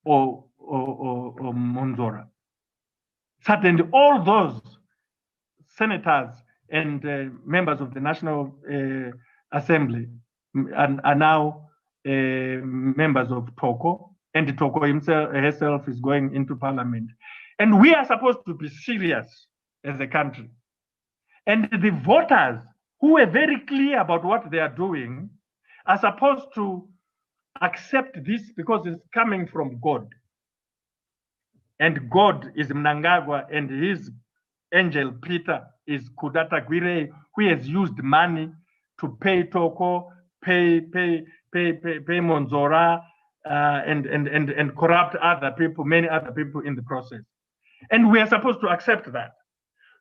or Monzora. Suddenly, all those senators and members of the National Assembly are now members of Toko, and Toko herself is going into Parliament. And we are supposed to be serious as a country. And the voters, who were very clear about what they are doing, are supposed to accept this because it's coming from God. And God is Mnangagwa, and his angel Peter is Kudata Gwire, who has used money to pay Toko, pay Monzora, and corrupt other people, many other people in the process. And we are supposed to accept that.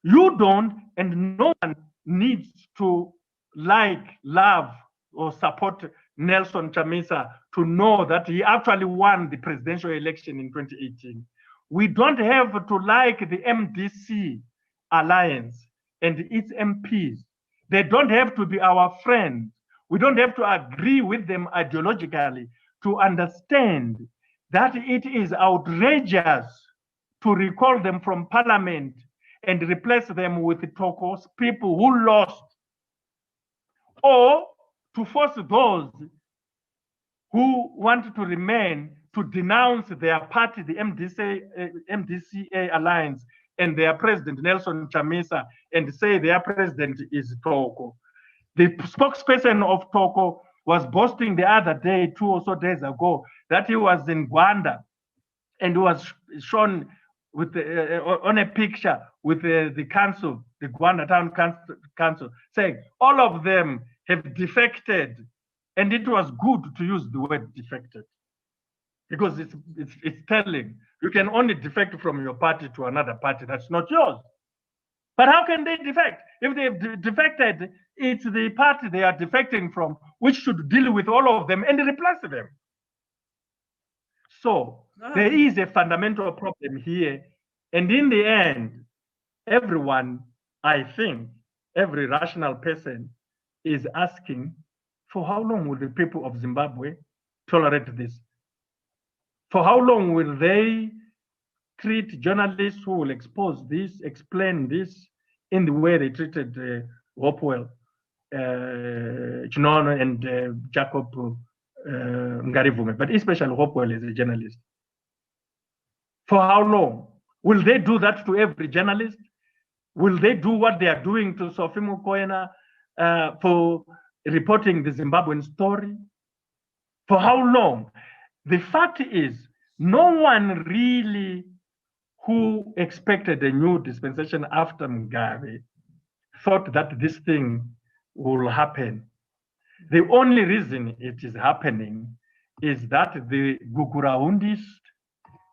You don't, and no one needs to like, love, or support Nelson Chamisa to know that he actually won the presidential election in 2018. We don't have to like the MDC Alliance and its MPs. They don't have to be our friends. We don't have to agree with them ideologically to understand that it is outrageous to recall them from Parliament and replace them with Toko's people who lost, or to force those who want to remain to denounce their party, the MDCA Alliance, and their president, Nelson Chamisa, and say their president is Toko. The spokesperson of Toko was boasting the other day, 2 or so days ago, that he was in Gwanda and was shown with on a picture with the council, the Gwanda Town Council, saying all of them have defected. And it was good to use the word defected, because it's telling you can only defect from your party to another party that's not yours. But how can they defect? If they've defected, it's the party they are defecting from which should deal with all of them and replace them. So there is a fundamental problem here. And in the end, everyone, I think, every rational person is asking, for how long will the people of Zimbabwe tolerate this? For how long will they treat journalists who will expose this, explain this in the way they treated Hopewell, Chinono, and Jacob Ngarivume, but especially Hopewell as a journalist? For how long? Will they do that to every journalist? Will they do what they are doing to Sofimo Koena for reporting the Zimbabwean story? For how long? The fact is, no one really who expected a new dispensation after Mugabe thought that this thing will happen. The only reason it is happening is that the Guguraundists,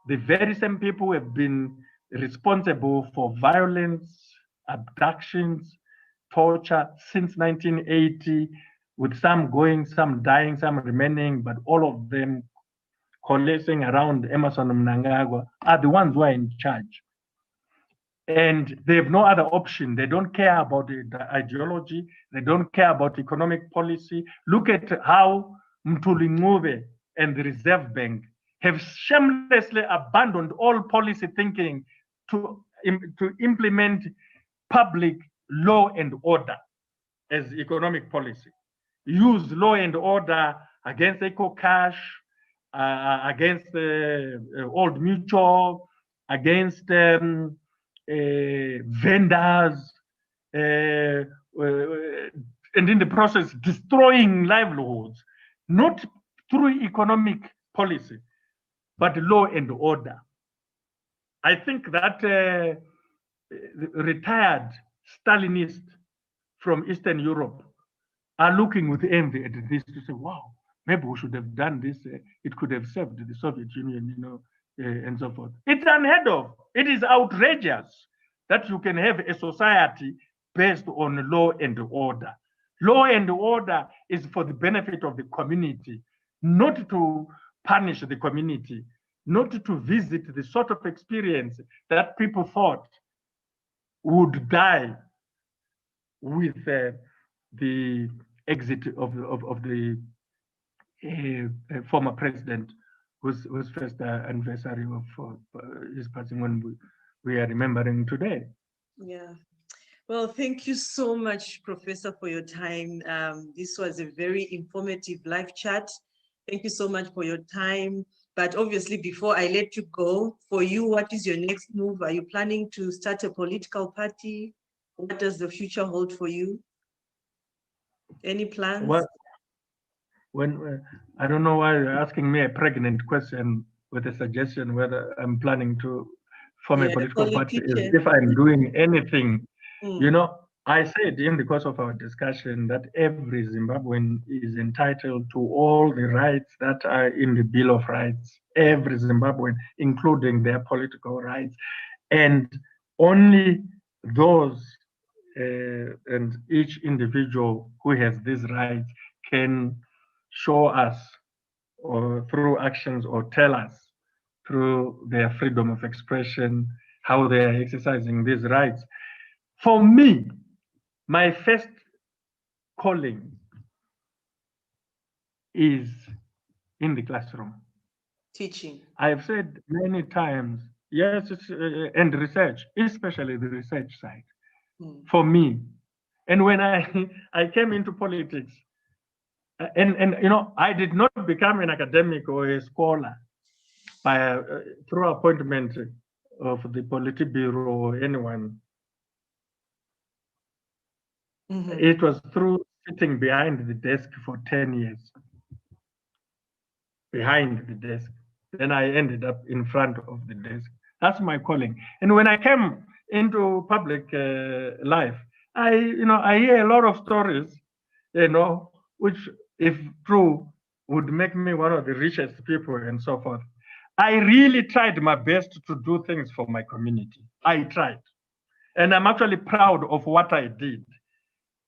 the very same people who have been responsible for violence, abductions, torture since 1980, with some going, some dying, some remaining, but all of them coalescing around Emerson Mnangagwa, are the ones who are in charge. And they have no other option. They don't care about the ideology. They don't care about economic policy. Look at how Mthuli Ncube and the Reserve Bank have shamelessly abandoned all policy thinking to implement public law and order as economic policy. Use law and order against EcoCash, against Old Mutual, against vendors, and in the process destroying livelihoods, not through economic policy, but law and order. I think that retired Stalinists from Eastern Europe are looking with envy at this to say, wow, maybe we should have done this. It could have served the Soviet Union, and so forth. It's unheard of. It is outrageous that you can have a society based on law and order. Law and order is for the benefit of the community, not to punish the community, not to visit the sort of experience that people thought would die with the exit of the former president, whose first anniversary of his passing on we are remembering today. Yeah. Well, thank you so much, Professor, for your time. This was a very informative live chat. Thank you so much for your time. But obviously, before I let you go, for you, what is your next move? Are you planning to start a political party? What does the future hold for you? Any plans? Well, I don't know why you're asking me a pregnant question with a suggestion whether I'm planning to form a political party. If I'm doing anything, I said in the course of our discussion that every Zimbabwean is entitled to all the rights that are in the Bill of Rights, every Zimbabwean, including their political rights. And only those and each individual who has these rights can show us or through actions or tell us through their freedom of expression how they are exercising these rights. For me, my first calling is in the classroom. Teaching. I've said many times, yes, and research, especially the research side, for me. And when I came into politics, and I did not become an academic or a scholar by through appointment of the Politburo or anyone. It was through sitting behind the desk for 10 years. Behind the desk. Then I ended up in front of the desk. That's my calling. And when I came into public life, I hear a lot of stories, which, if true, would make me one of the richest people and so forth. I really tried my best to do things for my community. I tried. And I'm actually proud of what I did.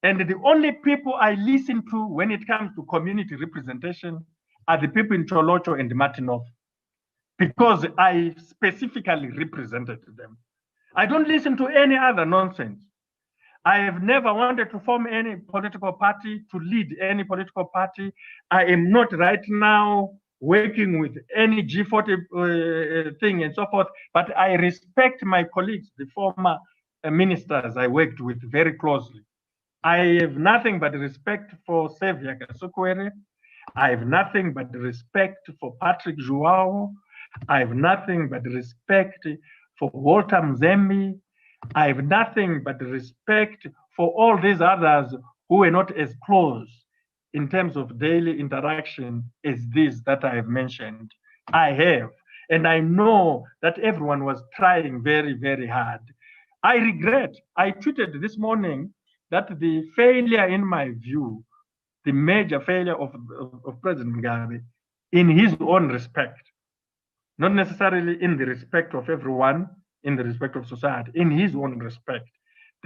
And the only people I listen to when it comes to community representation are the people in Cholocho and Martinov, because I specifically represented them. I don't listen to any other nonsense. I have never wanted to form any political party, to lead any political party. I am not right now working with any G40 thing and so forth, but I respect my colleagues, the former ministers I worked with very closely. I have nothing but respect for Xavier Kasukwere. I have nothing but respect for Patrick Joao. I have nothing but respect for Walter Mzembe. I have nothing but respect for all these others who are not as close in terms of daily interaction as these that I have mentioned. I have. And I know that everyone was trying very, very hard. I regret, I tweeted this morning that the failure, in my view, the major failure of President Mugabe, in his own respect, not necessarily in the respect of everyone, in the respect of society, in his own respect.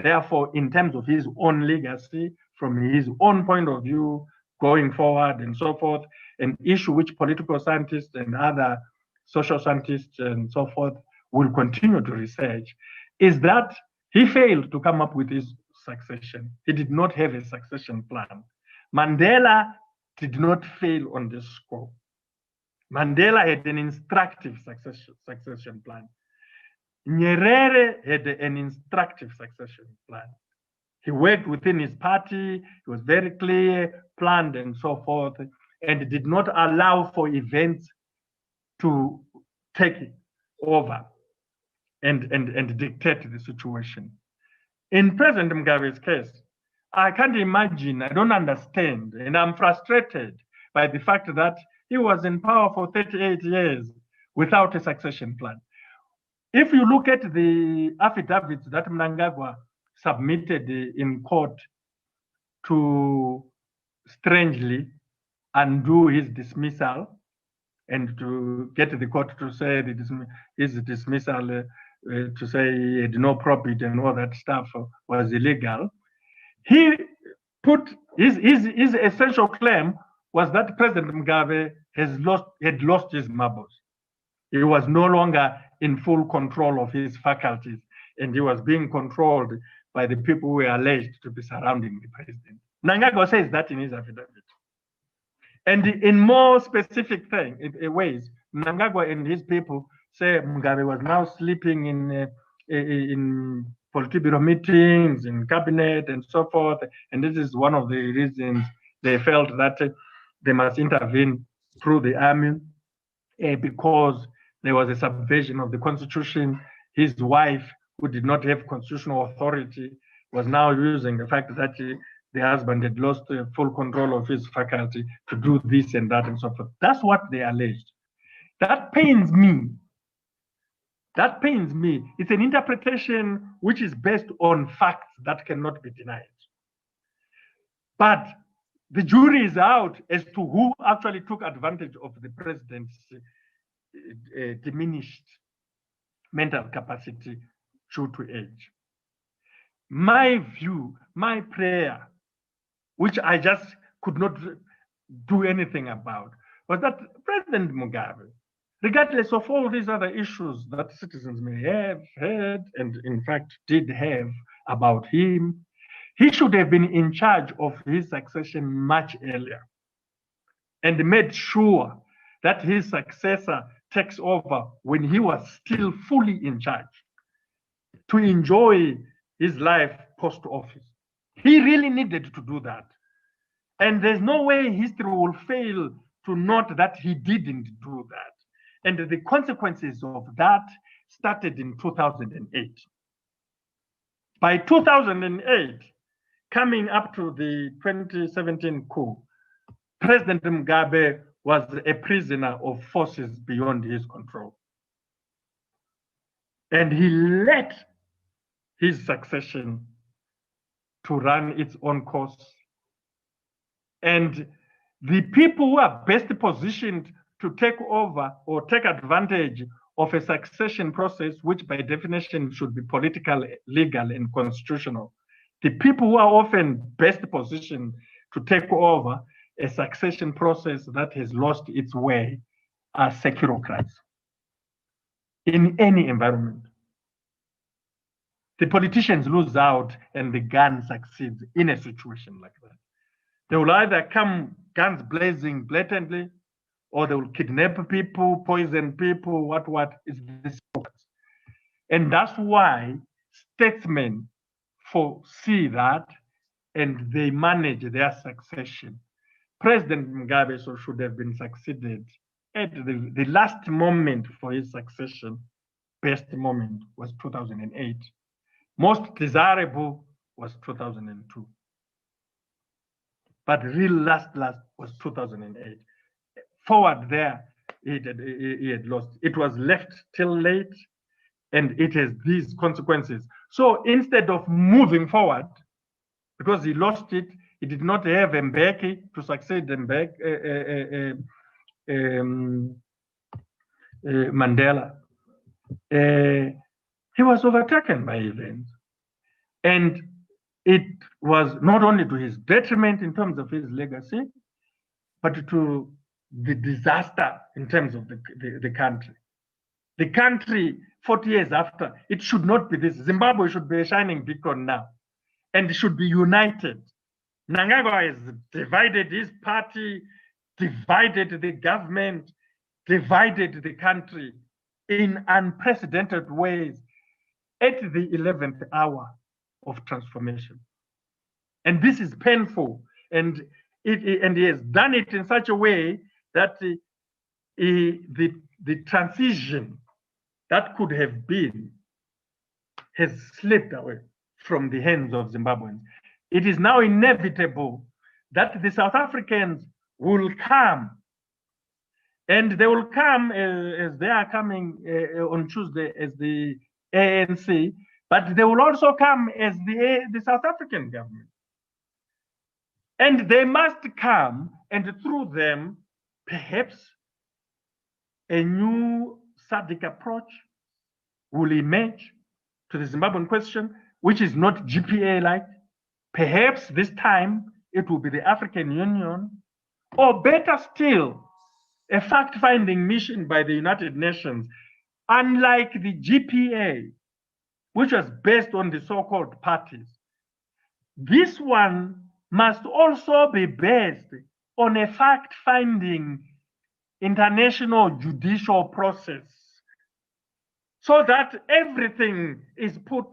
Therefore, in terms of his own legacy, from his own point of view, going forward and so forth, an issue which political scientists and other social scientists and so forth will continue to research, is that he failed to come up with his succession. He did not have a succession plan. Mandela did not fail on this score. Mandela had an instructive succession plan. Nyerere had an instructive succession plan. He worked within his party, he was very clear, planned and so forth, and did not allow for events to take over and dictate the situation. In President Mugabe's case, I can't imagine, I don't understand, and I'm frustrated by the fact that he was in power for 38 years without a succession plan. If you look at the affidavits that Mnangagwa submitted in court to strangely undo his dismissal and to get the court to say his dismissal, to say he had no probity and all that stuff was illegal, he put his essential claim was that President Mugabe had lost his marbles. He was no longer in full control of his faculties, and he was being controlled by the people who were alleged to be surrounding the president. Mnangagwa says that in his affidavit. And in more specific ways, Mnangagwa and his people say Mugabe was now sleeping in Politburo meetings, in cabinet, and so forth. And this is one of the reasons they felt that they must intervene through the army because there was a subversion of the constitution. His wife, who did not have constitutional authority, was now using the fact that the husband had lost full control of his faculty to do this and that and so forth. That's what they alleged. That pains me. That pains me. It's an interpretation which is based on facts that cannot be denied. But the jury is out as to who actually took advantage of the president's diminished mental capacity due to age. My view, my prayer, which I just could not do anything about, was that President Mugabe, regardless of all these other issues that citizens may have had and in fact did have about him, he should have been in charge of his succession much earlier and made sure that his successor takes over when he was still fully in charge to enjoy his life post-office. He really needed to do that. And there's no way history will fail to note that he didn't do that. And the consequences of that started in 2008. By 2008, coming up to the 2017 coup, President Mugabe was a prisoner of forces beyond his control. And he let his succession to run its own course. And the people who are best positioned to take over or take advantage of a succession process, which by definition should be political, legal, and constitutional, the people who are often best positioned to take over a succession process that has lost its way are securocrats in any environment. The politicians lose out and the gun succeeds in a situation like that. They will either come guns blazing blatantly, or they will kidnap people, poison people, what is this? And that's why statesmen foresee that and they manage their succession. President Mugabe should have been succeeded at the last moment for his succession. Best moment was 2008. Most desirable was 2002. But real last was 2008. Forward there, he had lost. It was left till late, and it has these consequences. So instead of moving forward, because he lost it, he did not have Mbeki to succeed Mandela. He was overtaken by events. And it was not only to his detriment in terms of his legacy, but to the disaster in terms of the country. The country, 40 years after, it should not be this. Zimbabwe should be a shining beacon now, and it should be united. Mnangagwa has divided his party, divided the government, divided the country in unprecedented ways at the 11th hour of transformation. And this is painful, and he has done it in such a way that the transition that could have been has slipped away from the hands of Zimbabweans. It is now inevitable that the South Africans will come, and they will come as they are coming on Tuesday as the ANC, but they will also come as the South African government. And they must come, and through them, perhaps a new SADC approach will emerge to the Zimbabwean question, which is not GPA-like. Perhaps this time it will be the African Union, or better still, a fact-finding mission by the United Nations, unlike the GPA, which was based on the so-called parties. This one must also be based on a fact-finding international judicial process, so that everything is put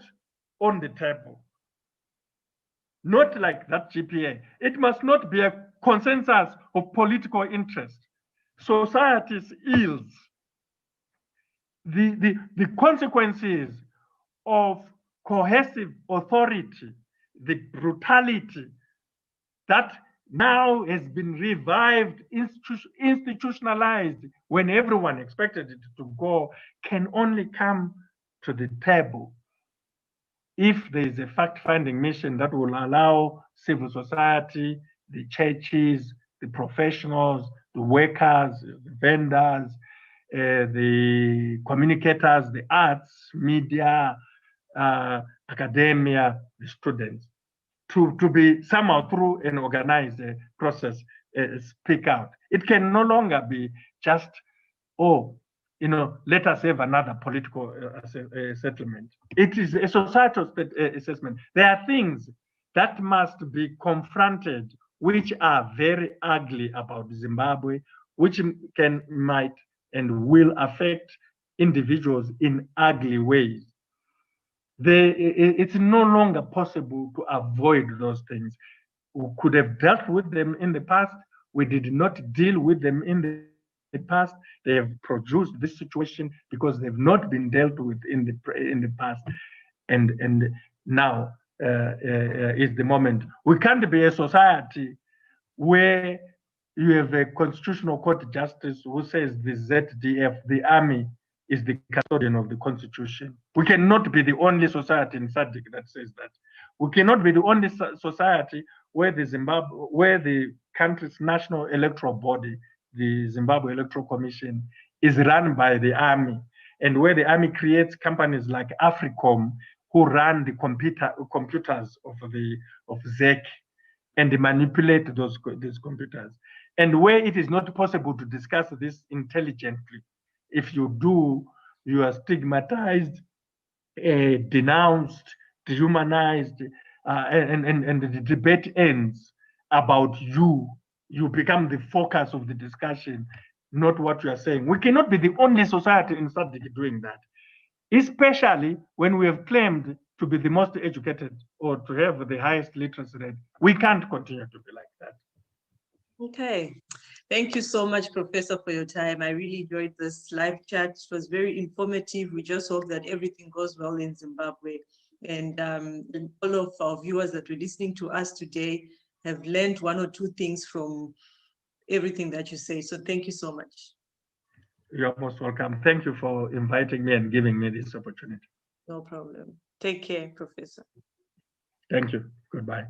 on the table. Not like that GPA. It must not be a consensus of political interest. Society's ills, the consequences of cohesive authority, the brutality that now has been revived, institutionalized when everyone expected it to go, can only come to the table if there is a fact-finding mission that will allow civil society, the churches, the professionals, the workers, the vendors, the communicators, the arts, media, academia, the students, to be somehow through an organized process speak out. It can no longer be just, let us have another political settlement. It is a societal assessment. There are things that must be confronted which are very ugly about Zimbabwe, which might and will affect individuals in ugly ways. It's no longer possible to avoid those things. We could have dealt with them in the past. We did not deal with them in the past. They have produced this situation because they've not been dealt with in the past. And now is the moment. We can't be a society where you have a constitutional court justice who says the ZDF, the army, is the custodian of the constitution. We cannot be the only society in SADC that says that. We cannot be the only society where the country's national electoral body, the Zimbabwe Electoral Commission, is run by the army, and where the army creates companies like Africom who run the computers of ZEC and manipulate these computers, and where it is not possible to discuss this intelligently. If you do, you are stigmatized, denounced, dehumanized, and the debate ends about you. You become the focus of the discussion, not what you are saying. We cannot be the only society in SADC doing that, especially when we have claimed to be the most educated or to have the highest literacy rate. We can't continue to be like that. Okay. Thank you so much, Professor, for your time. I really enjoyed this live chat. It was very informative. We just hope that everything goes well in Zimbabwe. And all of our viewers that were listening to us today have learned one or two things from everything that you say. So thank you so much. You're most welcome. Thank you for inviting me and giving me this opportunity. No problem. Take care, Professor. Thank you. Goodbye.